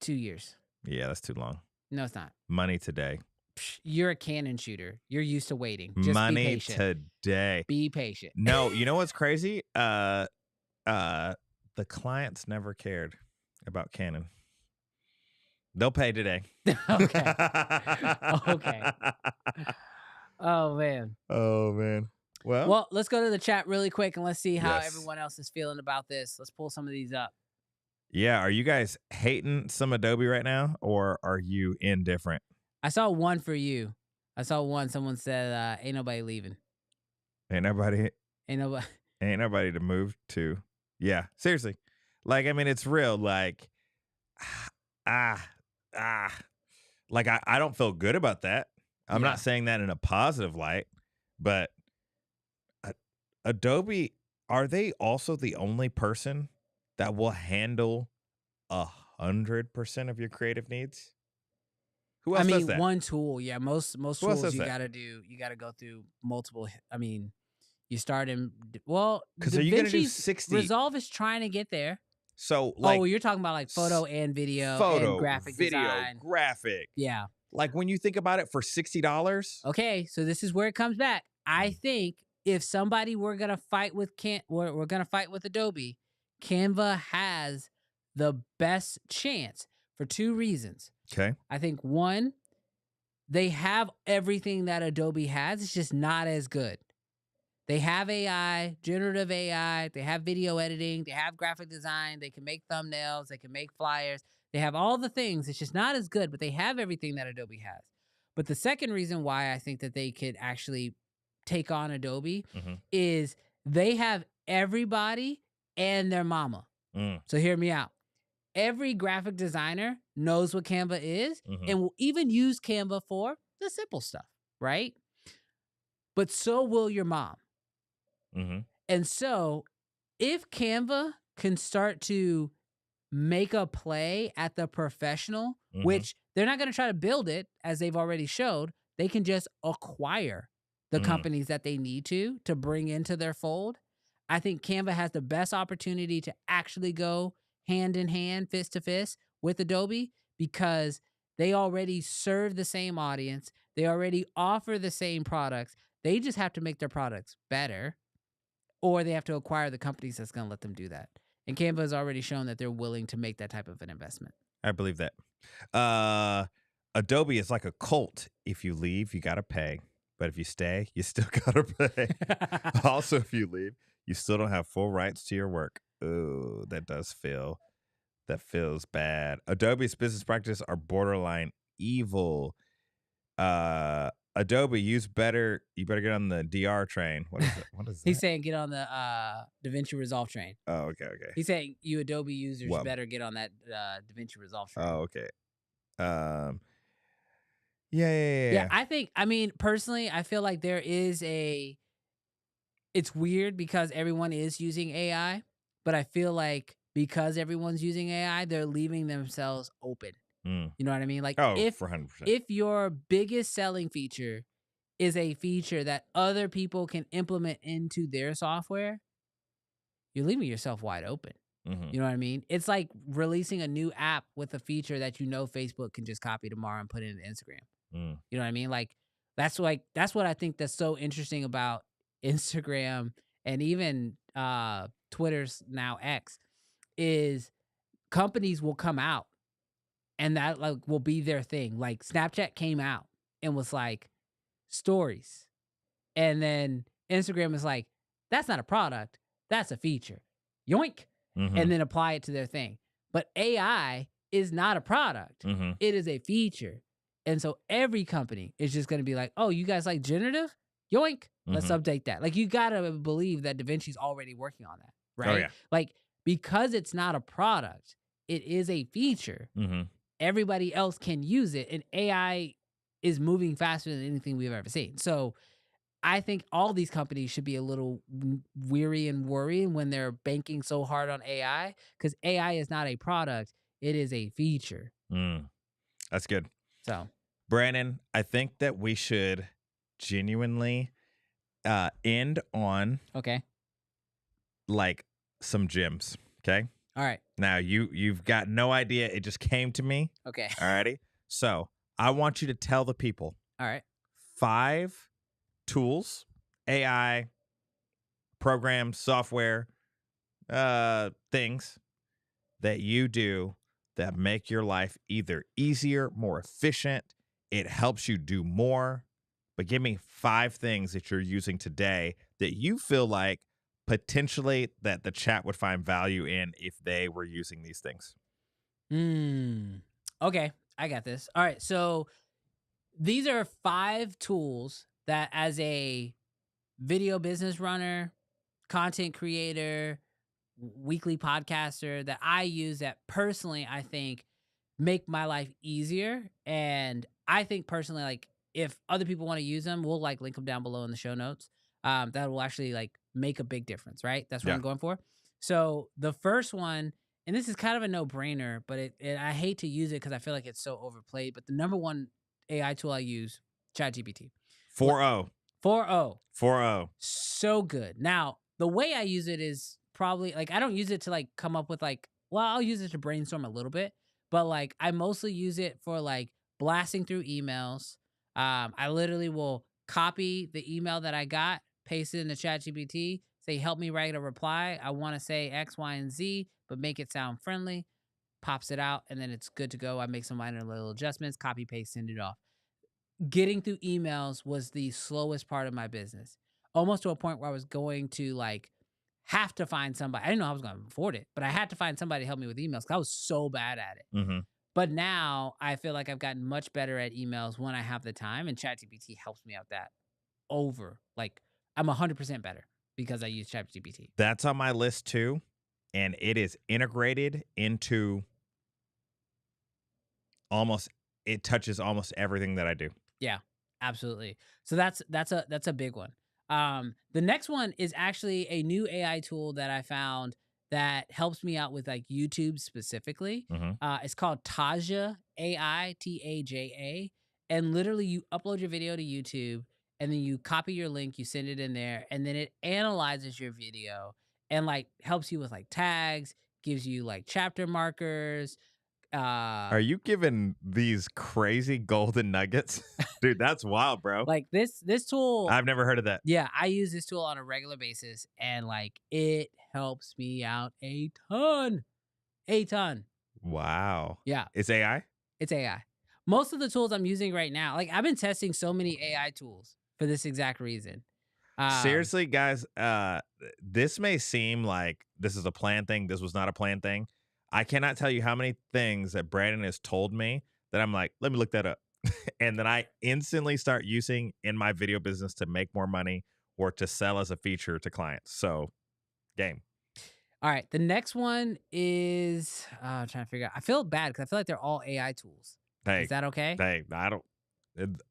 2 years. Yeah, that's too long. No, it's not. Money today. Psh, you're a Canon shooter. You're used to waiting. Just be Money patient. today. Be patient. No, you know what's crazy? The clients never cared about Canon. They'll pay today. Okay. Okay. Oh man. Oh man. Well, Well, let's go to the chat really quick and let's see how yes. everyone else is feeling about this. Let's pull some of these up. Yeah. Are you guys hating some Adobe right now, or are you indifferent? I saw one for you. I saw one. Someone said, "Ain't nobody leaving. Ain't nobody, Ain't nobody." ain't nobody to move to. Yeah. Seriously. Like, I mean, it's real. Like, ah, ah. Like, I don't feel good about that. I'm Yeah. not saying that in a positive light, but Adobe, are they also the only person that will handle 100% of your creative needs? Who I else does mean, that? one tool. Yeah, most Who else tools does you that? got to do. You got to go through multiple. I mean, you start in. Well, Because are you going to do DaVinci's 60? Resolve is trying to get there. So, Oh, like, you're talking about like photo and video and photo, graphic video, design. graphic. Yeah. Like, when you think about it, for $60, Okay, so this is where it comes back. I think if somebody we're gonna fight with we're gonna fight with Adobe, Canva has the best chance for two reasons. okay. I think one, they have everything that Adobe has. It's just not as good. They have AI, generative AI, they have video editing, they have graphic design, they can make thumbnails, they can make flyers. They have all the things. It's just not as good, but they have everything that Adobe has. But the second reason why I think that they could actually take on Adobe Mm-hmm. is they have everybody and their mama. Mm, So hear me out. Every graphic designer knows what Canva is mm-hmm. and will even use Canva for the simple stuff, right? But so will your mom. Mm-hmm. And so if Canva can start to make a play at the professional, Mhm. which they're not going to try to build it as they've already showed, they can just acquire the companies that they need to bring into their fold. I think Canva has the best opportunity to actually go hand in hand, fist to fist with Adobe because they already serve the same audience. They already offer the same products. They just have to make their products better, or they have to acquire the companies that's going to let them do that. And Canva has already shown that they're willing to make that type of an investment. I believe that. Adobe is like a cult. If you leave, you got to pay. But if you stay, you still got to pay. Also, if you leave, you still don't have full rights to your work. Oh, that feels bad. Adobe's business practices are borderline evil. Adobe, you better get on the DR train. What is it? What is that? He's saying get on the DaVinci Resolve train. Oh, okay. He's saying you Adobe users Well, better get on that DaVinci Resolve train. Oh, okay. Yeah. I mean, personally, I feel like it's weird because everyone is using AI, but I feel like because everyone's using AI, they're leaving themselves open. Mm. You know what I mean? Like Oh, if for 100%. if your biggest selling feature is a feature that other people can implement into their software, you're leaving yourself wide open. Mm-hmm. You know what I mean? It's like releasing a new app with a feature that Facebook can just copy tomorrow and put it in Instagram. Mm. You know what I mean? That's what I think that's so interesting about Instagram and even Twitter's now X is companies will come out and that like will be their thing. Like Snapchat came out and was like stories. And then Instagram is like, that's not a product, that's a feature. Yoink. Mm-hmm. And then apply it to their thing. But AI is not a product. Mm-hmm. It is a feature. And so every company is just going to be like, oh, you guys like generative? Yoink. Let's update that. Like you got to believe that DaVinci's already working on that, right? Oh, yeah. Like because it's not a product, it is a feature. Mm-hmm. Everybody else can use it. And AI is moving faster than anything we've ever seen. So I think all these companies should be a little weary and worried when they're banking so hard on AI because AI is not a product. It is a feature. That's good. So, Brandon, I think that we should genuinely end on like some gems. Okay. All right. Now you've got no idea. It just came to me. Okay. All righty. So I want you to tell the people. All right. 5 tools, AI, programs, software, things that you do that make your life either easier, more efficient. It helps you do more. But give me 5 things that you're using today that you feel like potentially that the chat would find value in if they were using these things. Okay, I got this. All right, so these are 5 tools that as a video business runner, content creator, weekly podcaster that I use that personally I think make my life easier. And I think personally, like if other people want to use them, we'll like link them down below in the show notes. That will actually like make a big difference, right? That's what Yeah. I'm going for. So the first one, and this is kind of a no brainer, but I hate to use it because I feel like it's so overplayed. But the number one AI tool I use, ChatGPT. 4.0. 4.0. 4.0. So good. Now, the way I use it is probably like I don't use it to like come up with like, well, I'll use it to brainstorm a little bit, but like I mostly use it for like blasting through emails. I literally will copy the email that I got, paste it into ChatGPT, say, help me write a reply. I want to say X, Y, and Z, but make it sound friendly, pops it out, and then it's good to go. I make some minor little adjustments, copy, paste, send it off. Getting through emails was the slowest part of my business, almost to a point where I was going to like have to find somebody. I didn't know I was going to afford it, but I had to find somebody to help me with emails because I was so bad at it. Mm-hmm. But now I feel like I've gotten much better at emails when I have the time, and ChatGPT helps me out that over. Like I'm 100% better because I use ChatGPT. That's on my list too. And it is integrated into it touches almost everything that I do. Yeah, absolutely. So that's a big one. The next one is actually a new AI tool that I found that helps me out with like YouTube specifically. Mm-hmm. It's called Taja AI, Taja, and literally you upload your video to YouTube and then you copy your link, you send it in there, and then it analyzes your video and like helps you with like tags, gives you like chapter markers. Are you giving these crazy golden nuggets? Dude, that's wild, bro. Like this tool, I've never heard of that. yeah, I use this tool on a regular basis and like it helps me out a ton. A ton. Wow. Yeah, It's AI? it's AI. Most of the tools I'm using right now, like I've been testing so many AI tools for this exact reason. Seriously, guys, this may seem like this is a planned thing. This was not a planned thing. I cannot tell you how many things that Brandon has told me that I'm like, let me look that up. And then I instantly start using in my video business to make more money or to sell as a feature to clients. So, game. All right, the next one is I'm trying to figure out. I feel bad because I feel like they're all AI tools. Hey, Is that okay? hey, I don't.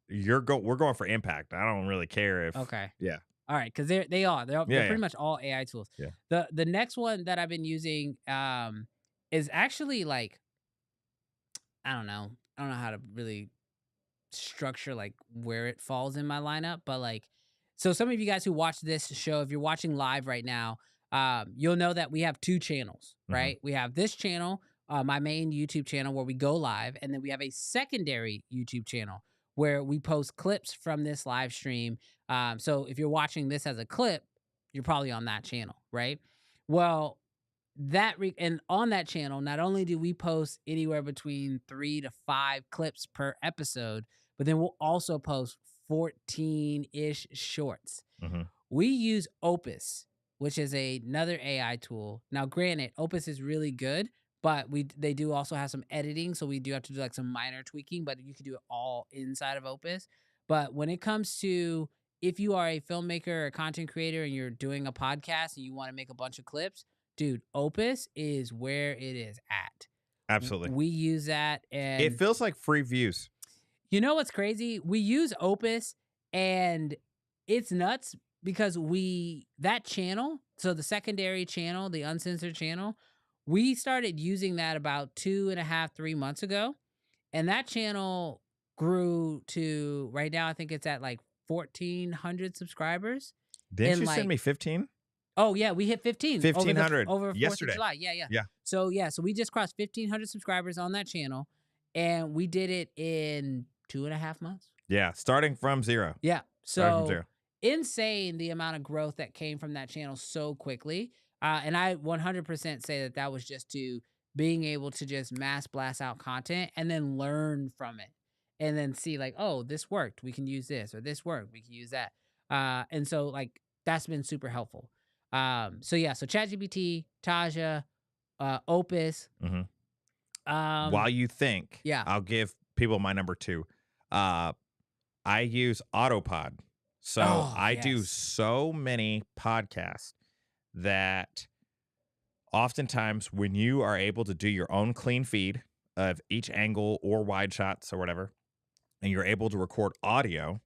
We're going for impact. I don't really care if. Okay. Yeah. All right, because they're Yeah, pretty much all AI tools. Yeah. The next one that I've been using is actually like I don't know. I don't know how to really structure like where it falls in my lineup, but like so some of you guys who watch this show, if you're watching live right now, you'll know that we have 2 channels, Mhm. right? We have this channel, my main YouTube channel where we go live, and then we have a secondary YouTube channel where we post clips from this live stream. So if you're watching this as a clip, you're probably on that channel, right? Well, and on that channel, not only do we post anywhere between 3 to 5 clips per episode, but then we'll also post 14-ish shorts. Mhm. We use Opus, which is another AI tool. Now, granted, Opus is really good, but they do also have some editing, so we do have to do like some minor tweaking, but you can do it all inside of Opus. But when it comes to if you are a filmmaker or a content creator and you're doing a podcast and you want to make a bunch of clips, dude, Opus is where it is at. Absolutely. We use that, and It feels like free views. you know what's crazy? We use Opus, and it's nuts because that channel, so the secondary channel, the uncensored channel, we started using that about 2.5, 3 months ago, and that channel grew to right now. I think it's at like 1,400 subscribers. Didn't And, you like, send me 15? Oh yeah, we hit 15 1,500 over 4th yesterday. of July. Yeah. Yeah. So we just crossed 1,500 subscribers on that channel, and we did it in 2.5 months. Yeah. Starting from zero. Yeah. Starting from So zero. insane the amount of growth that came from that channel so quickly. And I 100% say that that was just to being able to just mass blast out content and then learn from it and then see like, oh, this worked. We can use this, or this worked. We can use that. And so like that's been super helpful. So yeah, so ChatGPT, Taja, Opus. Mhm. While Um, you think, yeah. I'll give people my number 2. Uh, I use Autopod. So Oh, I do yes. so many podcasts that oftentimes when you are able to do your own clean feed of each angle or wide shots or whatever, and you're able to record audio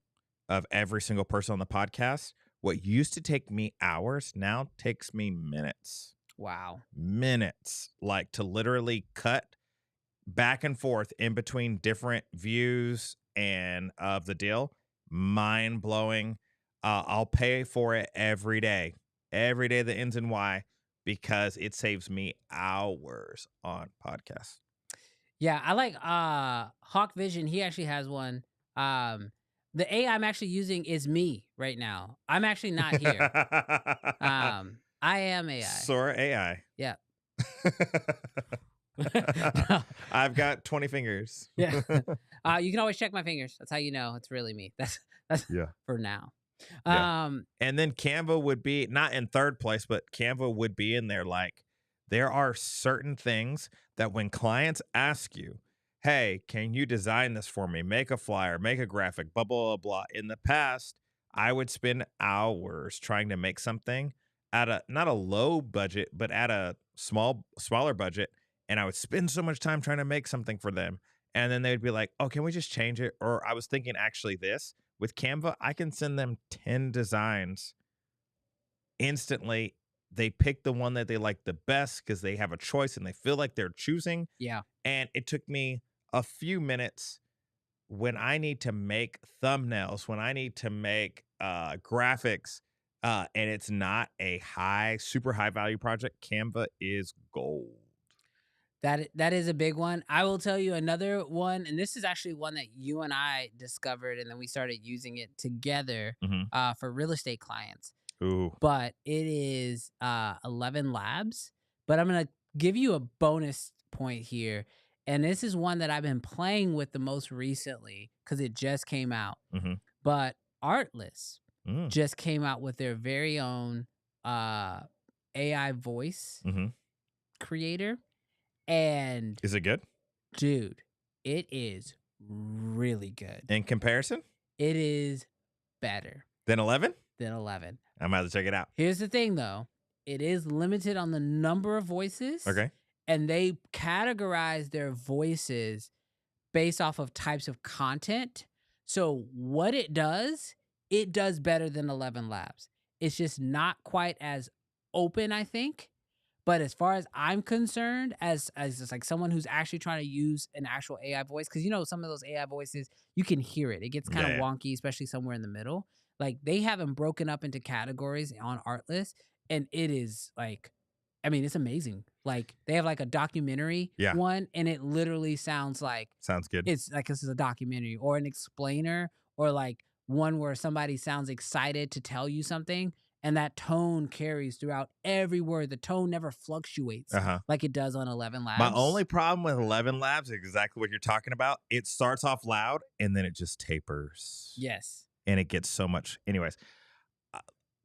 of every single person on the podcast, what used to take me hours now takes me minutes. Wow. Minutes, like to literally cut back and forth in between different views and of the deal. Mind blowing. I'll pay for it every day that ends in Y, because it saves me hours on podcasts. Yeah, I like Hawk Vision. He actually has one. Um, the AI I'm actually using is me right now. I'm actually not here. I am AI. Sora AI. Yeah. No. I've got 20 fingers. Yeah. You can always check my fingers. That's how you know it's really me. That's Yeah. for now. Yeah. Um, And then Canva would be not in third place, but Canva would be in there. Like, there are certain things that when clients ask you, hey, can you design this for me? Make a flyer, make a graphic, blah, blah, blah, blah. In the past, I would spend hours trying to make something at a not a low budget, but at a smaller budget. And I would spend so much time trying to make something for them. And then they'd be like, oh, can we just change it? Or I was thinking actually this. With Canva, I can send them 10 designs instantly. They pick the one that they like the best because they have a choice and they feel like they're choosing. yeah. And it took me a few minutes when I need to make thumbnails, when I need to make graphics, and it's not a super high value project. Canva is gold. That is a big one. I will tell you another one, and this is actually one that you and I discovered, and then we started using it together Mhm. for real estate clients. Ooh. But it is 11 Labs. But I'm gonna give you a bonus point here, and this is one that I've been playing with the most recently because it just came out. Mhm. But Artless Mm. just came out with their very own uh, AI voice Mhm. creator. And Is it good dude, it is really good. in comparison? It is better Then 11? than 11. I'm about to check it out. Here's the thing though, it is limited on the number of voices. Okay. And they categorize their voices based off of types of content. So what it does better than 11 Labs. It's just not quite as open, I think. But as far as I'm concerned, as just like someone who's actually trying to use an actual AI voice, because you know some of those AI voices, you can hear it. It gets kind of Yeah. wonky, especially somewhere in the middle. Like they have them broken up into categories on Artlist, and it is like, I mean, it's amazing. Like they have like a documentary Yeah. one, and it literally sounds like Sounds good. it's like this is a documentary or an explainer, or like one where somebody sounds excited to tell you something, and that tone carries throughout every word. The tone never fluctuates Uh-huh. like it does on 11 Labs. My only problem with 11 Labs is exactly what you're talking about. It starts off loud and then it just tapers. Yes. And it gets so much. Anyways,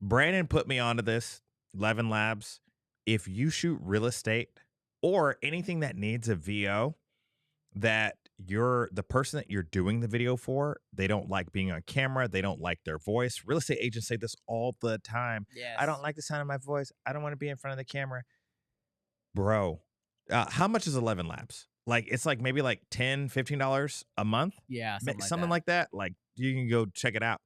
Brandon put me onto this 11 Labs. If you shoot real estate or anything that needs a VO, that you're the person that you're doing the video for, they don't like being on camera, they don't like their voice. Real estate agents say this all the time. Yes. I don't like the sound of my voice. I don't want to be in front of the camera. Bro, how much is 11 Labs? Like, it's like maybe like $10, $15 a month. Yeah. Something like that. Like, you can go check it out.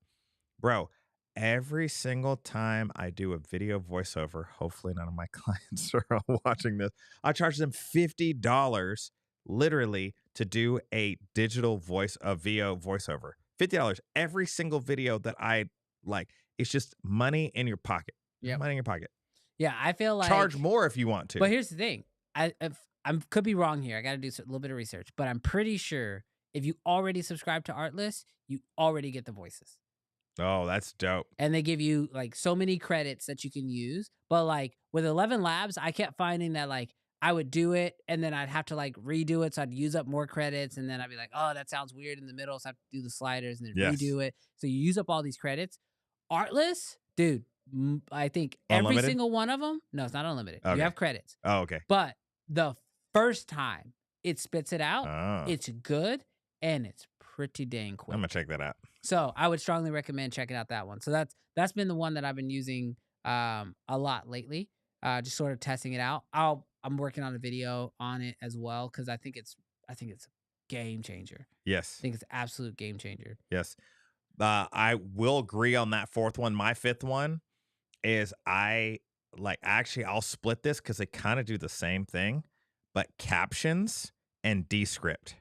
Bro, every single time I do a video voiceover, hopefully none of my clients are watching this, I charge them $50 literally to do a digital VO voiceover. $50 every single video that I like. It's just money in your pocket. Yep. Money in your pocket. Yeah, I feel like Charge more if you want to. But here's the thing. I could be wrong here. I got to do a little bit of research, but I'm pretty sure if you already subscribe to Artlist, you already get the voices. Oh, that's dope. And they give you like so many credits that you can use. But like with 11 labs, I kept finding that like I would do it and then I'd have to like redo it. So I'd use up more credits and then I'd be like, oh, that sounds weird in the middle. So I have to do the sliders and then Yes. redo it. So you use up all these credits. Artless, dude, I think every Unlimited? single one of them, no, it's not unlimited. You Okay. have credits. Oh, okay. But the first time it spits it out, Oh, it's good and it's pretty dang I'm quick. gonna check that out. So I would strongly recommend checking out that one. So that's been the one that I've been using a lot lately. Just sort of testing it out. I'm working on a video on it as well because I think it's a game changer. I Yes. think it's an absolute game changer. Yes. I will agree on that fourth one. My fifth one is I'll split this because they kind of do the same thing, but captions and Descript.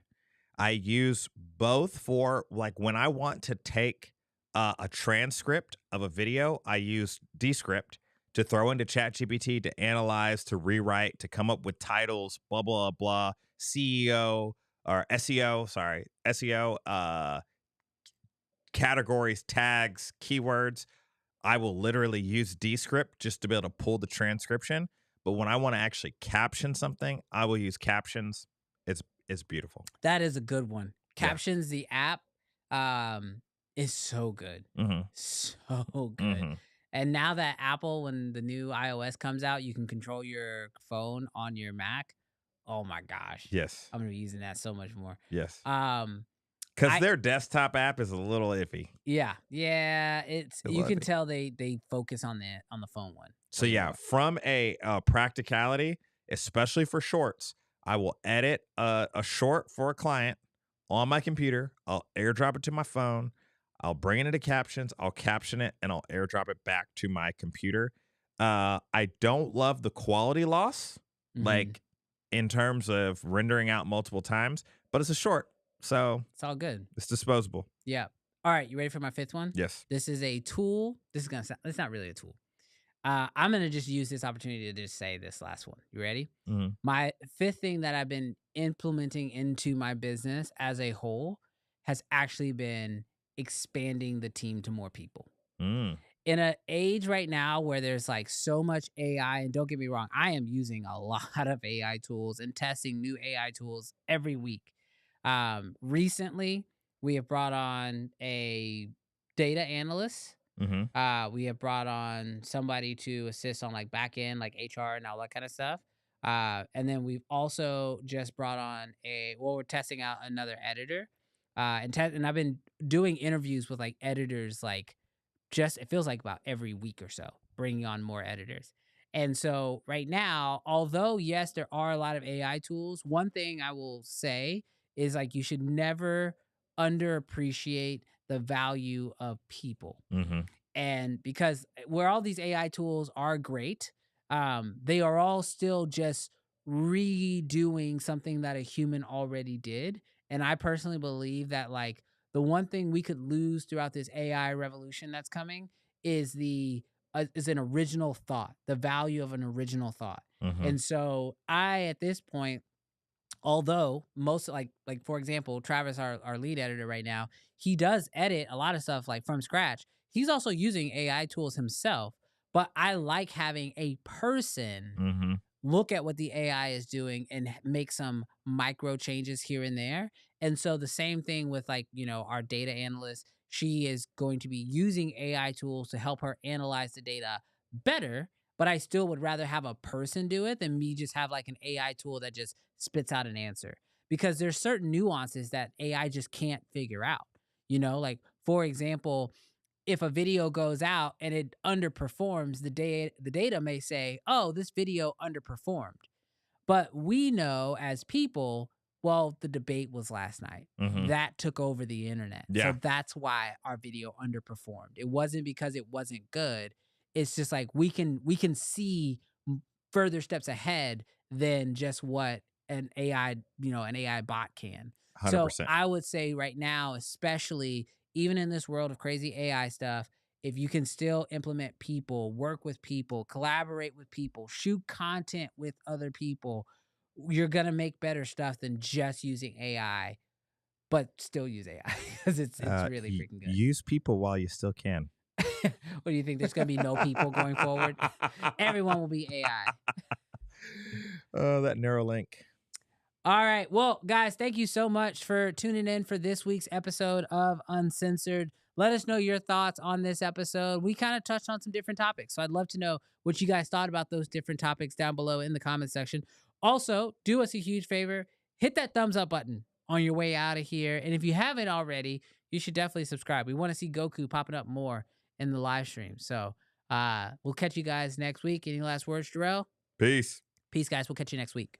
I use both for like when I want to take a transcript of a video, I use Descript to throw into ChatGPT to analyze, to rewrite, to come up with titles, blah, blah, blah, CEO or SEO, sorry, SEO, categories, tags, keywords. I will literally use Descript just to be able to pull the transcription. But when I want to actually caption something, I will use captions. It's beautiful. That is a good one. Yeah. Captions, the app, is so good. Mm-hmm. So good. Mm-hmm. And now that Apple, when the new iOS comes out, you can control your phone on your Mac. Oh my gosh. Yes. I'm gonna be using that so much more. Yes. Um, Because I their desktop app is a little iffy. yeah, it's A you little can iffy. tell they focus on the phone one. So way yeah, more. from a practicality, especially for shorts, I will edit a short for a client on my computer. I'll airdrop it to my phone. I'll bring it into captions. I'll caption it and I'll airdrop it back to my computer. I don't love the quality loss, Mhm. like in terms of rendering out multiple times, but it's a short, so It's all good. it's disposable. Yeah. All right, you ready for my fifth one? Yes. This is a tool. This is gonna sound. It's not really a tool. I'm gonna just use this opportunity to just say this last one. You ready? Mm-hmm. My fifth thing that I've been implementing into my business as a whole has actually been expanding the team to more people. Mm. In an age right now where there's like so much AI, and don't get me wrong, I am using a lot of AI tools and testing new AI tools every week. Recently, we have brought on a data analyst. Mm-hmm. We have brought on somebody to assist on like back end, like HR and all that kind of stuff. And then we've also just brought on we're testing out another editor. And I've been doing interviews with like editors, like just it feels like about every week or so, bringing on more editors. And so right now, although yes, there are a lot of AI tools, one thing I will say is like you should never underappreciate the value of people. Mm-hmm. And because where all these AI tools are great, they are all still just redoing something that a human already did. And I personally believe that like the one thing we could lose throughout this AI revolution that's coming is the is an original thought, the value of an original thought. Mm-hmm. And so I at this point, although most like for example, Travis, our lead editor right now, he does edit a lot of stuff like from scratch. He's also using AI tools himself, but I like having a person Mm-hmm. look at what the AI is doing and make some micro changes here and there. And so the same thing with like, our data analyst, she is going to be using AI tools to help her analyze the data better, but I still would rather have a person do it than me just have like an AI tool that just spits out an answer because there's certain nuances that AI just can't figure out. Like for example, if a video goes out and it underperforms, the data may say, "Oh, this video underperformed." But we know as people, well, the debate was last night. Mm-hmm. That took over the internet. So Yeah. that's why our video underperformed. It wasn't because it wasn't good. It's just like we can see further steps ahead than just what an AI bot can. So 100%. I would say right now, especially even in this world of crazy AI stuff, if you can still implement people, work with people, collaborate with people, shoot content with other people, you're going to make better stuff than just using AI but still use AI because it's really freaking good. Use people while you still can. What do you think? There's going to be no people going forward? Everyone will be AI. Oh, that Neuralink. All right. Well, guys, thank you so much for tuning in for this week's episode of Uncensored. Let us know your thoughts on this episode. We kind of touched on some different topics, so I'd love to know what you guys thought about those different topics down below in the comment section. Also, do us a huge favor, hit that thumbs up button on your way out of here. And if you haven't already, you should definitely subscribe. We want to see Goku popping up more in the live stream. So we'll catch you guys next week. Any last words, Jarrell? Peace. Peace, guys. We'll catch you next week.